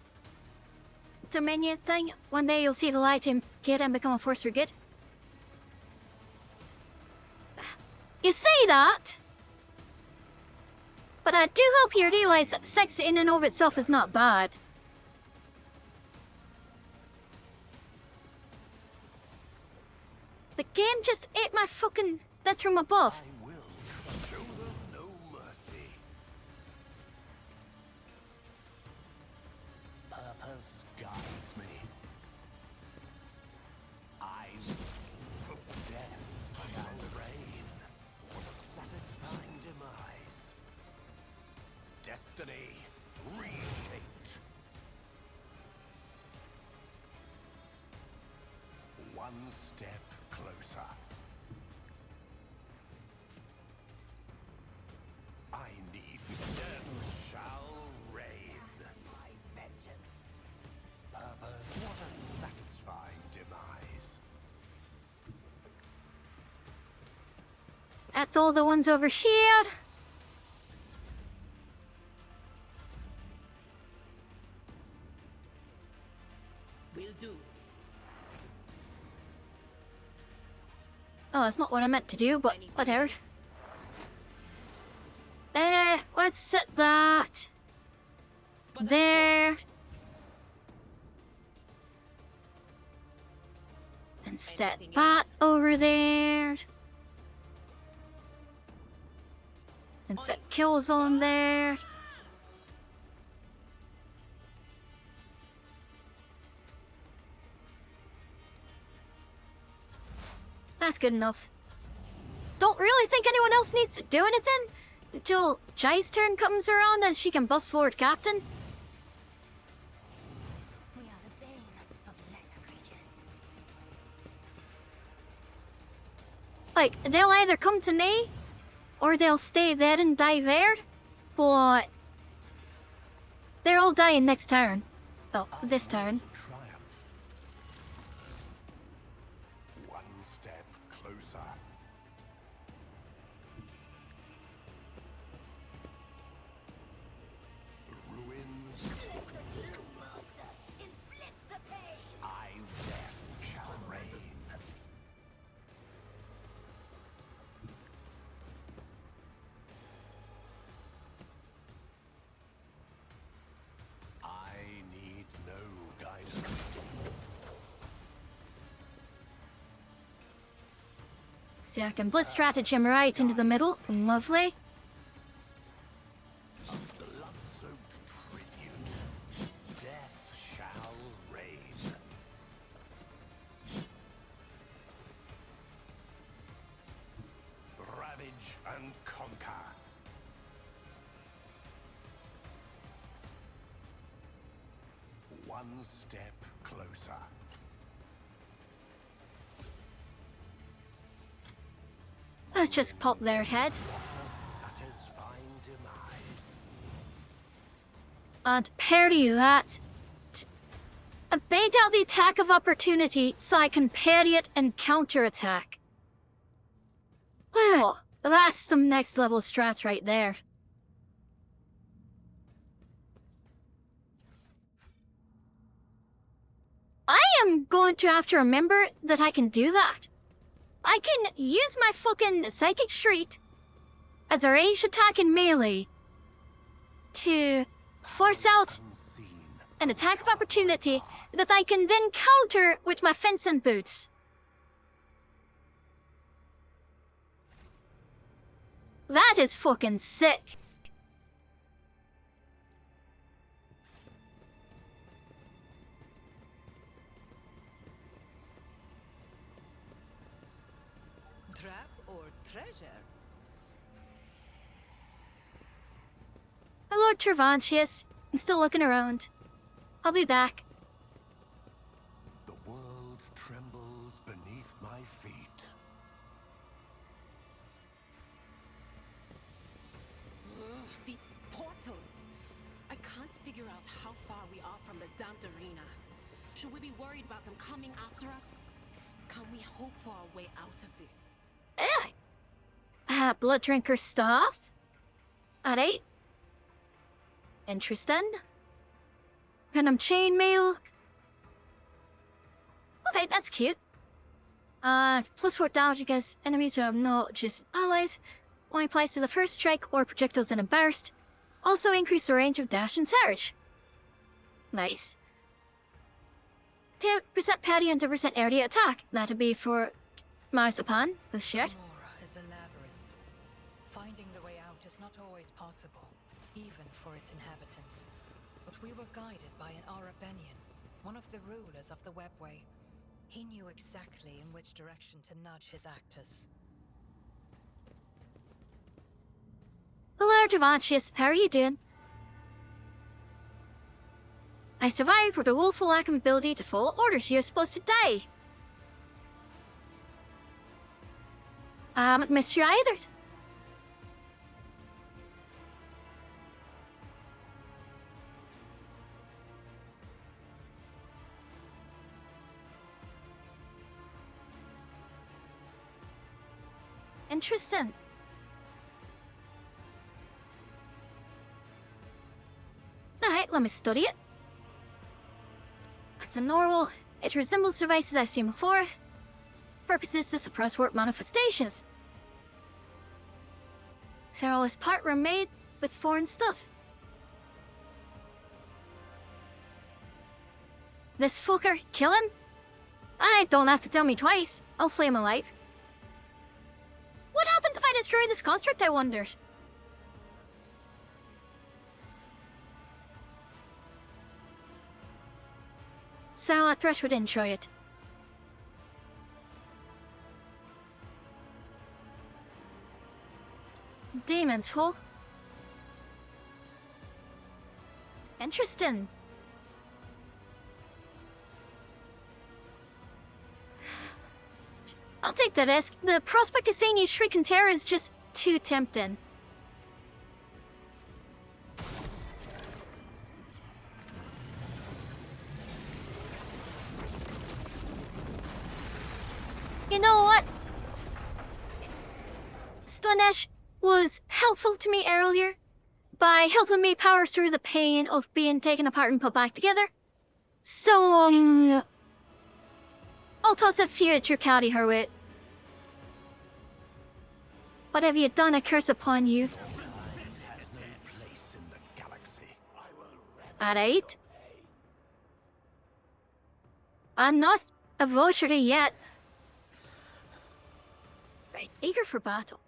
Dominion thing? One day you'll see the light and get and become a force for good. You say that? But I do hope you realize that 6 in and of itself is not bad. The game just ate my fucking death from above. I will show them no mercy. Purpose guides me. Eyes hope death and rain. What a satisfying demise. Destiny reshaped. One step closer. I need death shall reign. My vengeance. Purpose, what a satisfying demise. That's all the ones over here. do. Oh, that's not what I meant to do, but whatever. Let's set that there. And set Anything that else? over there. And set Killzone there. That's good enough. Don't really think anyone else needs to do anything until Jai's turn comes around and she can bust Lord Captain. We are the bane of lesser creatures. Like, they'll either come to me, or they'll stay there and die there, but they're all dying next turn. Oh, this turn. Triumph. One step closer. Ruins. I death shall reign. I need no guidance. See, I can blitz stratagem right into the middle. Lovely. Blood-soaked tribute. Death shall reign. Ravage and conquer. One step closer. Let's just pop their head. Satisfying demise. And parry that. Bait out the attack of opportunity so I can parry it and counterattack. Well, that's some next level strats right there. I am going to have to remember that I can do that. I can use my fucking Psychic Shriek as a ranged attack in melee to force out Unseen. an attack of opportunity that I can then counter with my fencing boots. That is fucking sick. Trap or treasure? My Lord Tervantius, I'm still looking around. I'll be back. The world trembles beneath my feet. Ugh, these portals. I can't figure out how far we are from the damned arena. Should we be worried about them coming after us? Can we hope for a way out of this? Blood Drinker Staff? Alright. Interesting. Venom Chainmail. Okay, that's cute. +4 damage against enemies who have no just allies. Only applies to the first strike or projectiles in a burst. Also increase the range of dash and surge. Nice. 2% parry and 2% area attack. That'd be for Marzipan, the shit. Commorragh is a labyrinth. Finding the way out is not always possible, even for its inhabitants. But we were guided by an Arabenian, one of the rulers of the Webway. He knew exactly in which direction to nudge his actors. Hello, Tervantius. How are you doing? I survived with a woeful lack of ability to follow orders. You're supposed to die. I haven't missed you either. Interesting. Alright, let me study it. That's a normal It resembles devices I've seen before. Purpose is to suppress warp manifestations. They're all as part were made with foreign stuff. This fucker, kill him? I don't have to tell me twice. I'll flame alive. What happens if I destroy this construct, I wondered? So Thresh would enjoy it. Demon's Hole. Interesting. I'll take the risk. The prospect of seeing you shriek in terror is just too tempting. You know what? Slanesh was helpful to me earlier by helping me power through the pain of being taken apart and put back together. So, I'll toss a few at your caddy her way. What have you done, a curse upon you? Alright. I'm not a votary yet. Right, eager for battle.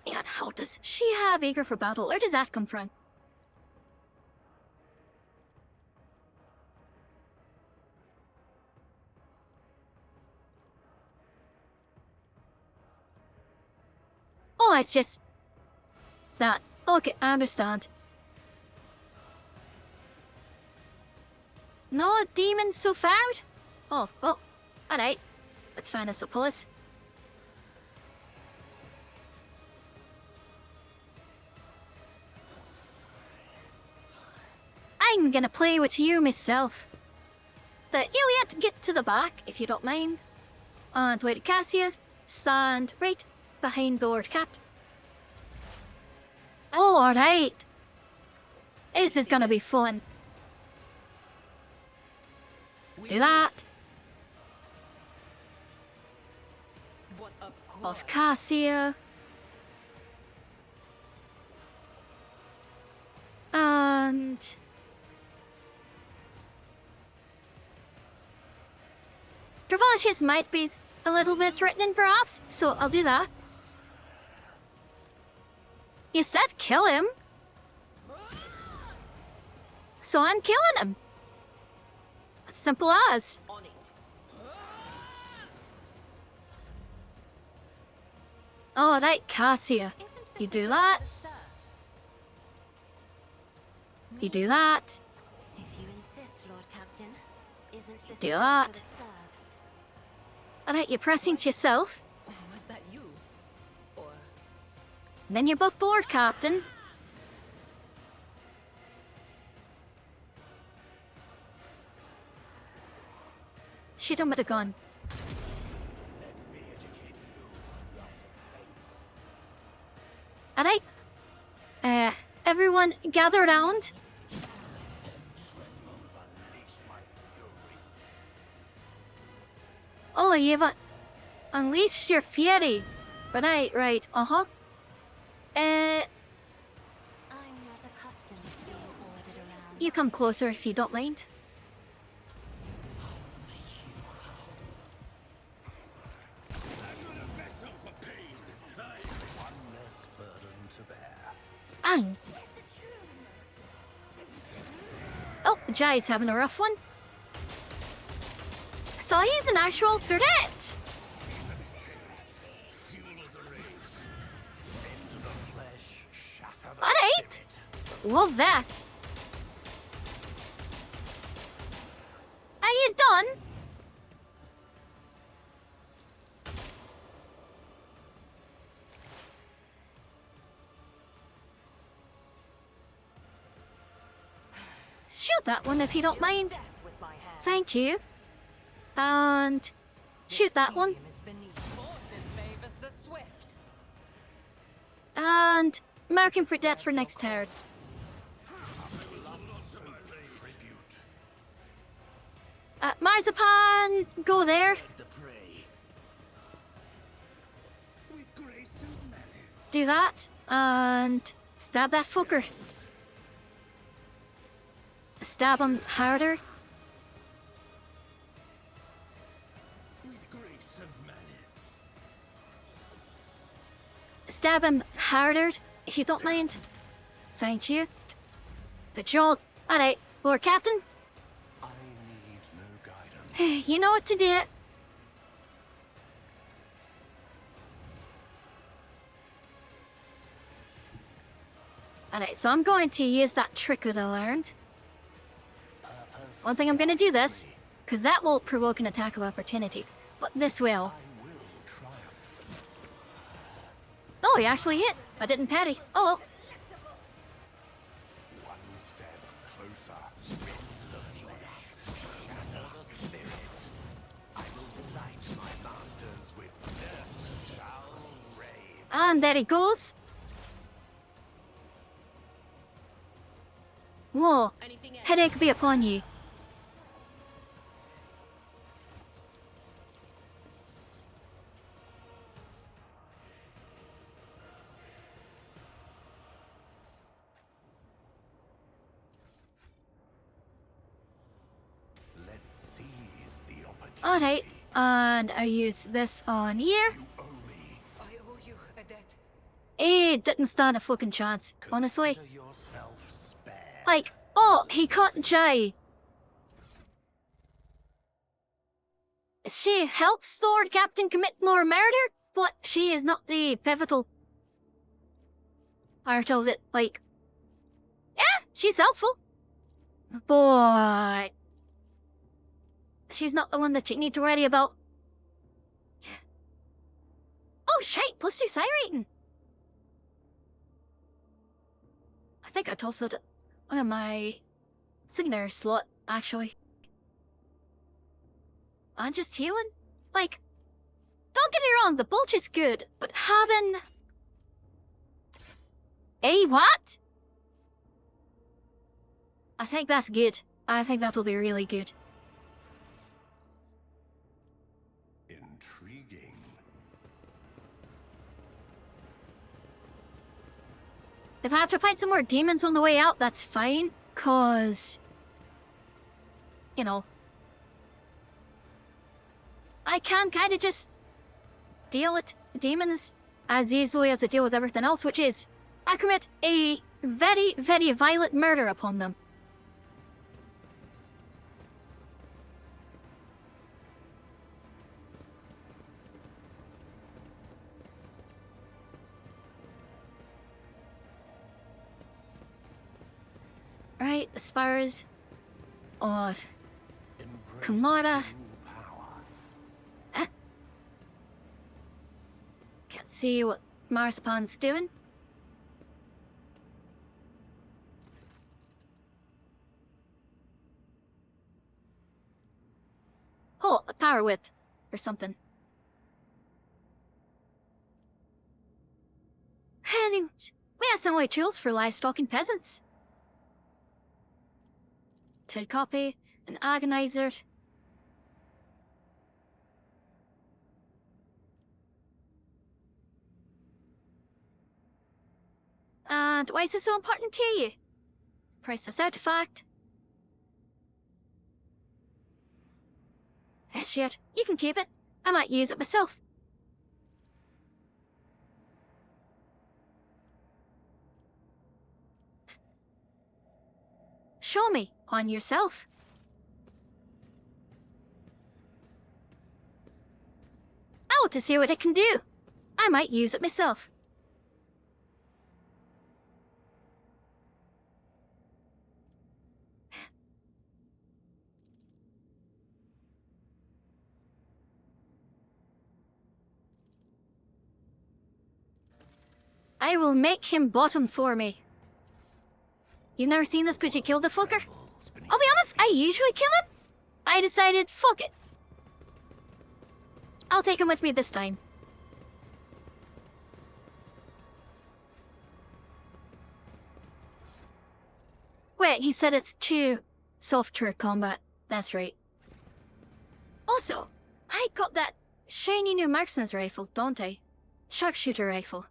And how does she have eager for battle? Where does that come from? Oh, it's just that. Okay, I understand. No demons so far? Oh, well, alright. Let's find us a police. I'm gonna play with you myself. The Iliad, get to the back, if you don't mind. And wait, Cassia, stand right behind the Lord Captain. Oh, alright. This is gonna be fun. Do that. Of Cassia. And Travashes might be a little bit threatening perhaps, so I'll do that. You said kill him. So I'm killing him. Simple as. Alright, Cassia. You do that. You do that. If you insist, Lord Captain, isn't this Do a that. job for the serfs? Alright, you're pressing to yourself. Was that you? Or Then you're both bored, Captain. Shoot him with a gun. Alright. Everyone gather around. Oh, you've unleashed your fury. Right, uh-huh. I'm not accustomed to being ordered around. You come closer if you don't mind. Ang. Oh, Jai's having a rough one. So he's an actual threat. Alright. Love that. Are you done? Shoot that one if you don't mind. Thank you. And shoot that one. And marking for death for next turn. Marzipan, go there. The prey. With grace and malice. Do that, and stab that fucker. Stab him harder. With grace and malice. Stab him harder, if you don't mind. Thank you. Good job. Alright, Lord Captain, I need no guidance. you know what to do. Alright, so I'm going to use that trick that I learned. One thing I'm going to do this, because that will provoke an attack of opportunity, but this will. I will triumph. Oh, he actually hit. I didn't parry. Oh well. One step closer. Rend the fury. Shatter the spirit. I will delight my masters with death shall reign. And there he goes. Whoa. Anything else? Headache be upon you. Let's seize the opportunity. Alright, and I use this on here. You owe me. I owe you a debt. It didn't stand a fucking chance, honestly. Consider yourself spared. Like, oh, he caught Jay. She helps Lord Captain commit more murder, but she is not the pivotal part of it. Like, yeah, she's helpful, but she's not the one that you need to worry about. Oh shit, +2 side rating. I think I tossed it on my signature slot, actually. I'm just healing. Like, don't get me wrong, the bulge is good, but having a what? I think that's good. I think that'll be really good. Intriguing. If I have to fight some more demons on the way out, that's fine, cause, you know, I can kind of just deal with demons as easily as I deal with everything else, which is, I commit a very, very violent murder upon them. Right, the spires of Embrace Commorragh. true power. Can't see what Marzipan's doing. Oh, a power whip or something. Anyways, we have some white tools for livestock and peasants. Two copy, an agonizer. And why is this so important to you? Priceless artifact. Shit, you can keep it. I might use it myself. Show me on yourself. I want to see what it can do. I might use it myself. I will make him bottom for me. You've never seen this? Could you kill the fucker? I'll be honest, I usually kill him. I decided, fuck it. I'll take him with me this time. right, he said it's too soft for combat. That's right. Also, I got that shiny new marksman's rifle, don't I? Sharpshooter rifle.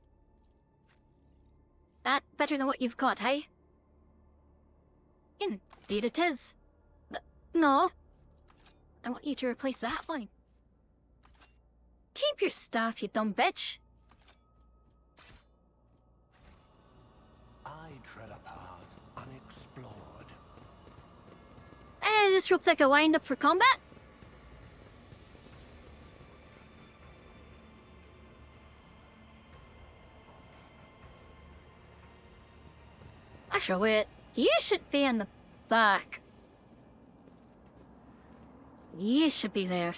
That better than what you've got, hey? Indeed it is. No. I want you to replace that one. Keep your staff, you dumb bitch. I tread a path unexplored. This looks like a wind-up for combat. Actually, wait. You should be in the back. You should be there.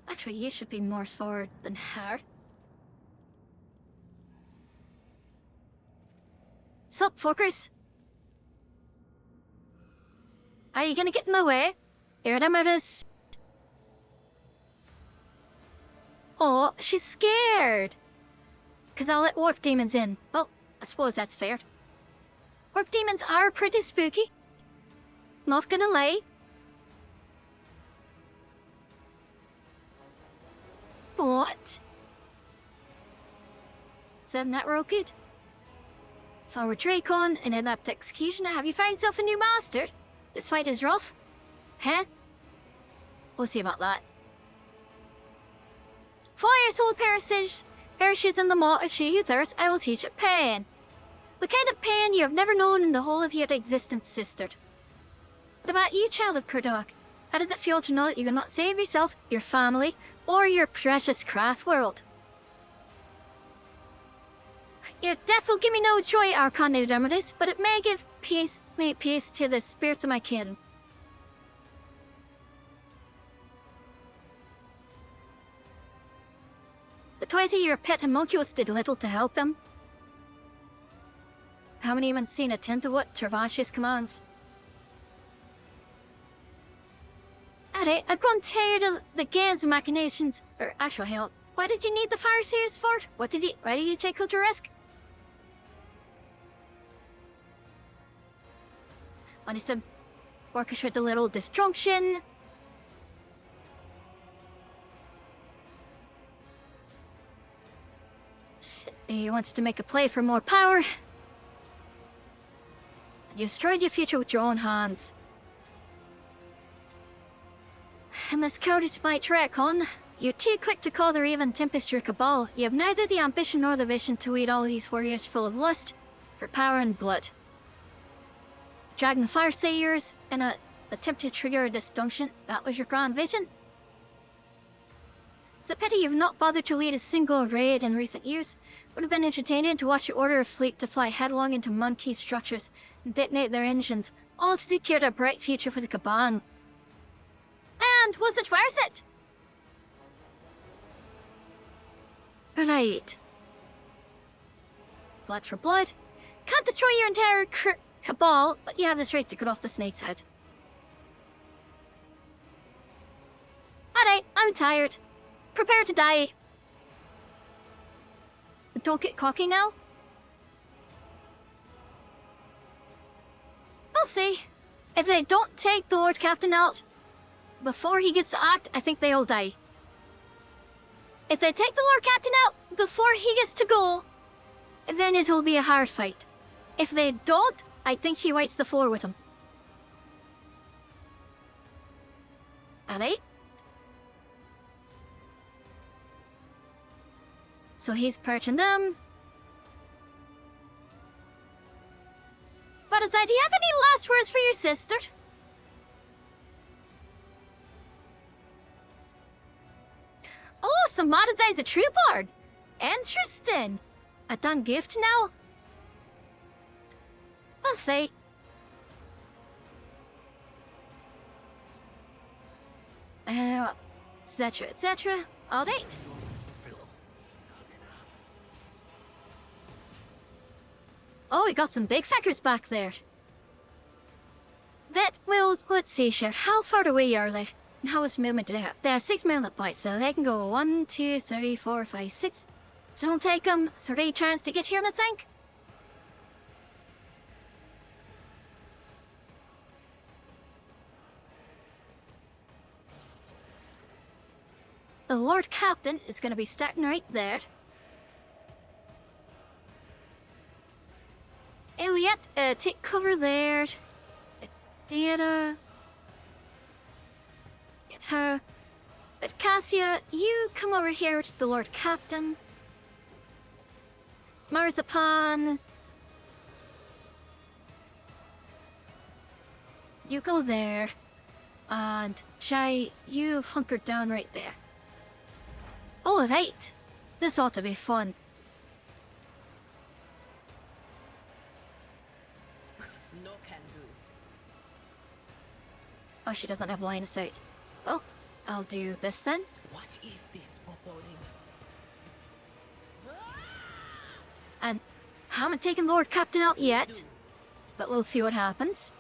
Actually, you should be more forward than her. Sup, fuckers? Are you gonna get in my way? Here it is. Oh, she's scared. 'Cause I'll let warp demons in. Well, I suppose that's fair. Warp demons are pretty spooky. Not gonna lie. But... isn't that real good? Forward Dracon and inept executioner, have you found yourself a new master? This fight is rough. Huh? We'll see about that. For your soul perishes in the maw of she who thirsts, I will teach it pain. The kind of pain you have never known in the whole of your existence, sister. What about you, child of Cardok? How does it feel to know that you cannot save yourself, your family, or your precious craft world? Your death will give me no joy, Archon Neudermitis, but it may give peace to the spirits of my kin. The toys of your pet homunculus did little to help him. How many have seen attend to what Tervash's commands? Alright, I've grown tired of the games and machinations. Or actual hell, why did you need the fire series for it? Why did you take such a risk? Wanted to orchestrate a little destruction. He wants to make a play for more power. You destroyed your future with your own hands. And this courage might track on. You're too quick to call the Raven Tempest your cabal. You have neither the ambition nor the vision to lead all these warriors full of lust for power and blood. Dragging the Fire Sayers in an attempt to trigger a dysfunction, that was your grand vision? It's a pity you've not bothered to lead a single raid in recent years. Would have been entertaining to watch your order of fleet to fly headlong into monkey structures and detonate their engines, all to secure a bright future for the Caban. And was it worth it? Right. Blood for blood. Can't destroy your entire cabal, but you have this right to cut off the snake's head. Alright, I'm tired. Prepare to die. But don't get cocky now. We'll see. If they don't take the Lord Captain out before he gets to act, I think they all die. If they take the Lord Captain out before he gets to go, then it'll be a hard fight. If they don't, I think he wipes the floor with him. Alright? So he's purging them. But do you have any last words for your sister? Oh, so Madazai's a true bard. Interesting. A done gift now? I'll say. Etc, etc. All right. Oh, we got some big feckers back there. That, well, let's see, sure. How far away are they? And how much movement do they have? They have 6 movement points, so they can go 1, 2, 3, 4, 5, 6. So it'll take them 3 turns to get here, I think. the Lord Captain is going to be standing right there. Elliot, take cover there. Data. Get her. But Cassia, you come over here to the Lord Captain. Marzipan. You go there. And Jay, you hunker down right there. Oh, right. This ought to be fun. No can do. Oh, she doesn't have line of sight. Well, I'll do this then. What is this foreboding? And haven't taken Lord Captain out yet, but we'll see what happens.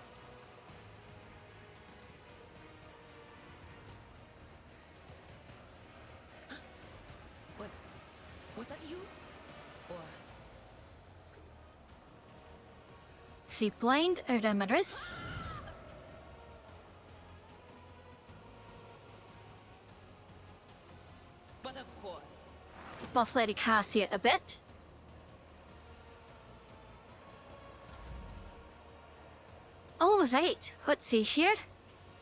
Was that you? Or See blind Eremiris. but of course. Buff Lady Cassia a bit. All right, let's see here.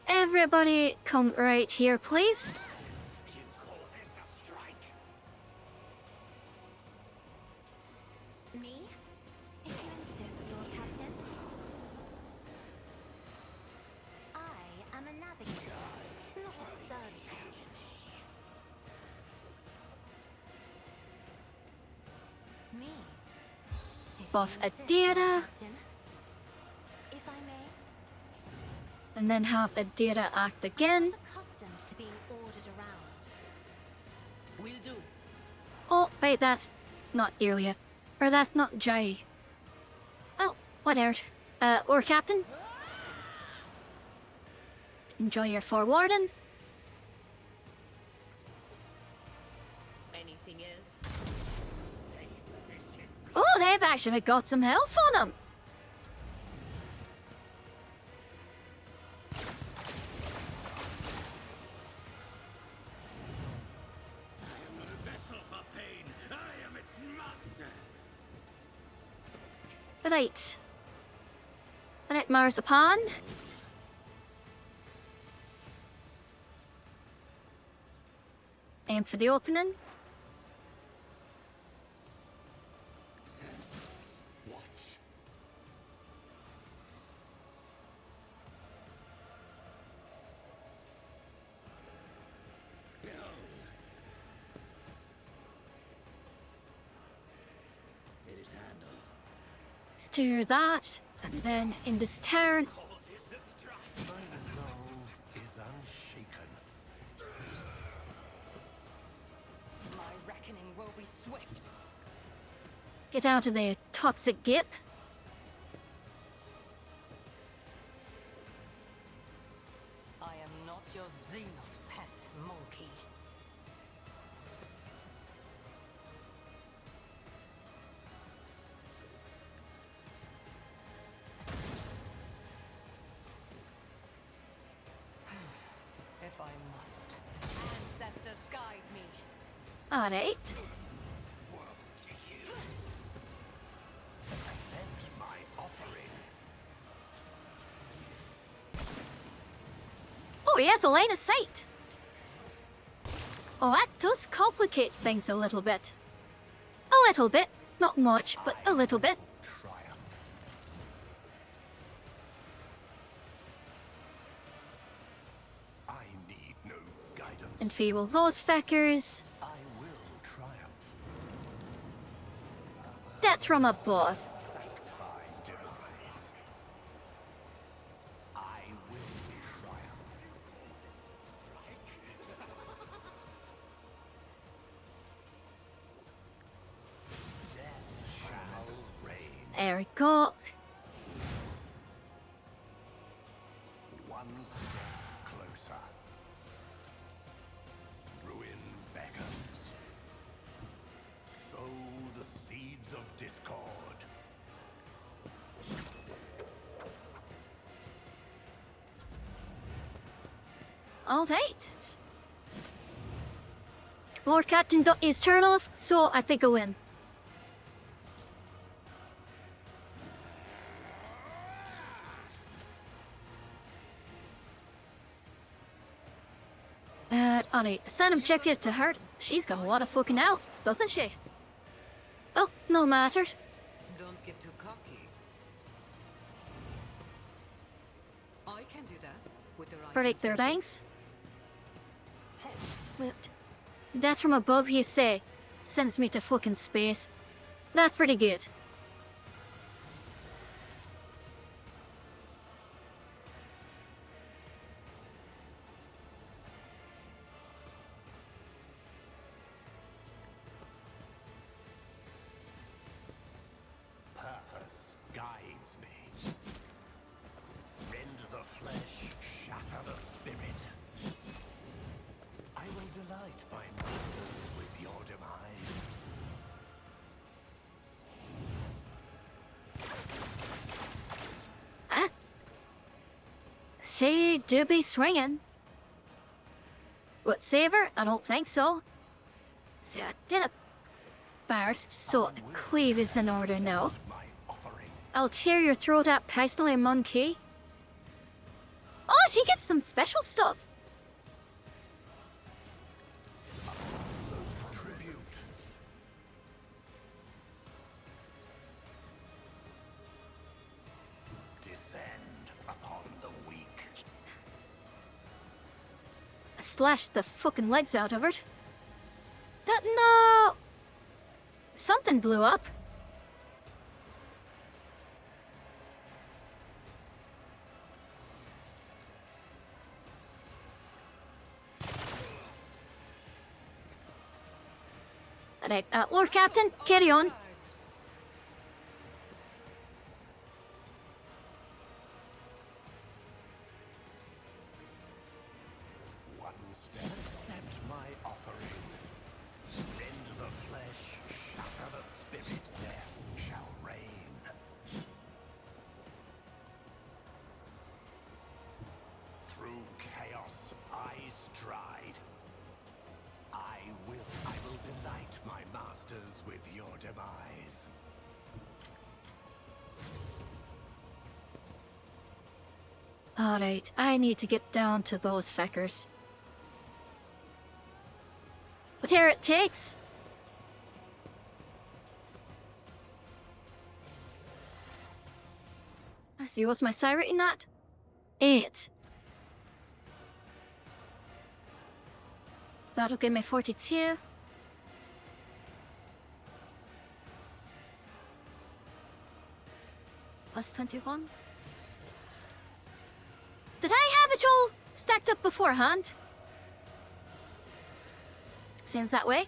Everybody come right here, please. You call this a strike? Me? If you insist, Lord Captain. I am a navigator, not a servitor. Me? If Buff you insist, Adira. Lord Captain. If I may, And then have Adira act I'm again. not accustomed to being ordered around. Will do. Oh, wait, that's not Ilya. Or that's not Jay. Oh, whatever. Lord Captain. Enjoy your forewarning. Anything is. Oh, they've actually got some health on them. I am not a vessel for pain. I am its master. Right. Right, Marzipan. Aim for the opening. Watch. Behold. It is handled. Steer that. And then in this turn. Call this a strike? My resolve is unshaken. My reckoning will be swift. Get out of there, toxic gip. I am not your Xenos pet, monkey. If I must. Ancestors guide me. Alright. Woe to you. Accept my offering. Oh, he has a line of sight. Oh, that does complicate things a little bit. A little bit. Not much, but a little bit. Triumph. I need no guidance. Enfeeble those feckers. I will triumph. Death from above. Sanctified demise. I will triumph. Death shall reign. There we go. One step closer. Ruin beckons. Sow the seeds of discord. Alright. Lord Captain got his turn off, so I think I win. Alright, assign objective to her. She's got a lot of fucking health, doesn't she? Oh, no matter. Don't get too cocky. I can do that with the right Break their incentive. ranks. Wait. That from above, you say, sends me to fucking space. That's pretty good. Purpose guides me. Rend the flesh, shatter the spirit. I will delight my masters with your demise. She do be swinging. What, Saber? I don't think so. See, I did a burst, so cleave is in order now. My offering. I'll tear your throat out personally, monkey. Oh, she gets some special stuff. Tribute. Descend upon the weak. I slashed the fucking legs out of her. That no. Something blew up. Alright, Lord Captain, carry on. Cards. One step. Accept my offering. Rend the flesh, shatter the spirit. Death shall reign. Through chaos, I stride. I will delight my masters with your demise. Alright, I need to get down to those feckers. Whatever it takes. I see, what's my psi rating at? 8. That'll give me 42. Plus 21. Did I have it all stacked up beforehand? Seems that way.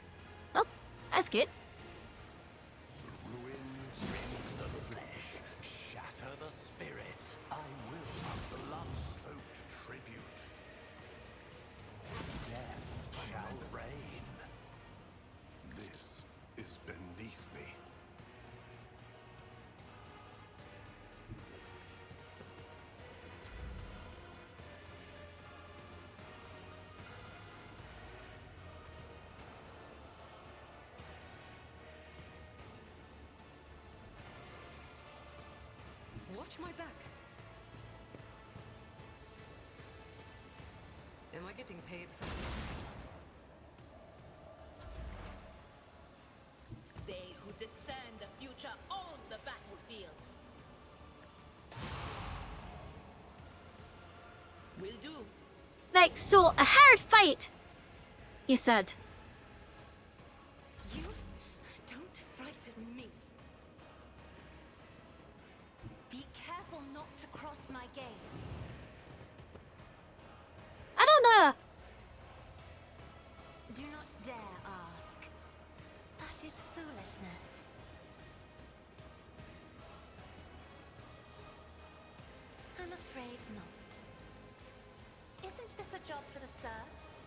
Oh, that's good. Ruin, rend the flesh, shatter the spirit. I will have blood-soaked tribute. Death shall reign. This is beneath me. Watch my back. Am I getting paid for this? They who discern the future own the battlefield. Will do. Like, so, a hard fight, you said. You don't frighten me. Be careful not to cross my gaze. I don't know. Do not dare ask. That is foolishness. I'm afraid not. Isn't this a job for the serfs?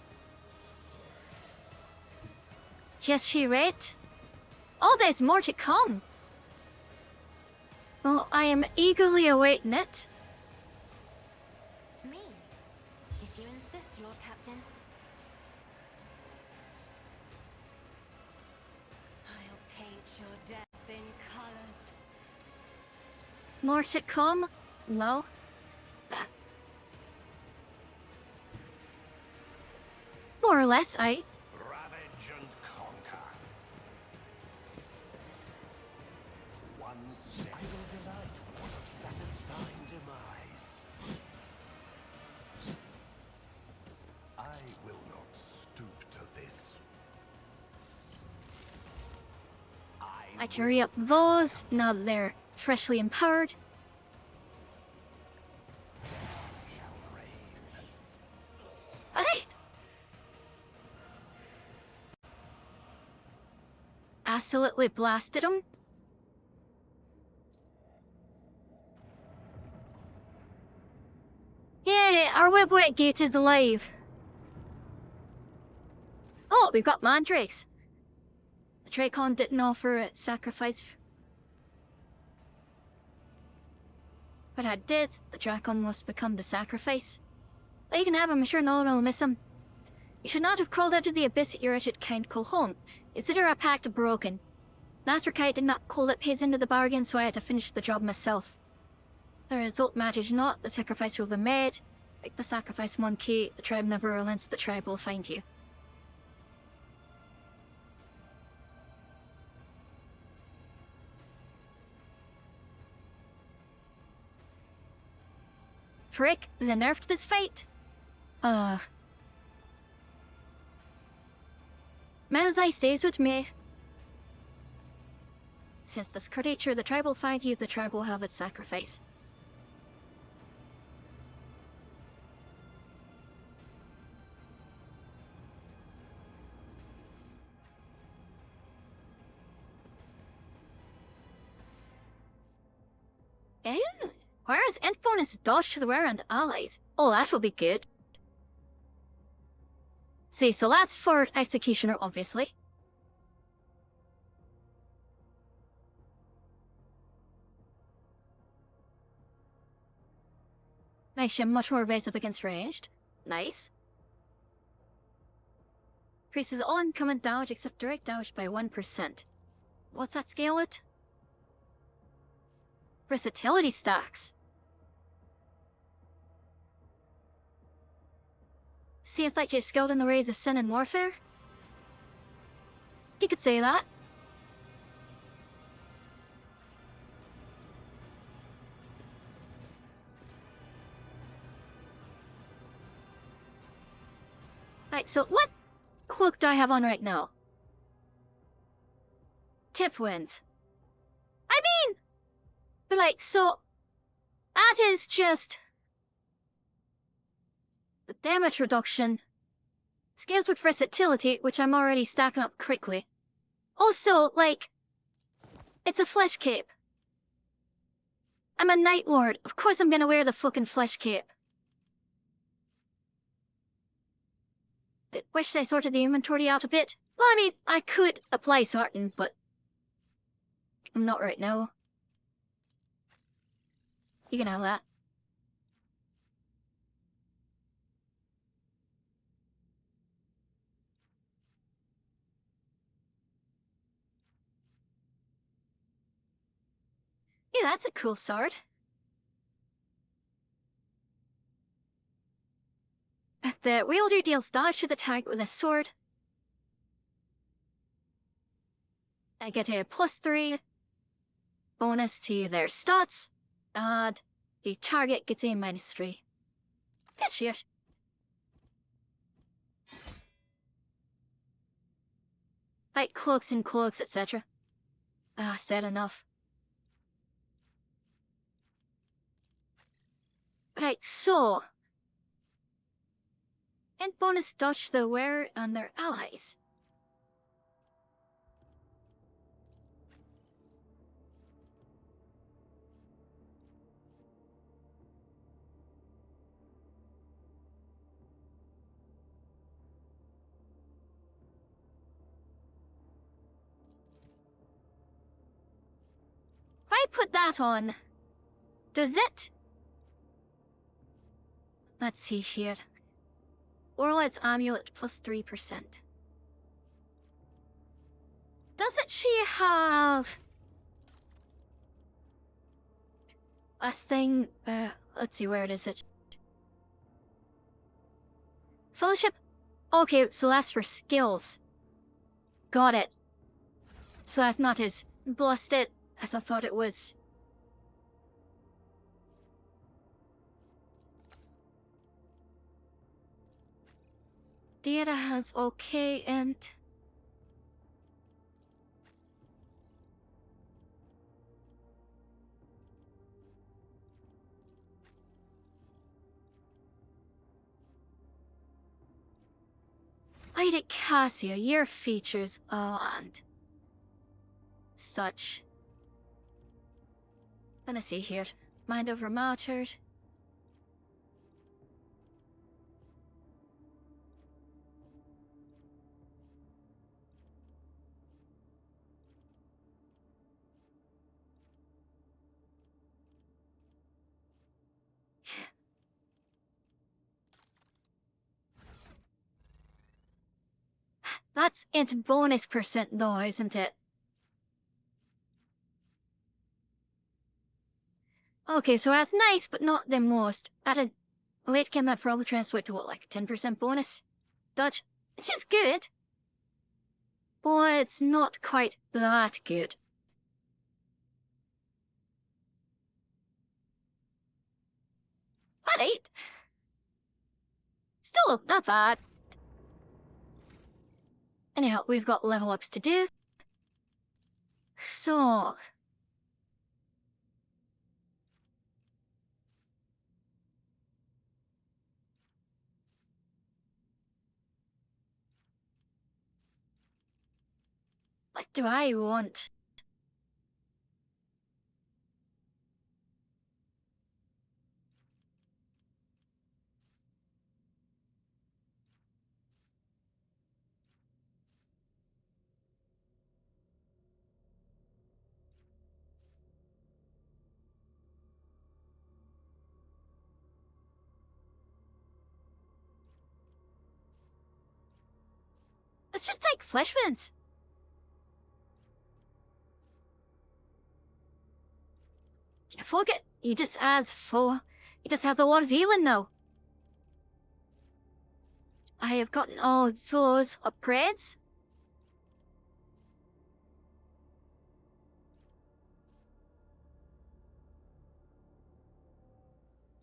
Yes, she right. Oh, there's more to come. Well, I am eagerly awaiting it. Me? If you insist, Lord Captain. More to come? No. More or less, Ravage and conquer. One step. I will delight. What a satisfying demise. I will not stoop to this. I carry up those, now that they're freshly empowered. Hey! Absolutely blasted him. Yay, our webway gate is alive. Oh, we've got mandrakes. The Dracon didn't offer a sacrifice. But I did, the Dracon must become the sacrifice. But you can have him, I'm sure no one will miss him. You should not have crawled out of the abyss at your wretched kind call home. Consider our pact broken. Lathrakite did not call up his end of the bargain, so I had to finish the job myself. The result matters not, the sacrifice will be made. Like the sacrifice monkey, the tribe never relents, the tribe will find you. Frick, they nerfed this fight? Manazai stays with me. Since this creature, the tribe will find you, the tribe will have its sacrifice. Whereas Infernus dodged to the rear and allies. Oh, that will be good. See, so that's for Executioner, obviously. Makes you much more evasive against ranged. Nice. Increases all incoming damage except direct damage by 1%. What's that scale at? Versatility stacks. Seems like you're skilled in the ways of sin and warfare? You could say that. Right, so what cloak do I have on right now? Tip wins. I mean, but like, so that is just the damage reduction scales with versatility, which I'm already stacking up quickly. Also, like, it's a flesh cape. I'm a Night Lord. Of course I'm gonna wear the fucking flesh cape. Wish I sorted the inventory out a bit. Well, I mean, I could apply sorting, but I'm not right now. You can have that. Yeah, that's a cool sword. The wielder deals dodge to the target with a sword. I get a +3 bonus to their stats, and the target gets a -3. Good shit. Like cloaks and cloaks, etc. Said enough. Right, so and bonus dodge the wearer and their allies. If I put that on, does it? Let's see here. Orla's amulet +3%. Doesn't she have last thing, let's see, where is it? Fellowship? Okay, so that's for skills. Got it. So that's not as blasted as I thought it was. Data has okay and... Lady Cassia, your features and such. Let us see here. Mind over mattered. That's int bonus percent though, isn't it? Okay, so that's nice, but not the most. At a late game, that probably translate to what, like 10% bonus? Dodge, which is good. But it's not quite that good. At 8. Still not bad. Anyhow, we've got level ups to do. So... what do I want? Let's just take flesh wounds. Forget, he just has a lot of healing now. I have gotten all those upgrades.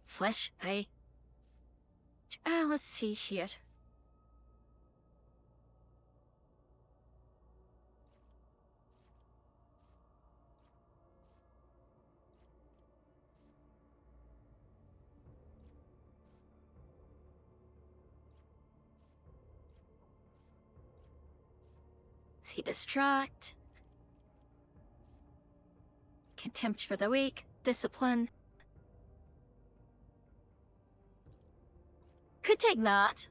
Flesh, hey. Let's see here. See, distract. Contempt for the weak. Discipline. Could take that.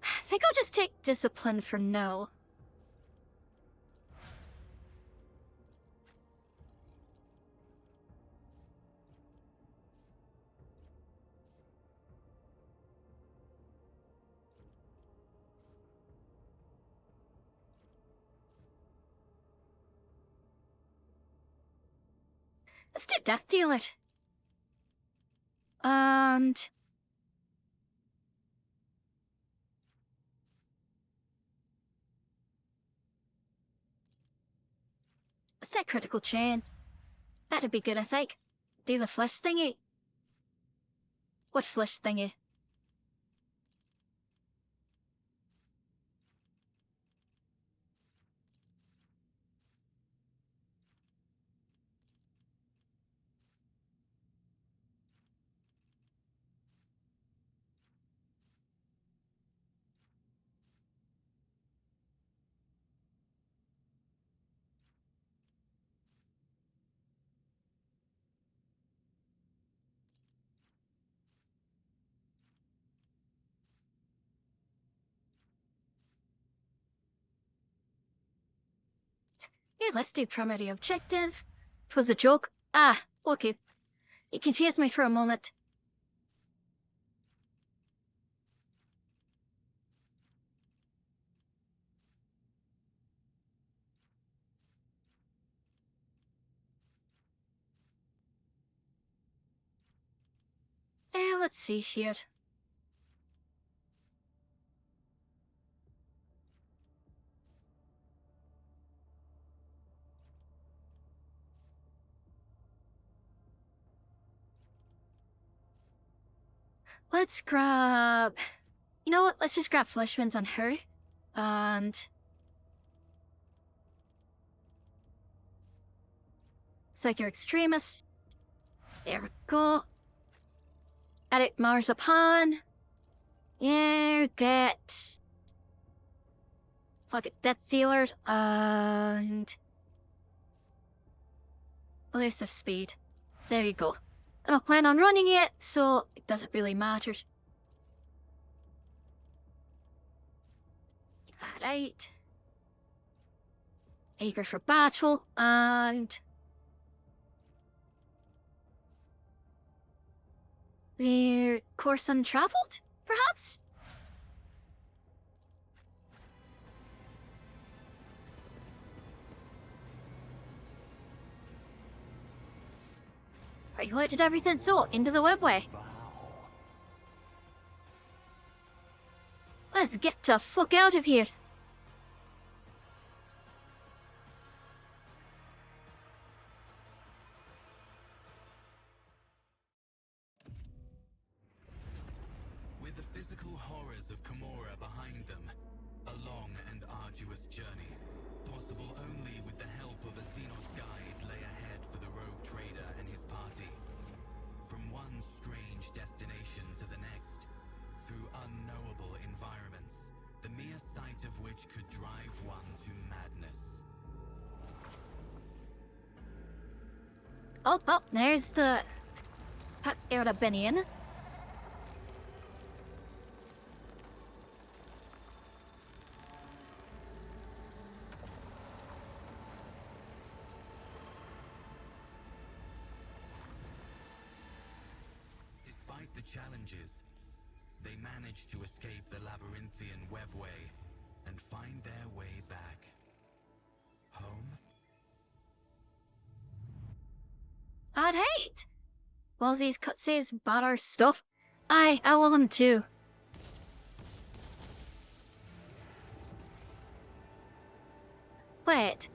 I think I'll just take discipline for now. Let's do Death Dealer. And... let's say Critical Chain. That'd be good, I think. Do the flesh thingy. What flesh thingy? Yeah, let's do primary objective. It was a joke. Ah, okay. You confused me for a moment. let's see here. Let's grab... You know what? Let's just grab flesh wounds on her. And... Psycho Extremis. There we go. Edit Marzipan. Yeah, get... Fuck it, Death Dealer. And... Elusive Speed. There you go. I don't plan on running it, so it doesn't really matter. Alright. Eager for battle, and... Their course untraveled, perhaps? Regulated everything, so into the webway. Let's get the fuck out of here. With the physical horrors of Commorragh behind them, a long and arduous journey, possible only with the help of a Xenos guide, lay ahead for the rogue trader and his party. From one strange destination to the next, through unknowable environments, the mere sight of which could drive one to madness. Oh, there's the... Arabinian. Despite the challenges, they managed to escape the labyrinthian webway and find their way back. Home? I'd hate. Well, these cutscenes bad our stuff. I will them too. Wait.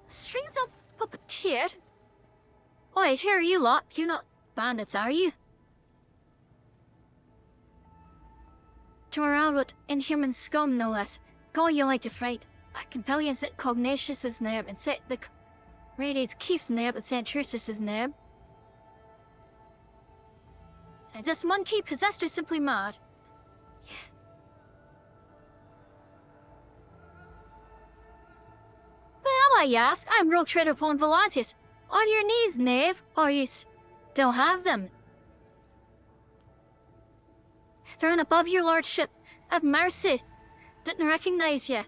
Strings up puppeteer? Wait, here are you lot. You're not bandits, are you? Turn around with inhuman scum, no less. Call you like to fright. I compel you and set Cognatius's name and set the Radiates Keith's name and St. Trutus's name. Is this monkey possessed or simply mad? Well, I ask, I'm Rogue Trader Pon Volantis. On your knees, knave, or you still have them. Thrown above your lordship, have mercy. Didn't recognize ye.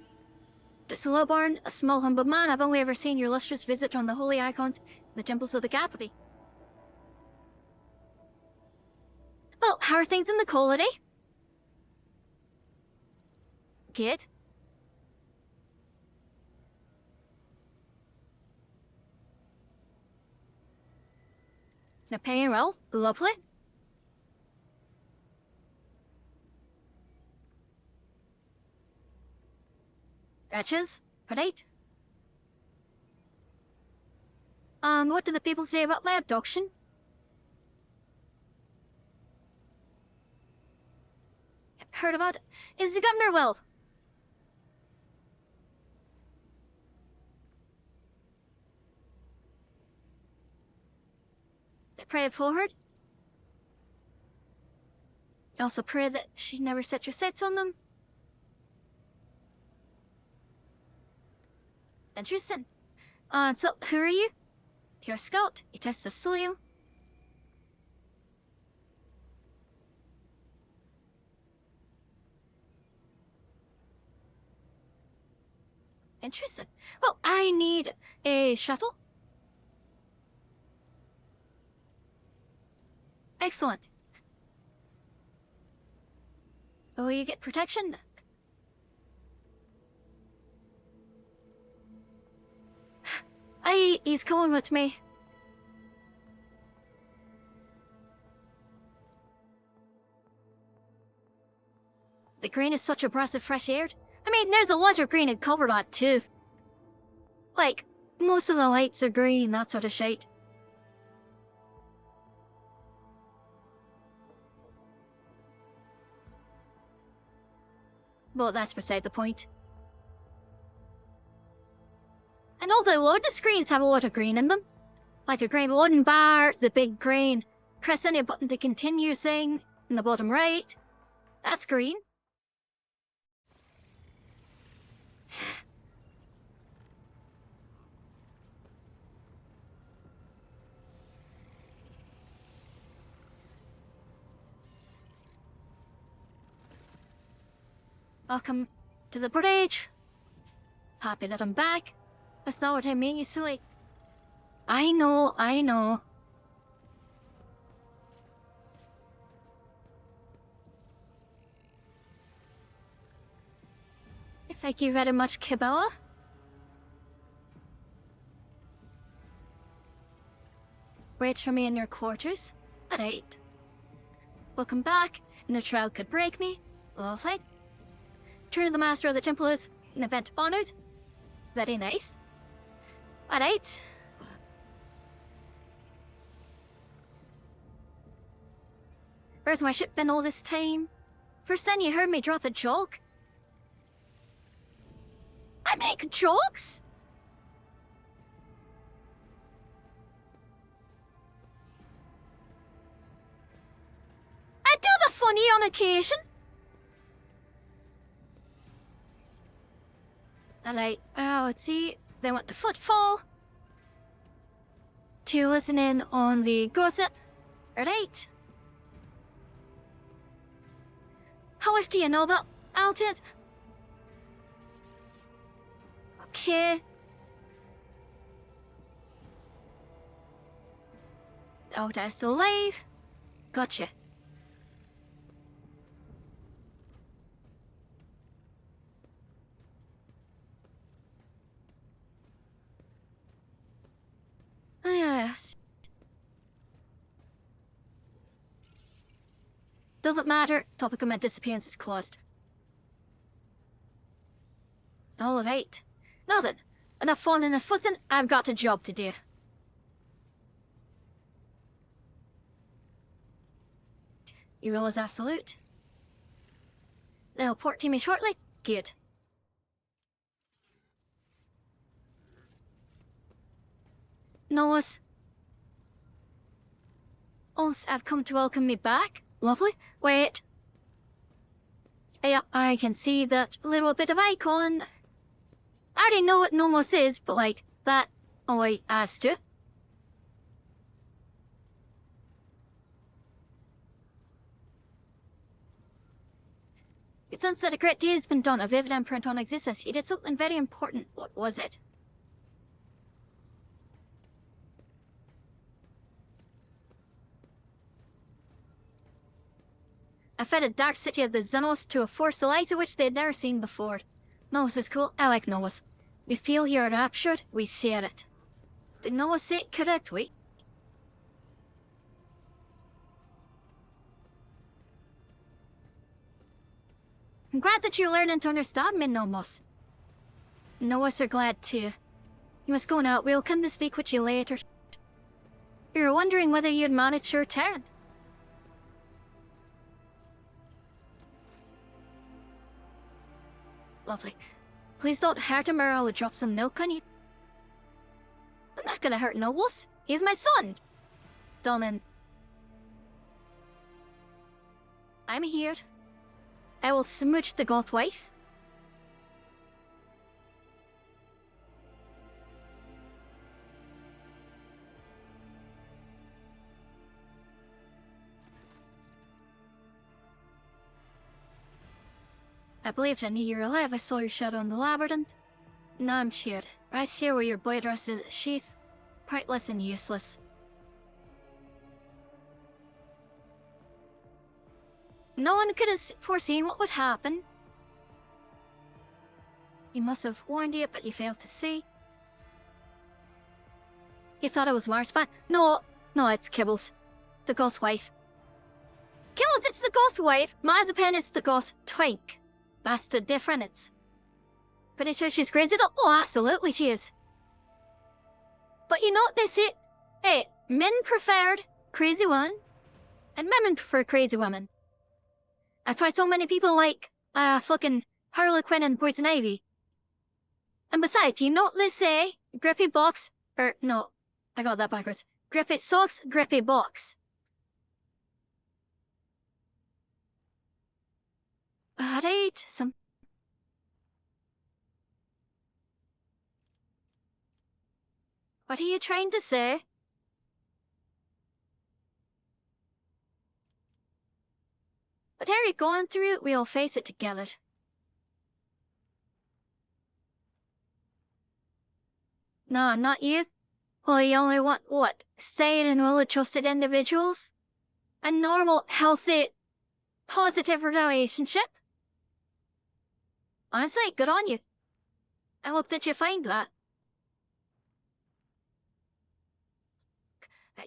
Born, a small humble man, I've only ever seen your lustrous visit on the holy icons in the temples of the capital. Well, how are things in the colony? Good. Now paying well, lovely. Wretches, right? What do the people say about my abduction? Heard about it. Is the governor well? They pray for her. You also pray that she never set your sights on them. Interesting. So who are you? You're a scout. You test the soil. Interesting. Well, I need a shuttle. Excellent. Will you get protection? He's coming with me. green is such a breath of fresh air. I mean, there's a lot of green in Commorragh too. Like, most of the lights are green, that sort of shit. But that's beside the point. And although a lot of screens have a lot of green in them, like the green loading bar, the big green press any button to continue thing in the bottom right, that's green. Welcome to the bridge. Happy that I'm back. That's not what I mean, you silly. I know, I know. Thank you very much, Kibella. Wait for me in your quarters at 8. Welcome back. No trial could break me. Lovely. Turn of the Master of the Temple is an event honored. Very nice. At 8. Where's my ship been all this time? First then you heard me drop a joke. I make jokes? I do the funny on occasion. Alright, let's see. They want the footfall. To listen in on the gossip. Alright. How much do you know about Alted? Okay. Oh, that's still alive. Gotcha. Yes. Doesn't matter. Topic of my disappearance is closed. All of 8. Now then, enough fun and fussing, I've got a job to do. You will as absolute. They'll report to me shortly. Good. Noah's. Also, I've come to welcome me back. Lovely. Wait. Yeah, I can see that little bit of icon. I already know what Nomos is, but like, that I asked to. Since that a great deal has been done, a vivid imprint on existence, you did something very important. What was it? I fed a dark city of the Xenos to a force the likes of which they had never seen before. Noah's is cool. I like Noah's. We feel you're raptured, we share it. Did Noah say it correctly? I'm glad that you're learning to understand me, Nomos. Noah's are glad too. You must go now. We'll come to speak with you later. We were wondering whether you'd managed to return. Lovely. Please don't hurt him or I'll drop some milk on you. I'm not gonna hurt Nobles. He's my son. Dolman. I'm here. I will smooch the goth wife. I believed I knew you were alive. I saw your shadow in the labyrinth. Now I'm cheered. Right here where your blade rested at the sheath. Pointless and useless. No one could have foreseen what would happen. He must have warned you, but you failed to see. You thought it was Marspan? No, it's Kibbles. The goth wife. Kibbles, it's the goth wife. Mazapan is the goth twink. bastard difference. Pretty sure she's crazy though? Oh, absolutely she is. But you know what they say? Hey, men preferred crazy women, and women prefer crazy women. That's why so many people like, fucking Harlequin and Poison Ivy. And besides, you know what they say? Grippy box, no, I got that backwards. Grippy socks, grippy box. Alright, What are you trying to say? But Harry, going through it, we'll face it together. No, not you. Well, you only want, what, sane and well-adjusted individuals? A normal, healthy, positive relationship? Honestly, good on you. I hope that you find that.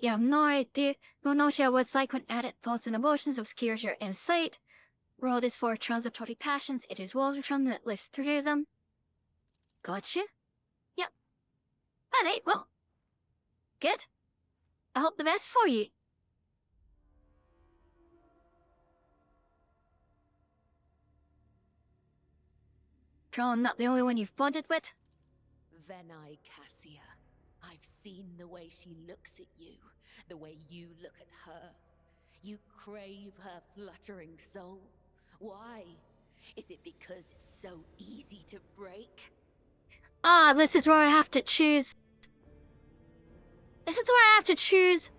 You have no idea, no notion what it's like when added thoughts and emotions obscures your insight. World is for transitory passions, it is water from that lives through them. Gotcha? Yep. Alright, well. Good. I hope the best for you. Troll, I'm not the only one you've bonded with. Venai Cassia, I've seen the way she looks at you, the way you look at her. You crave her fluttering soul. Why? Is it because it's so easy to break? Ah, this is where I have to choose. This is where I have to choose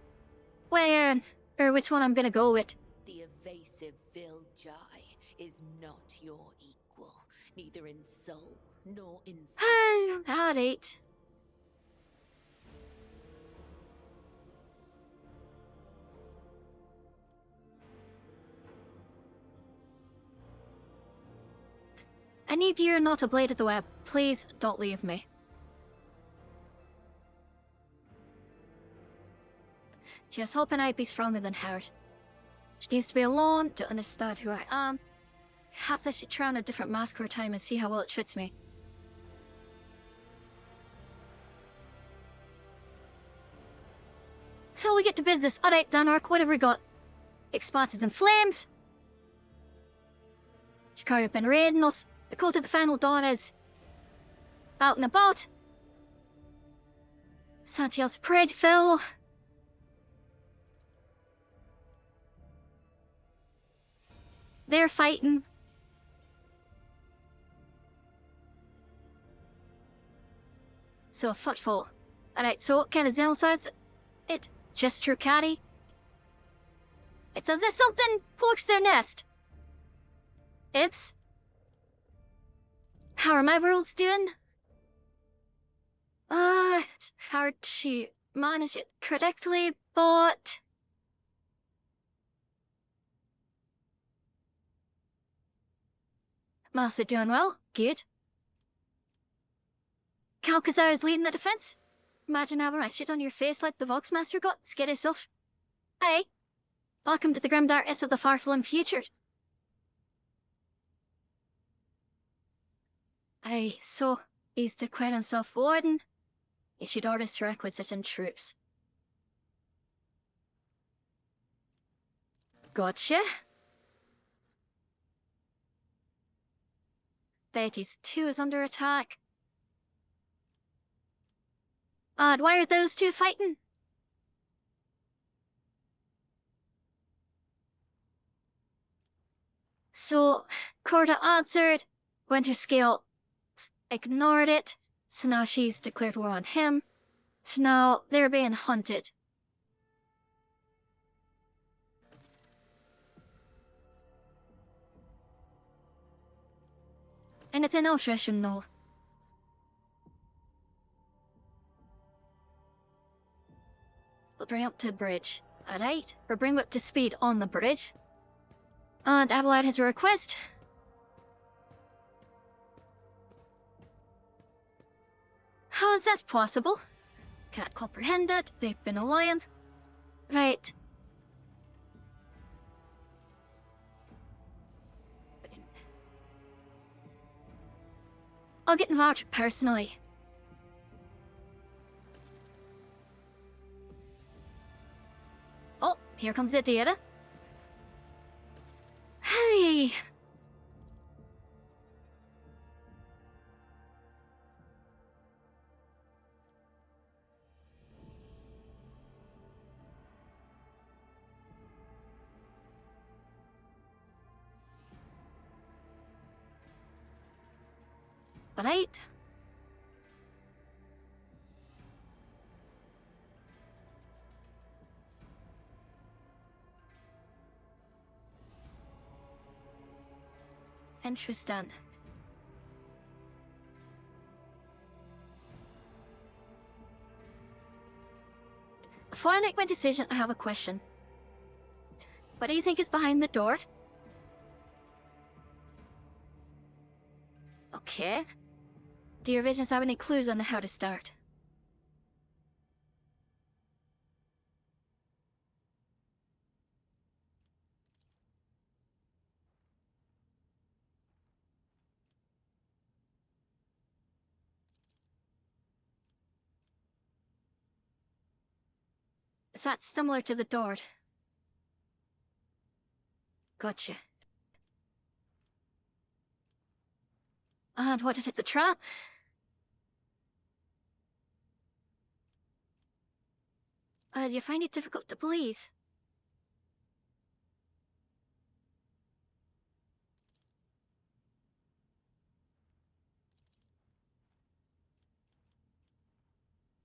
where, or which one I'm gonna go with. The evasive Viljai is not your equal, neither in soul nor in Alright. I need you not a blade of the web. Please don't leave me. She was hoping I'd be stronger than her. She needs to be alone to understand who I am. Perhaps I should try on a different mask for a time and see how well it fits me. So we get to business. Alright, Danark, what have we got? Expanses and flames. Shikari have been raiding us. The cult of the final dawn is out and about. Santiel's parade fell. They're fighting. So a footfall. Alright, so what kind of downsides? It just true catty. It's as if something pokes their nest. Ibs? How are my worlds doing? It's hard to manage it correctly, but... Master doing well, good. Calcazar is leading the defense. Imagine having a shit on your face like the Voxmaster got, scary stuff. Hey, welcome to the grim darkness of the far-flung future. Aye, so he's declared himself warden. He should order to requisition troops. Gotcha. Betty's 2 is under attack. And why are those two fighting? So, Corda answered, Winterscale ignored it, so now she's declared war on him. So now they're being hunted. Anything else I should know? We'll bring up to the bridge. Alright, or bring up to speed on the bridge. And Abelard has a request. How is that possible? Can't comprehend it. They've been a lion. Right. I'll get involved personally. Oh, here comes the data. Hey. Right. Interesting. Before I make my decision, I have a question. What do you think is behind the door? Okay. Do your visions have any clues on how to start? Is that similar to the door? Gotcha. And what if it's a trap? Do you find it difficult to believe?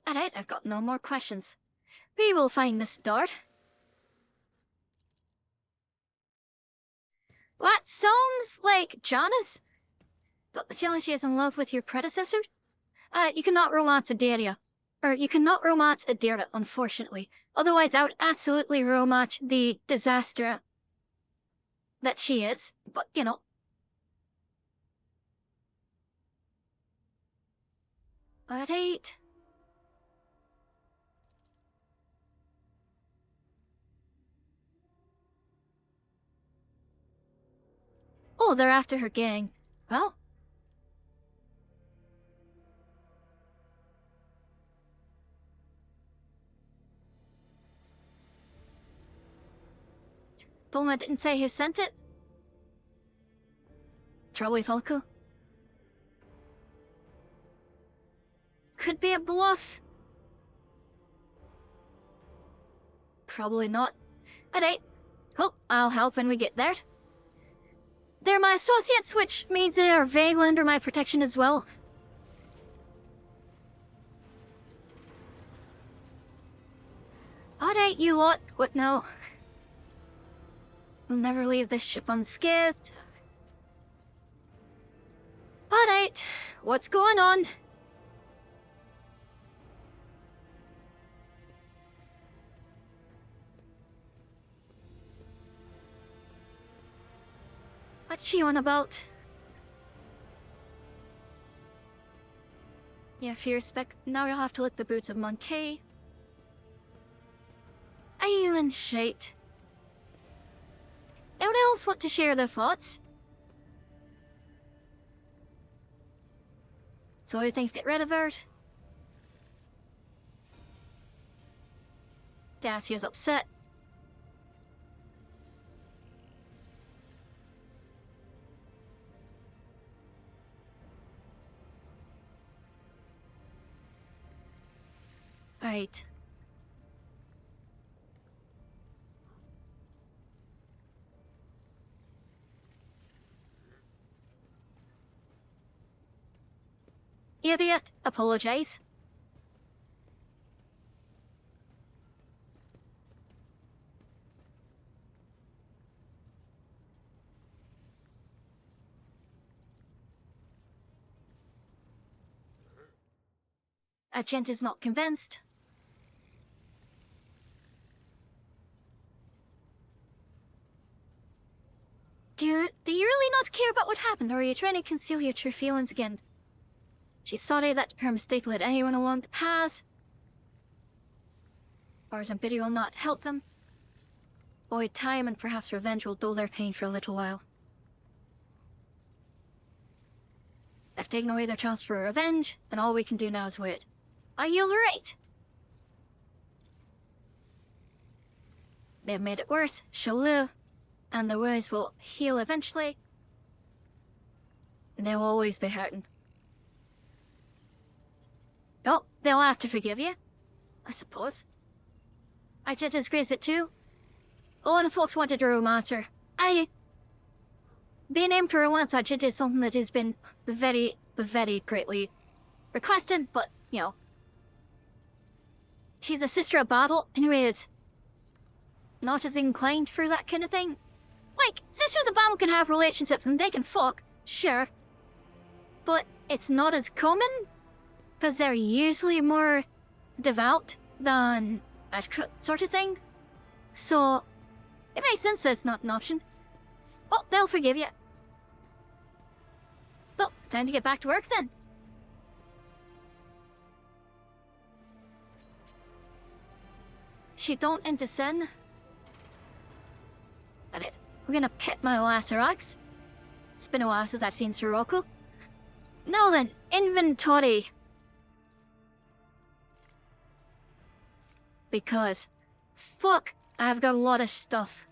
Alright, I've got no more questions. We will find this door. What? Sounds like Janice? Got the feeling she is in love with your predecessor? You cannot romance Adaria. You cannot romance Adira, unfortunately. Otherwise, I would absolutely romance the disaster that she is. But, you know. Alright. Oh, they're after her gang. Well. Bulma didn't say who sent it? Probably Falco. Could be a bluff. Probably not. Alright. Cool, I'll help when we get there. They're my associates, which means they are vaguely under my protection as well. Alright, you lot. What now? We'll never leave this ship unscathed. Alright, what's going on? What's she on about? Yeah, fear spec. Now you'll have to lick the boots of Monkey. Ayun shite. Anyone else want to share their thoughts? So you think get rid of her? Dacia's upset. Right. Idiot, apologize. Agent is not convinced. Do you really not care about what happened, or are you trying to conceal your true feelings again? She's sorry that her mistake led anyone along the path. Or Zambiri will not help them. Boy, time and perhaps revenge will dull their pain for a little while. They've taken away their chance for revenge, and all we can do now is wait. Are you right? They've made it worse. She'll live, and the wounds will heal eventually. They'll always be hurting. Oh, they'll have to forgive you, I suppose. I did disgrace it too. All the folks wanted to romance her. Being aimed to romance Ajit is something that has been very, very greatly requested, but, you know. She's a sister of battle, anyways. Not as inclined for that kind of thing. Like, sisters of battle can have relationships and they can fuck, sure. But it's not as common, because they're usually more devout than that sort of thing. So, it makes sense that it's not an option. Oh, they'll forgive you. Well, time to get back to work then. She don't into sin. Got it. We're gonna pet my Lacerax. It's been a while since I've seen Sirocco. Now then, inventory. Because, fuck, I've got a lot of stuff.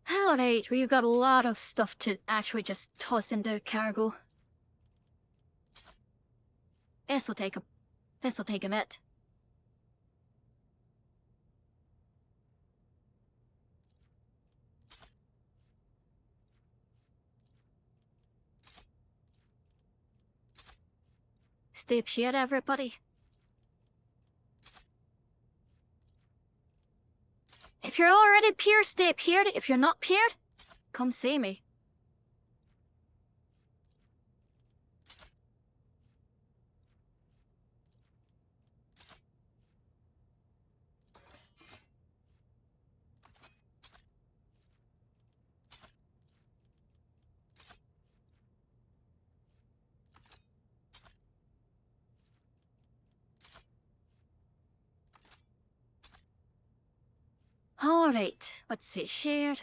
Alright, we've got a lot of stuff to actually just toss into cargo. This'll take a bit. Stay up shit, everybody. If you're already pure, stay peered. If you're not peered, come see me. Alright, let's see, shared.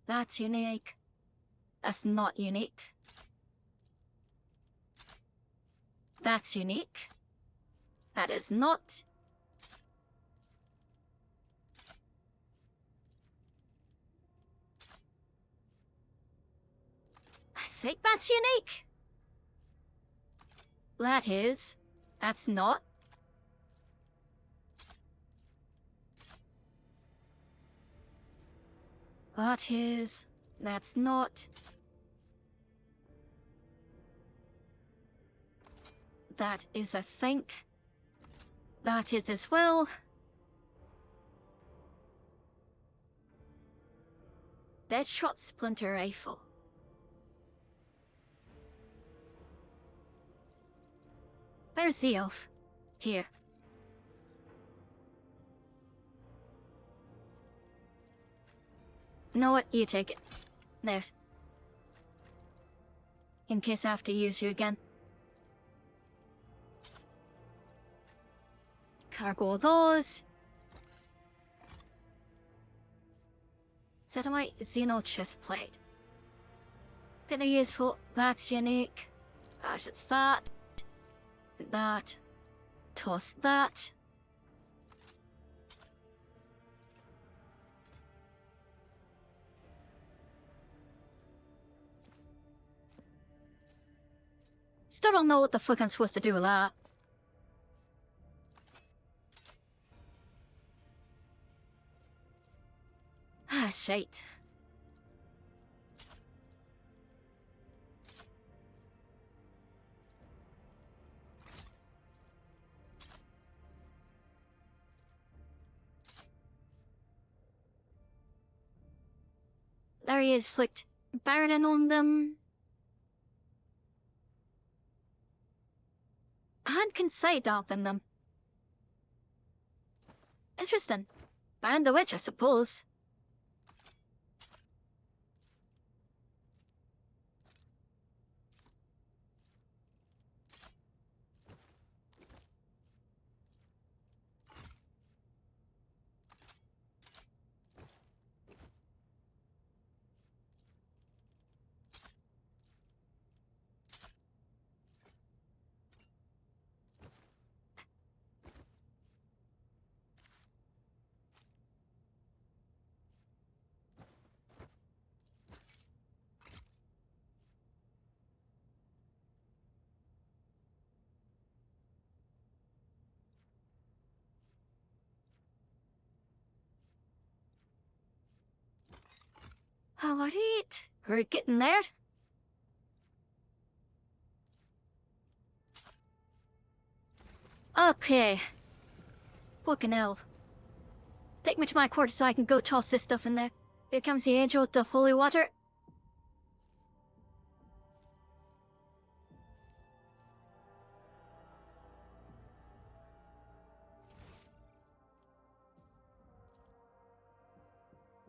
That's unique. That's not unique. That's unique. That is not. I think that's unique. That is. That's not. That is. That's not. That is, I think. That is as well. Deadshot Splinter Rifle. Where's the elf? Here. Know what? You take it. There. In case I have to use you again. Cargo those. Set my Xeno chest plate. Kinda useful. That's unique. That's that. That. Toss that. Still don't know what the fuck I'm supposed to do with that. Ah, shite. There he is, like, burning on them. And can side open them. Interesting. Burn the witch, I suppose. Alright, we're getting there. Okay. Fucking hell. Take me to my quarters so I can go toss this stuff in there. Here comes the angel with the holy water.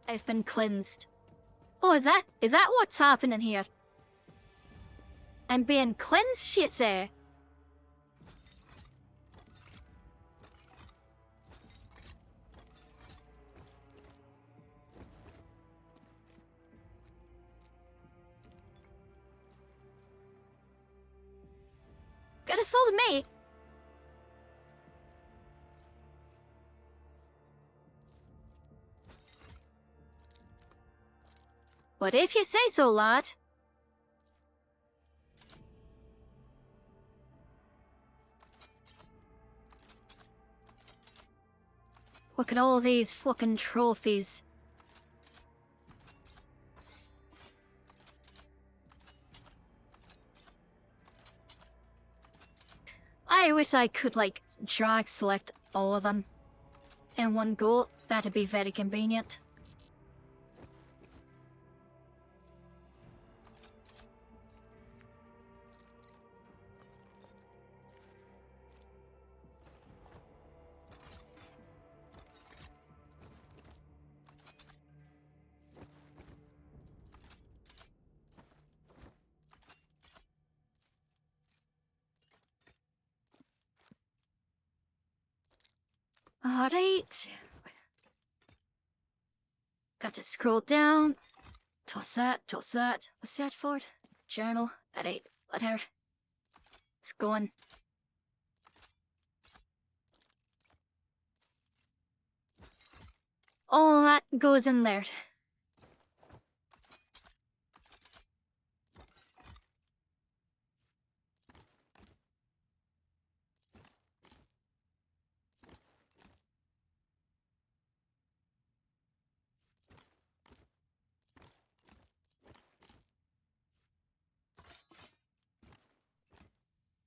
I've been cleansed. Oh, is that what's happening here? I'm being cleansed, you say? Gotta follow me. But if you say so, lad. Look at all these fucking trophies. I wish I could, like, drag select all of them in one go. That'd be very convenient. Alright. Got to scroll down. Toss that, toss that. What's that for? Journal. Alright, whatever. It's going. All that goes in there.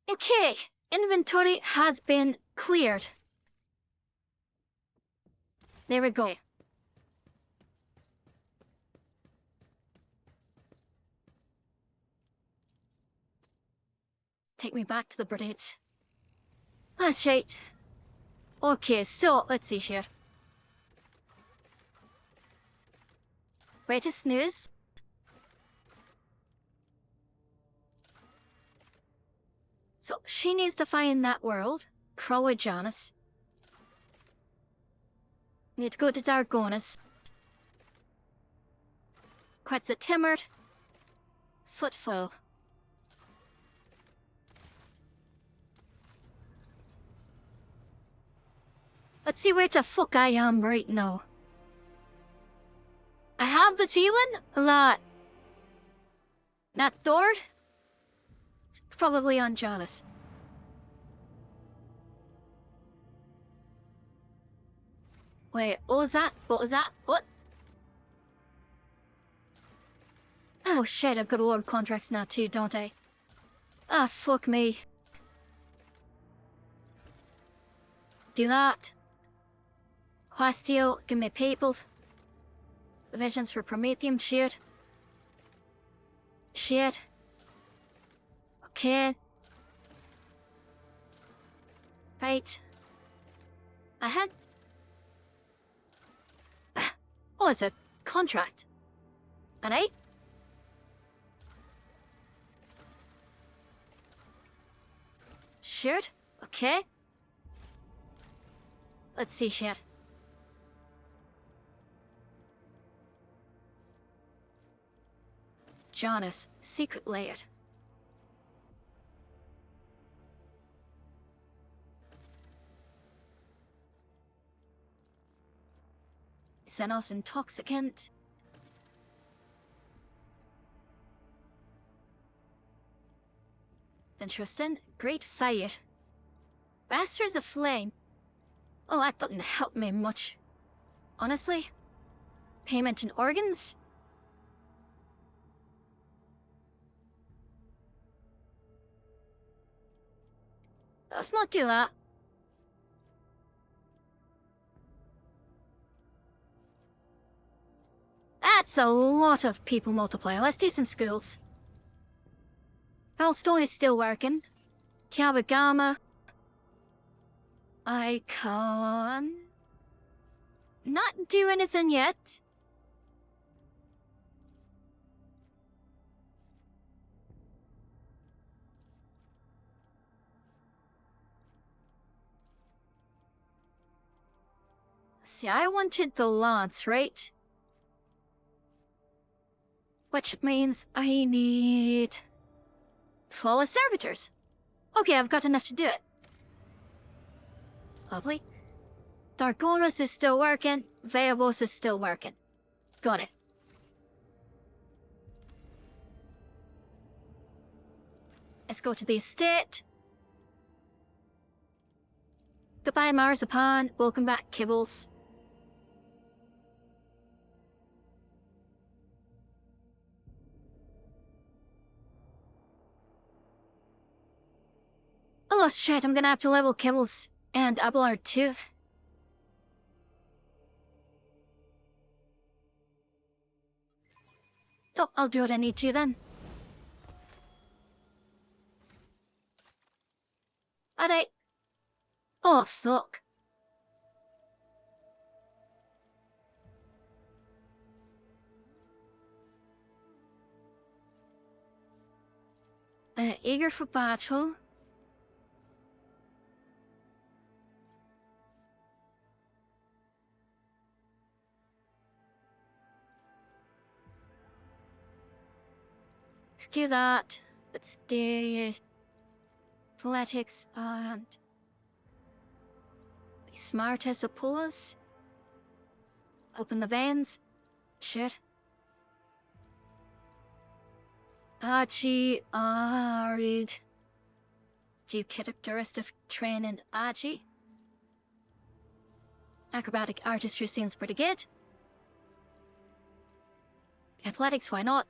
Okay, inventory has been cleared. There we go. Take me back to the bridge. That's right. Okay, so let's see here. Where to snooze? So she needs to find that world, Crow Janus. Need to go to Dargonus. Quits a timbered footfall. Let's see where the fuck I am right now. I have the feeling that door is probably on Janus. Wait, what was that? What was that? What? Oh shit, I've got a lot of contracts now too, don't I? Ah, fuck me. Do that. Quastio, give me people. Visions for Prometheum, shit. Shit. Okay. Right. Ahead. Oh, it's a contract. An 8? Shirt? Okay. Let's see shit. Jonas, secret layered. Xenos intoxicant. Interesting. Great fire. Bastards of flame. Oh, that doesn't help me much. Honestly. Payment in organs? Let's not do that. That's a lot of people multiplier. Let's do some schools. Hellstone is still working. Kawagama. I can not do anything yet. See, I wanted the lance, right? Which means I need flawless servitors. Okay, I've got enough to do it. Lovely. Dargonis is still working. Veabos is still working. Got it. Let's go to the estate. Goodbye, Marzipan. Welcome back, Kibbles. Oh shit, I'm gonna have to level Kibbles and Abelard too. Oh, I'll do what I need to then. Alright. Oh, fuck. Eager for battle. Let's do that. Let's do athletics and be smart as opposed. Open the veins. Shit. Aji Arid. Do characteristic training Aji. Acrobatic artistry seems pretty good. Athletics, why not?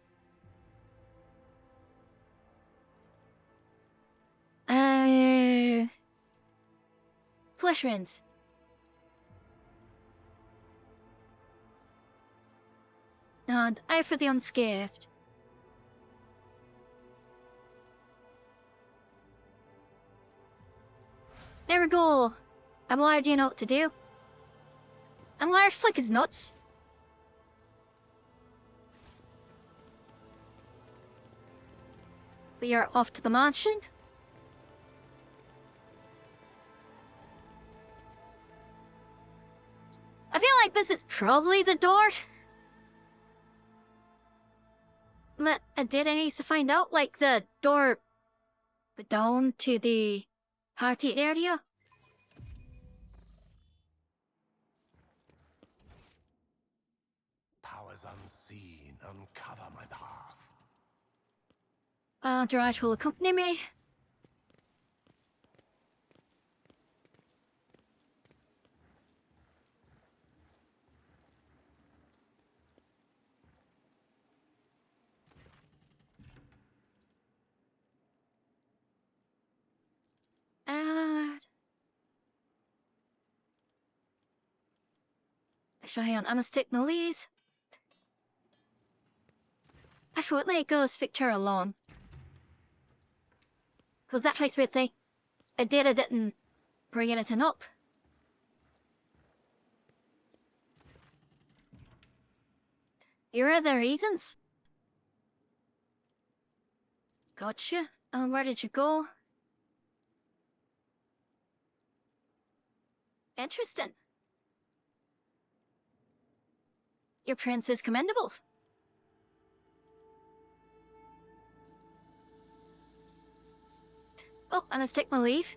Flesh rinds. And eye for the unscathed. There we go. Abelard, do you know what to do? Abelard, flick his nuts. We are off to the mansion. I feel like this is probably the door. Did I need to find out? Like the door down to the Hearty area? Powers unseen, uncover my path. Entourage will accompany me. Cheyenne, I must take Melise. I thought let go Victor alone. Cause that place with the I didn't bring anything up. Your other reasons? Gotcha. And where did you go? Interesting. Your prince is commendable. Oh, and let's take my leave.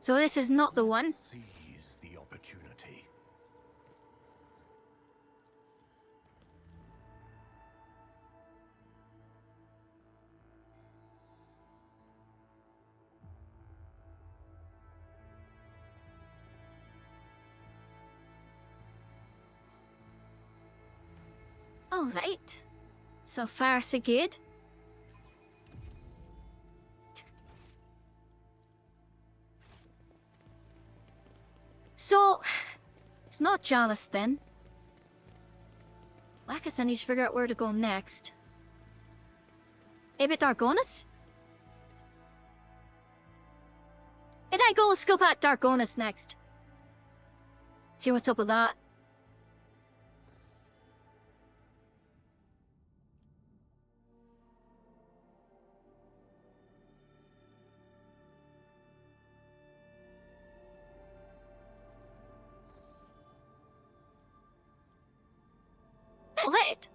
So this is not the one. Seize the opportunity. All right. So far, so good. So, it's not jealous then. I guess I need to figure out where to go next. Maybe Dargonis? And I go scope out Dargonis next. See what's up with that. Lit.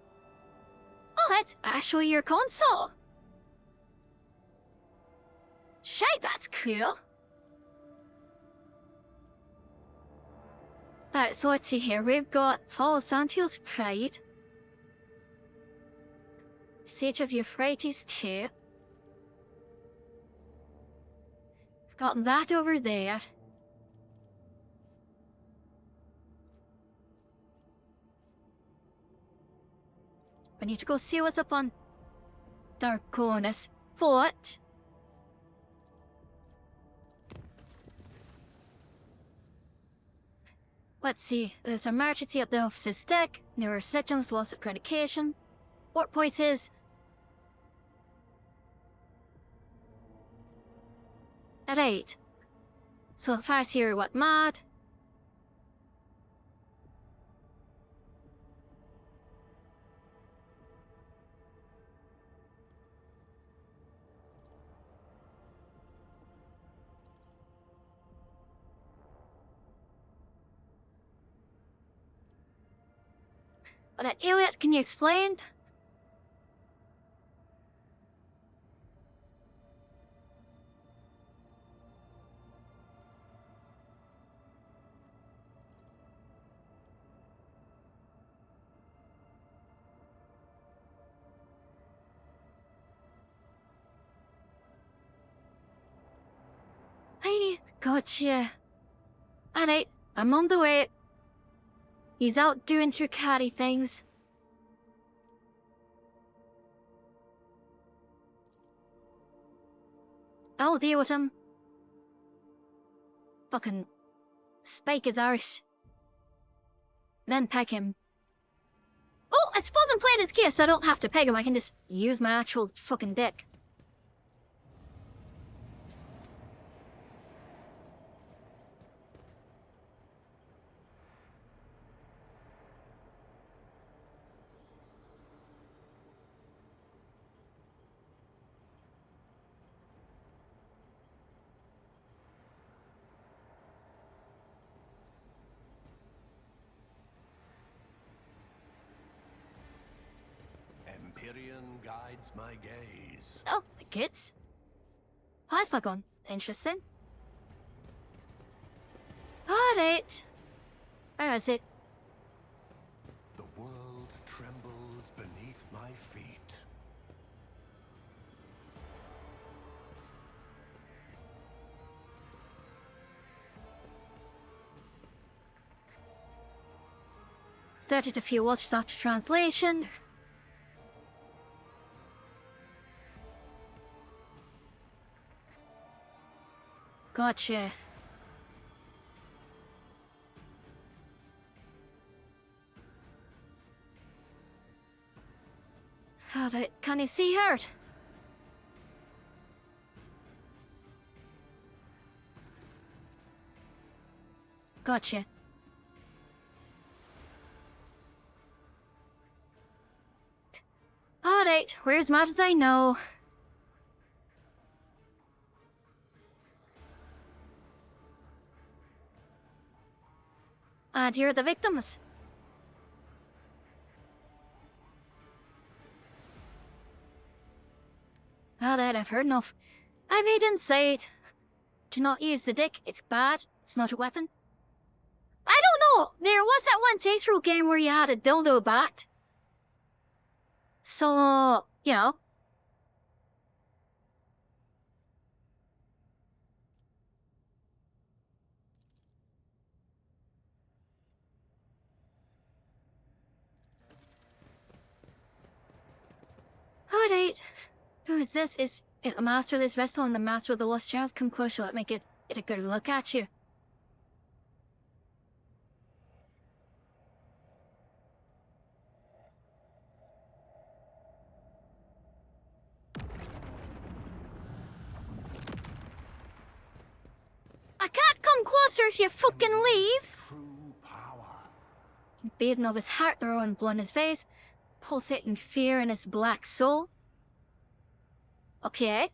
Oh, that's actually your console. Shite, that's cool. Right, so let's see here. We've got Fall of Santiel's Pride. Sage of Euphrates 2. We've got that over there. I need to go see what's up on Darkonis. What? Let's see. There's emergency at the office's deck. There are selections, loss of communication. What point is? At 8. So if I hear what mad. But Elliot, can you explain? Hey, gotcha. Alright, I'm on the way. He's out doing tricati things. I'll deal with him. Fucking spike his arse. Then peg him. Oh, I suppose I'm playing his gear so I don't have to peg him. I can just use my actual fucking dick. Empyrean guides my gaze. Oh, the kids. Plasma gun. Interesting. Alright. Where is it? The world trembles beneath my feet. Started a few watches after translation. Gotcha. But can you see her? Gotcha. Alright, we're as much as I know. And you're the victims. Alright, I've heard enough. I made inside. Do not use the dick, it's bad, it's not a weapon. I don't know, there was that one Saints-Row game where you had a dildo bat. So, you know. Alright. Who is this? Is it a master of this vessel and the master of the lost child? Come closer, let me get a good look at you. I can't come closer if you fucking leave! True power. Beaten of his heart, throwing blood in his face, pulsating fear in his black soul. Okay.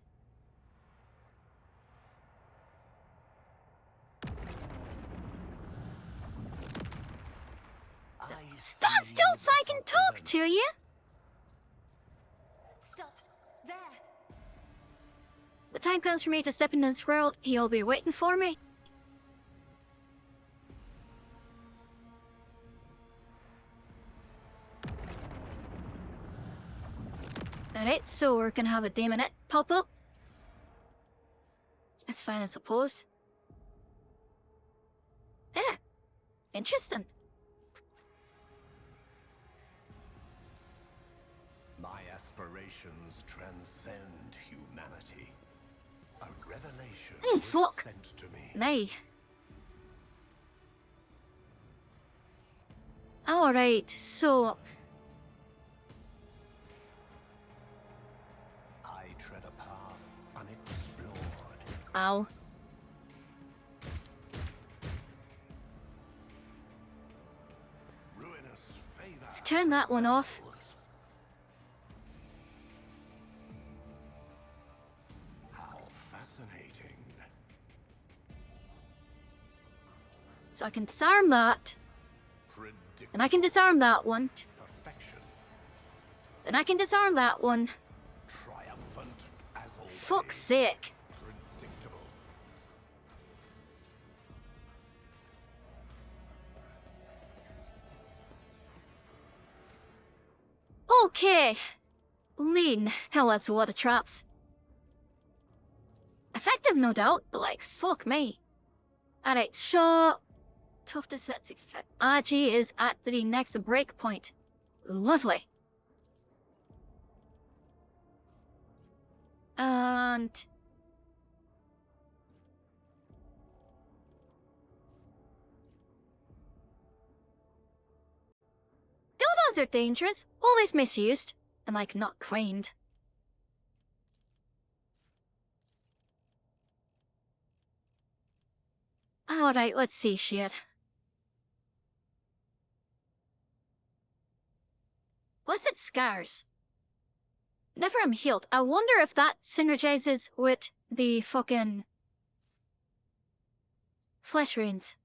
Stand still so I can talk to you! Stop. There. The time comes for me to step into this world, he'll be waiting for me. Alright, so we're gonna have a demonette pop up. That's fine, I suppose. Yeah, interesting. My aspirations transcend humanity. A revelation was fuck. sent to me. Nay. Alright, so I tread a path unexplored. ow. Ruinous favor. Let's turn that one off. How fascinating. So I can disarm that. And I can disarm that one. Perfection. Then I can disarm that one. Triumphant as always. Fuck's sake. Predictable. Okay. Lean. Hell, that's a lot of traps. Effective, no doubt, but like, fuck me. Alright, so... Tough to set RG is at the next breakpoint. Lovely. And... dildos are dangerous, always misused, and like not cleaned. Alright, let's see shit. Blessed scars. Never am healed. I wonder if that synergizes with the fucking flesh runes.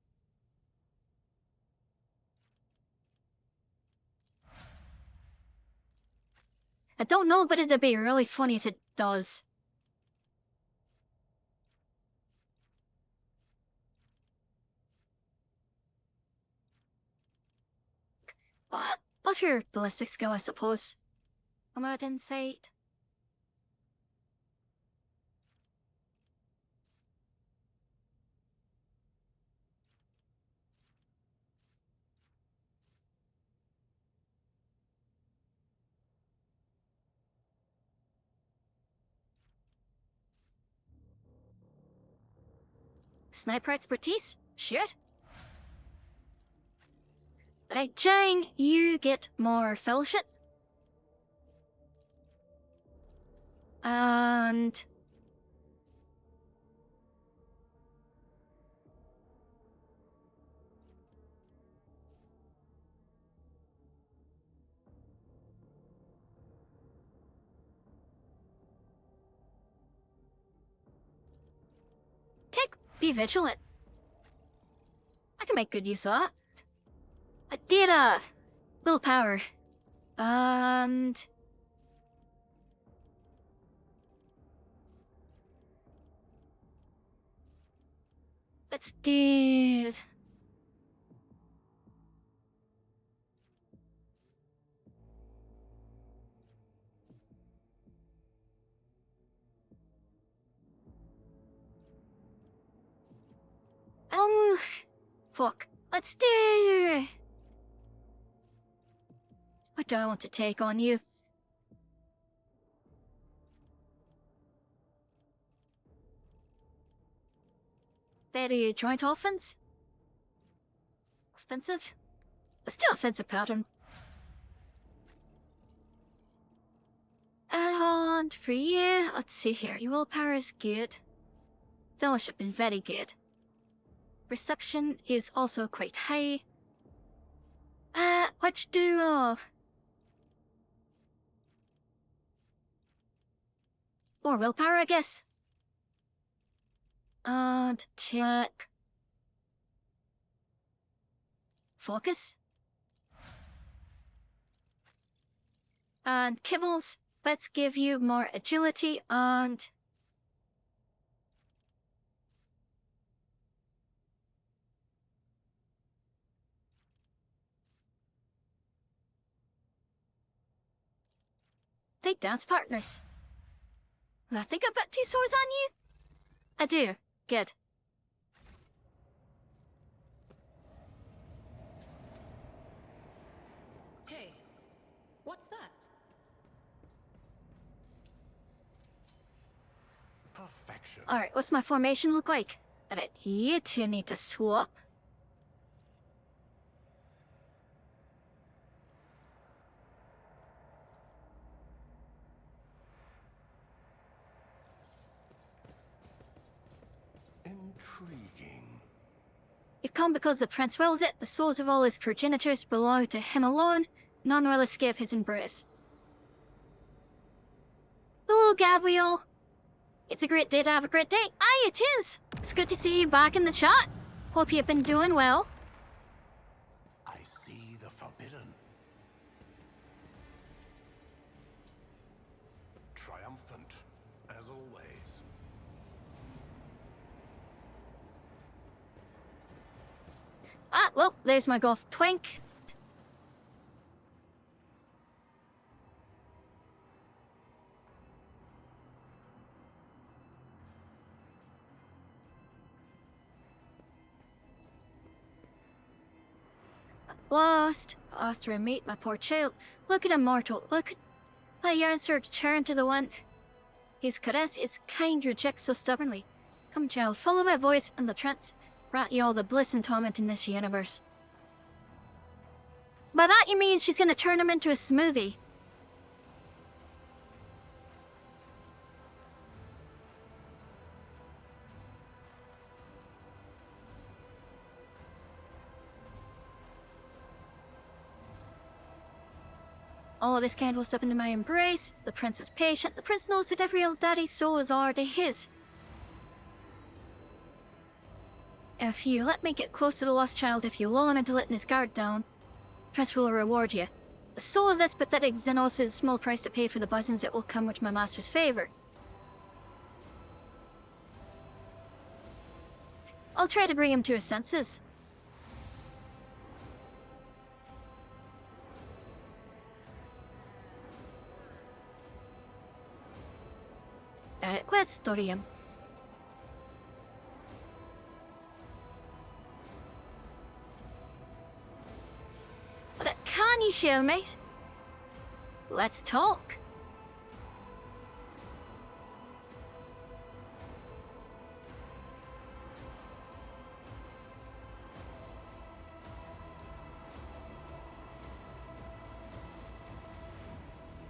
I don't know, but it'd be really funny if it does. What's your ballistic skill, I suppose? I'm out inside. Sniper expertise? Shit. Right, Jane, you get more fellowship. And... be vigilant. I can make good use of that. Data, willpower, and... let's do... fuck. Let's do... what do I want to take on you? Very joint offense? Offensive? Let's do offensive pattern. And for you, let's see here. Your willpower is good. Fellowship is very good. Reception is also quite high. What do more willpower, I guess. And check. Focus. And kibbles. Let's give you more agility and... they dance partners. I think I've got 2 swords on you? I do. Good. Hey, what's that? Perfection. Alright, what's my formation look like? Alright, you two need to swap. Intriguing. You've come because the prince wills it. The souls of all his progenitors belong to him alone. None will escape his embrace. Hello, Gabriel. It's a great day to have a great day. Aye, it is. It's good to see you back in the chat. Hope you've been doing well. I see the forbidden. Triumphant, as always. Ah, well, there's my goth twink. Lost to meet my poor child. Look at him, mortal. Look at my yearns to return to the one. His caress is kind, rejects so stubbornly. Come, child, follow my voice, and the prince brought you all the bliss and torment in this universe. By that you mean she's gonna turn him into a smoothie. All of this candle step into my embrace. The prince is patient. The prince knows that every old daddy's soul is already his. If you let me get close to the lost child, if you lull him into letting his guard down, Prince will reward you. The soul of this pathetic Xenos is a small price to pay for the blessings that will come with my master's favor. I'll try to bring him to his senses. Let's study him. But can you show me? Let's talk.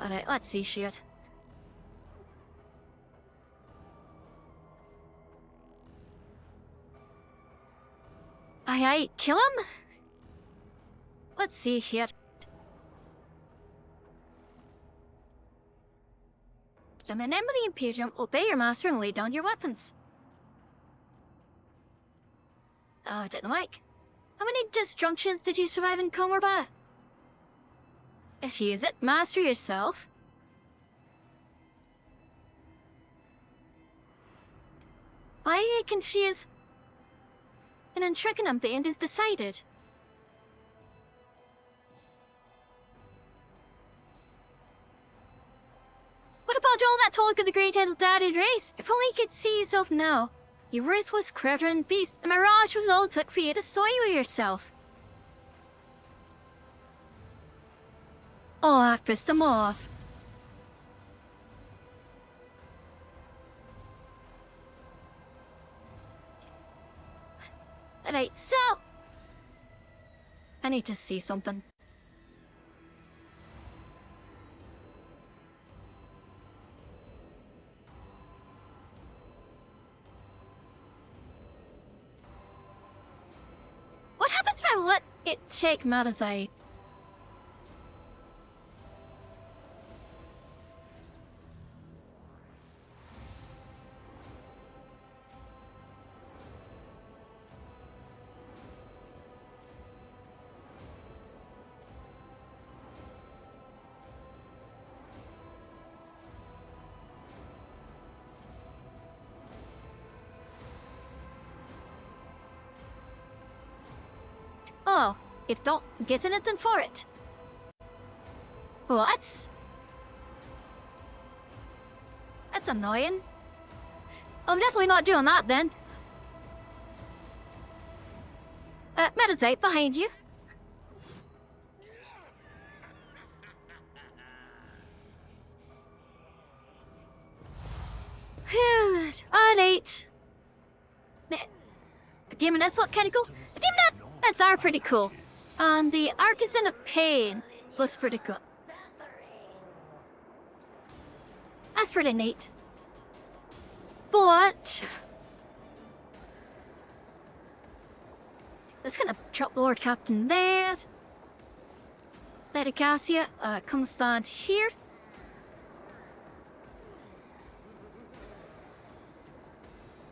Alright, let's see shit. Aye, kill him? Let's see here. In the name of the Imperium, obey your master and lay down your weapons. Oh, I didn't like. How many disjunctions did you survive in Commorragh? If you use it, master yourself. Why are you confused? And in Trickenham, the end is decided. What about all that talk of the great Eldari race? If only you could see yourself now. You ruthless, crittering beast, a mirage was all it took for you to soil yourself. Oh, I pissed him off. Right, so... I need to see something. What happens if I let it take Matazai? Oh, it don't get anything for it. What? That's annoying. I'm definitely not doing that then. Metazite behind you. Phew, alright. Demon, that's what kinda cool. Demon, that's are pretty cool. And the Artisan of Pain looks pretty cool. That's pretty neat. But... let's gonna drop the Lord Captain there. Lady Cassia, come stand here.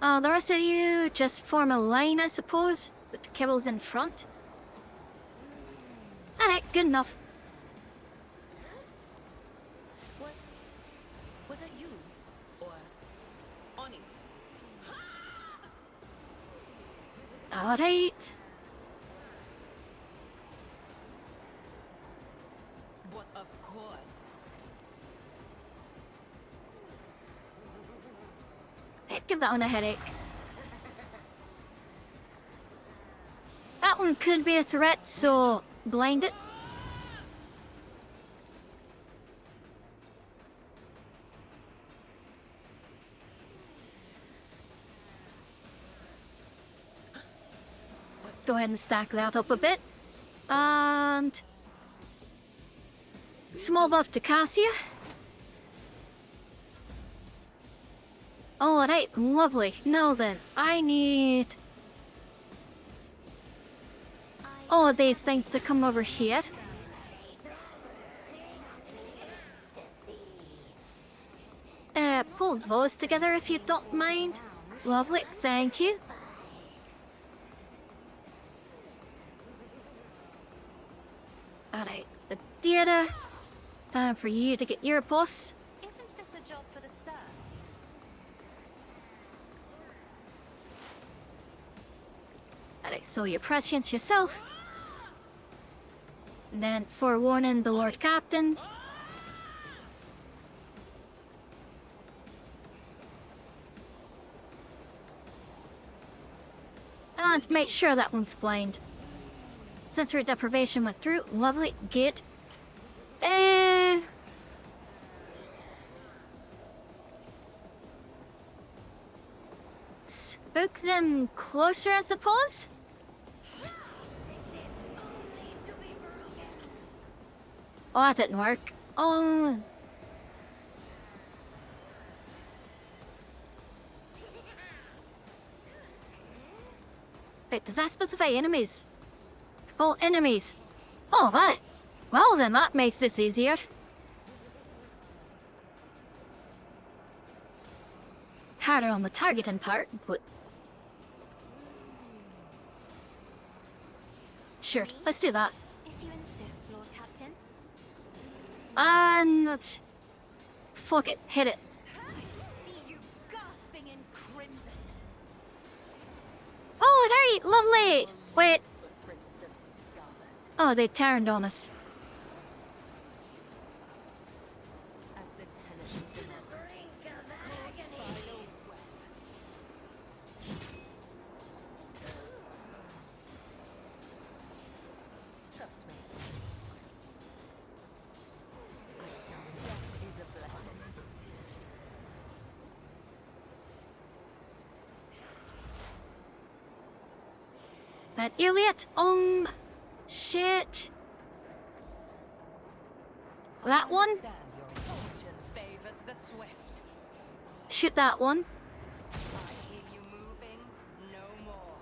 The rest of you just form a line, I suppose, with the kibbles in front. Alright, good enough. Was it you? Or on it? Alright. But of course. I'd give that one a headache. That one could be a threat, so blind it. Go ahead and stack that up a bit. And... small buff to Cassia. Alright, lovely. Now then, I need... all of these things to come over here. Pull those together if you don't mind. Lovely, thank you. Alright, the data. Time for you to get your boss. Isn't this a job for the serfs? Alright, so you prescience yourself. And then forewarning the Lord Captain. And make sure that one's blind. Sensory deprivation went through. Lovely, good. Spook them closer, I suppose? Oh, that didn't work. Oh. Wait, Wait, does that specify enemies? Oh, enemies. Oh, right. Well then, that makes this easier. Harder on the targeting part, but... Sure, let's do that. If you insist, Lord Captain. And... Fuck it, hit it. I see you gasping in crimson. Oh, there, lovely! Wait, Footprints of scarlet. oh, they turned on us. As the tenants demanded. Trust me. I shall. Death is a blessing. That Elliot, shit. That one? Stand your fortune favors the swift. Shoot that one. I hear you moving, no more.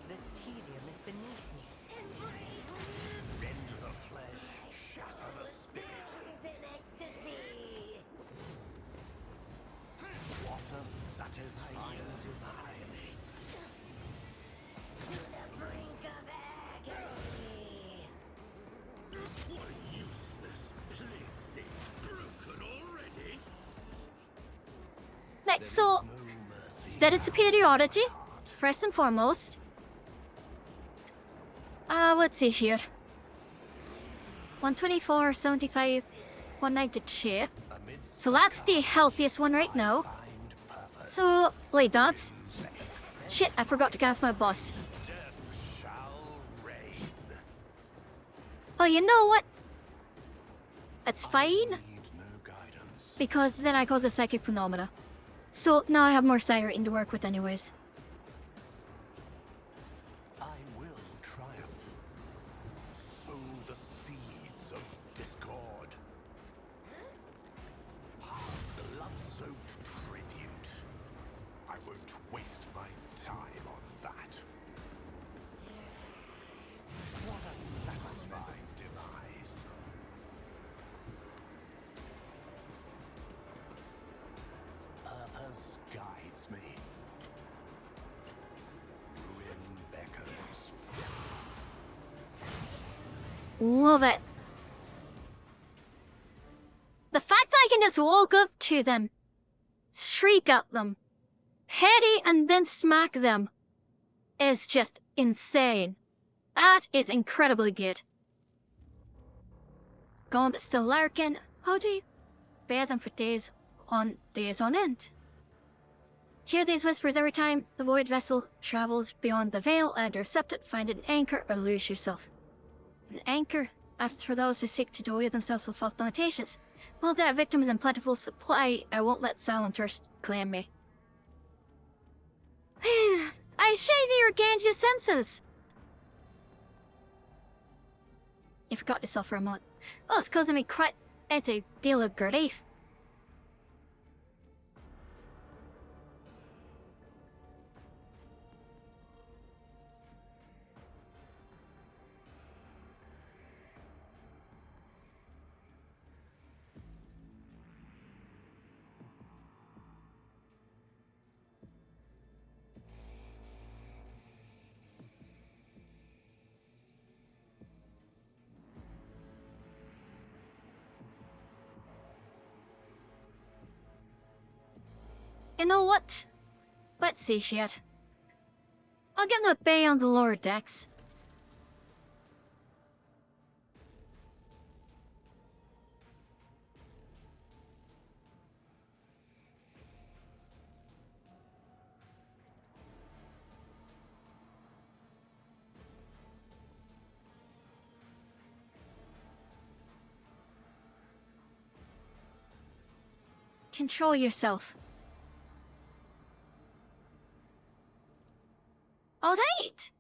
This tedium is beneath me. Rend the flesh, shatter the spirit. What a satisfying demise. What a useless plaything. Broken already? Next, so, No mercy. stated superiority, first and foremost. Let's see here. 124, 75, 192. Amidst So that's the healthiest one right now. find purpose, So, blade dance. Shit, I forgot to cast my boss. death shall reign. Oh, you know what? It's fine, Need no guidance. because then I cause a psychic phenomena. So now I have more siren to work with anyways. I will triumph. Sow the seeds of discord. Blood-soaked tribute. I won't waste my time on that. What a satisfying demise. Purpose guides me. Ruin beckons. Love it. The fact that I can just walk up to them, shriek at them, heady and then smack them is just insane. That is incredibly good. Gone but still lurking. How do you bear them for days on end? Hear these whispers every time the void vessel travels beyond the veil, and intercept it, find an anchor, or lose yourself. An anchor asks for those who seek to dewy themselves with false notations. While there are victims in plentiful supply, I won't let Silenters claim me. I shave you regained your senses. You forgot yourself for a moment. Oh, it's causing me quite a deal of grief. You know what? Let's see shit. I'll get them a bay on the lower decks. Control yourself. All right.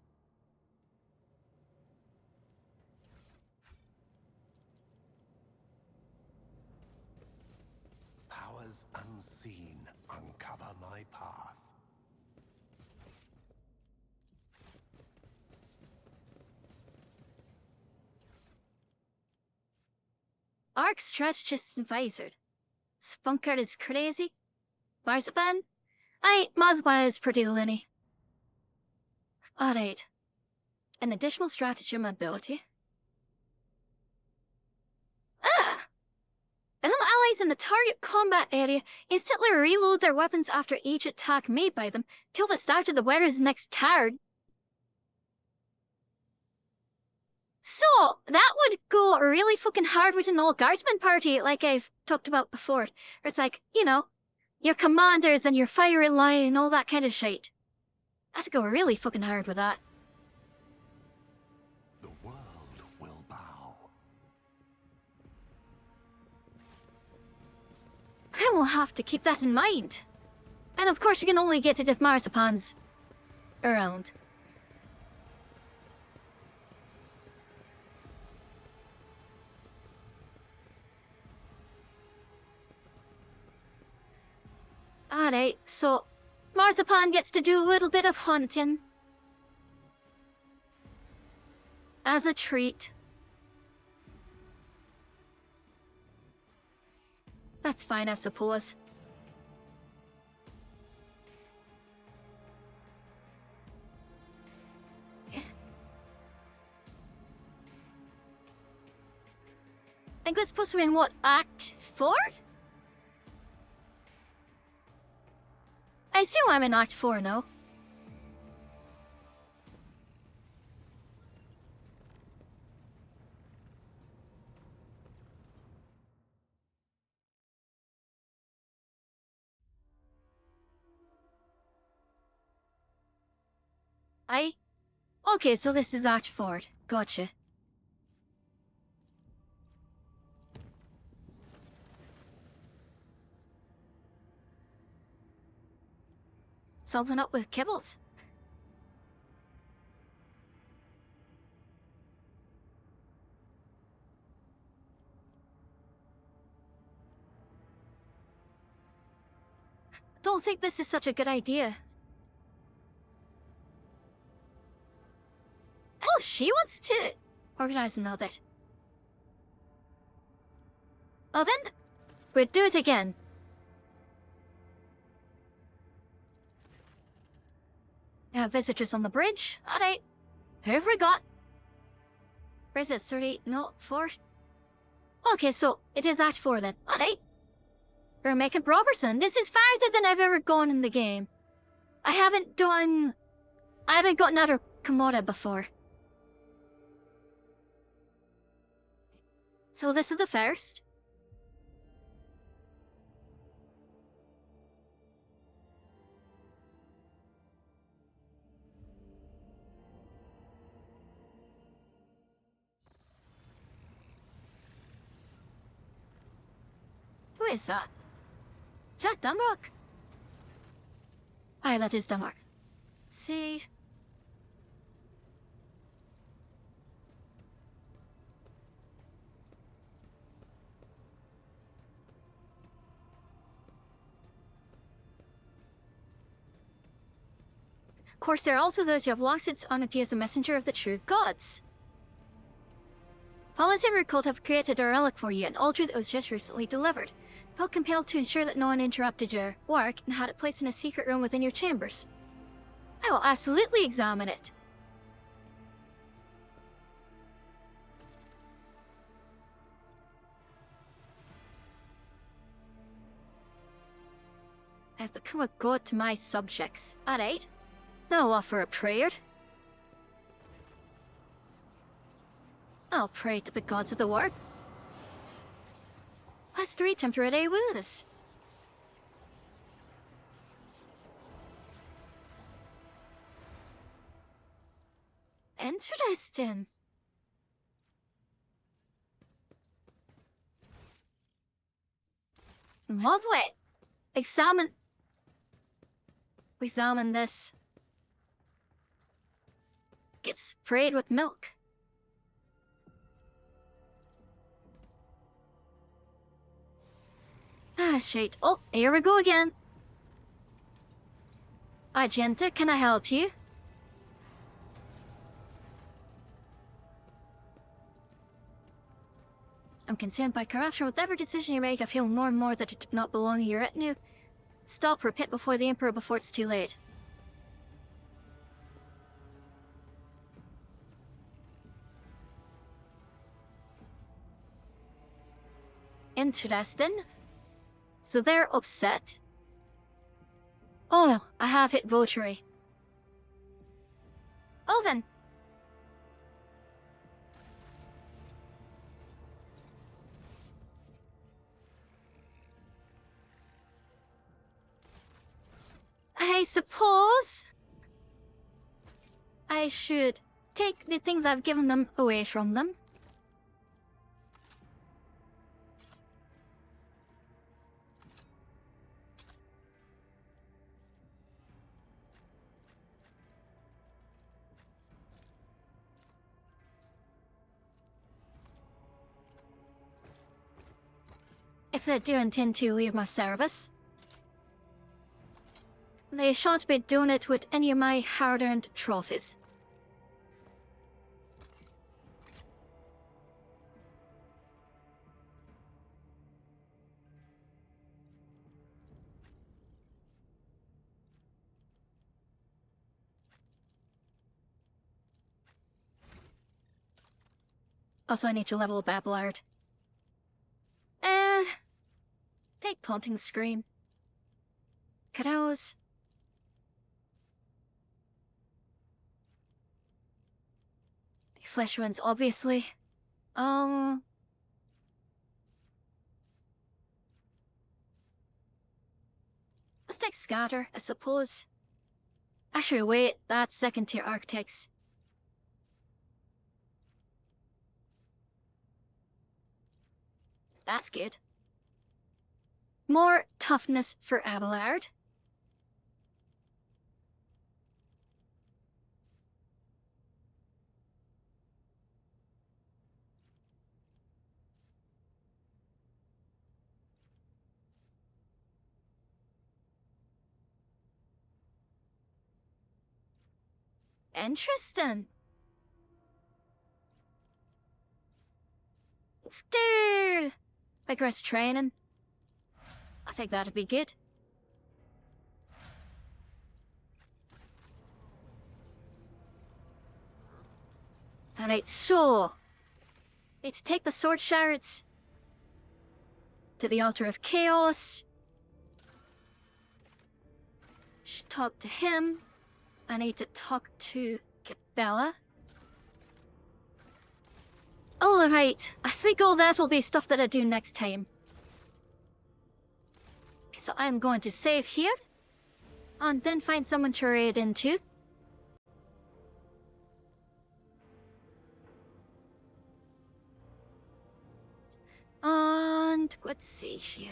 powers unseen uncover my path. Arc strategist and visored. Spunkard is crazy. Marzipan? Marzipan is pretty loony. Alright. An additional stratagem ability. Allies in the target combat area instantly reload their weapons after each attack made by them till the start of the wearer's next turn. So, that would go really fucking hard with an old guardsman party like I've talked about before. Where it's like, you know, your commanders and your firing line and all that kind of shit. That'd go really fucking hard with that. The world will bow. I will have to keep that in mind. And of course you can only get it if Marzipan's around. Alright, so Marzipan gets to do a little bit of hunting. As a treat. That's fine, I suppose. I think that's supposed to be in what, Act 4? I assume I'm in Act 4 now. Okay, so this is Act 4. Gotcha. Something up with Kibbles? Don't think this is such a good idea. Oh, she wants to organize and all that. Oh, then we'll do it again. Visitors on the bridge. Alright. Who have we got? Where is it? 38? No, 4? Okay, so it is Act 4 then. Alright. We're making Robertson. This is farther than I've ever gone in the game. I haven't gotten out of Commorragh before. So this is the first. Who is that? Is that Commorragh? Aye, that is Commorragh. See. Of course, there are also those who have long since honored you as a messenger of the true gods. Voluntary cult have created a relic for you, an altar that was just recently delivered. Felt compelled to ensure that no one interrupted your work and had it placed in a secret room within your chambers. I will absolutely examine it. I have become a god to my subjects. Alright. Now I'll offer a prayer. I'll pray to the gods of the work. Let's three temporary with us. Interesting. Lovely. Examine this. Get sprayed with milk. Ah, shit. Oh, here we go again. Agenta, can I help you? I'm concerned by corruption. With every decision you make, I feel more and more that it does not belong in your retinue. Stop, repent before the Emperor before it's too late. Interesting. So they're upset. Oh, I have hit votary. Oh then. I suppose I should take the things I've given them away from them. If they do intend to leave my service. They shan't be doing it with any of my hard-earned trophies. Also, I need to level up Abelard. Take Taunting Scream. Carouse. Flesh Wounds, obviously. Let's take Scatter, I suppose. Actually, wait, that's second tier architects. That's good. More toughness for Abelard. Interesting. Let's do vigorous training. I think that'd be good. Alright, so it's take the sword shards to the altar of chaos. Should talk to him. I need to talk to Cabela. Alright, I think all that will be stuff that I do next time. So I'm going to save here, and then find someone to raid into. And let's see here.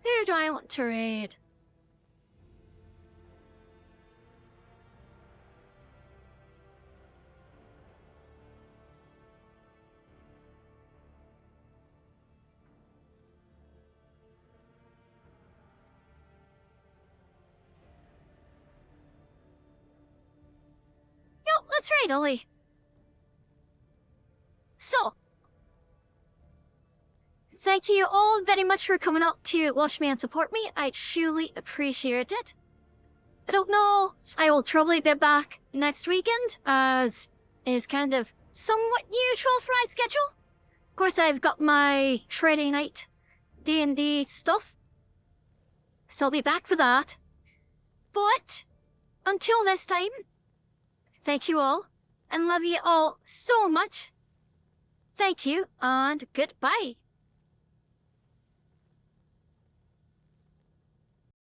Who do I want to raid? No, let's raid Ollie. So, thank you all very much for coming up to watch me and support me. I truly appreciate it. I don't know, I will probably be back next weekend, as is kind of somewhat usual for my schedule. Of course, I've got my Friday night D&D stuff, so I'll be back for that. But until this time, thank you all, and love you all so much. Thank you, and goodbye.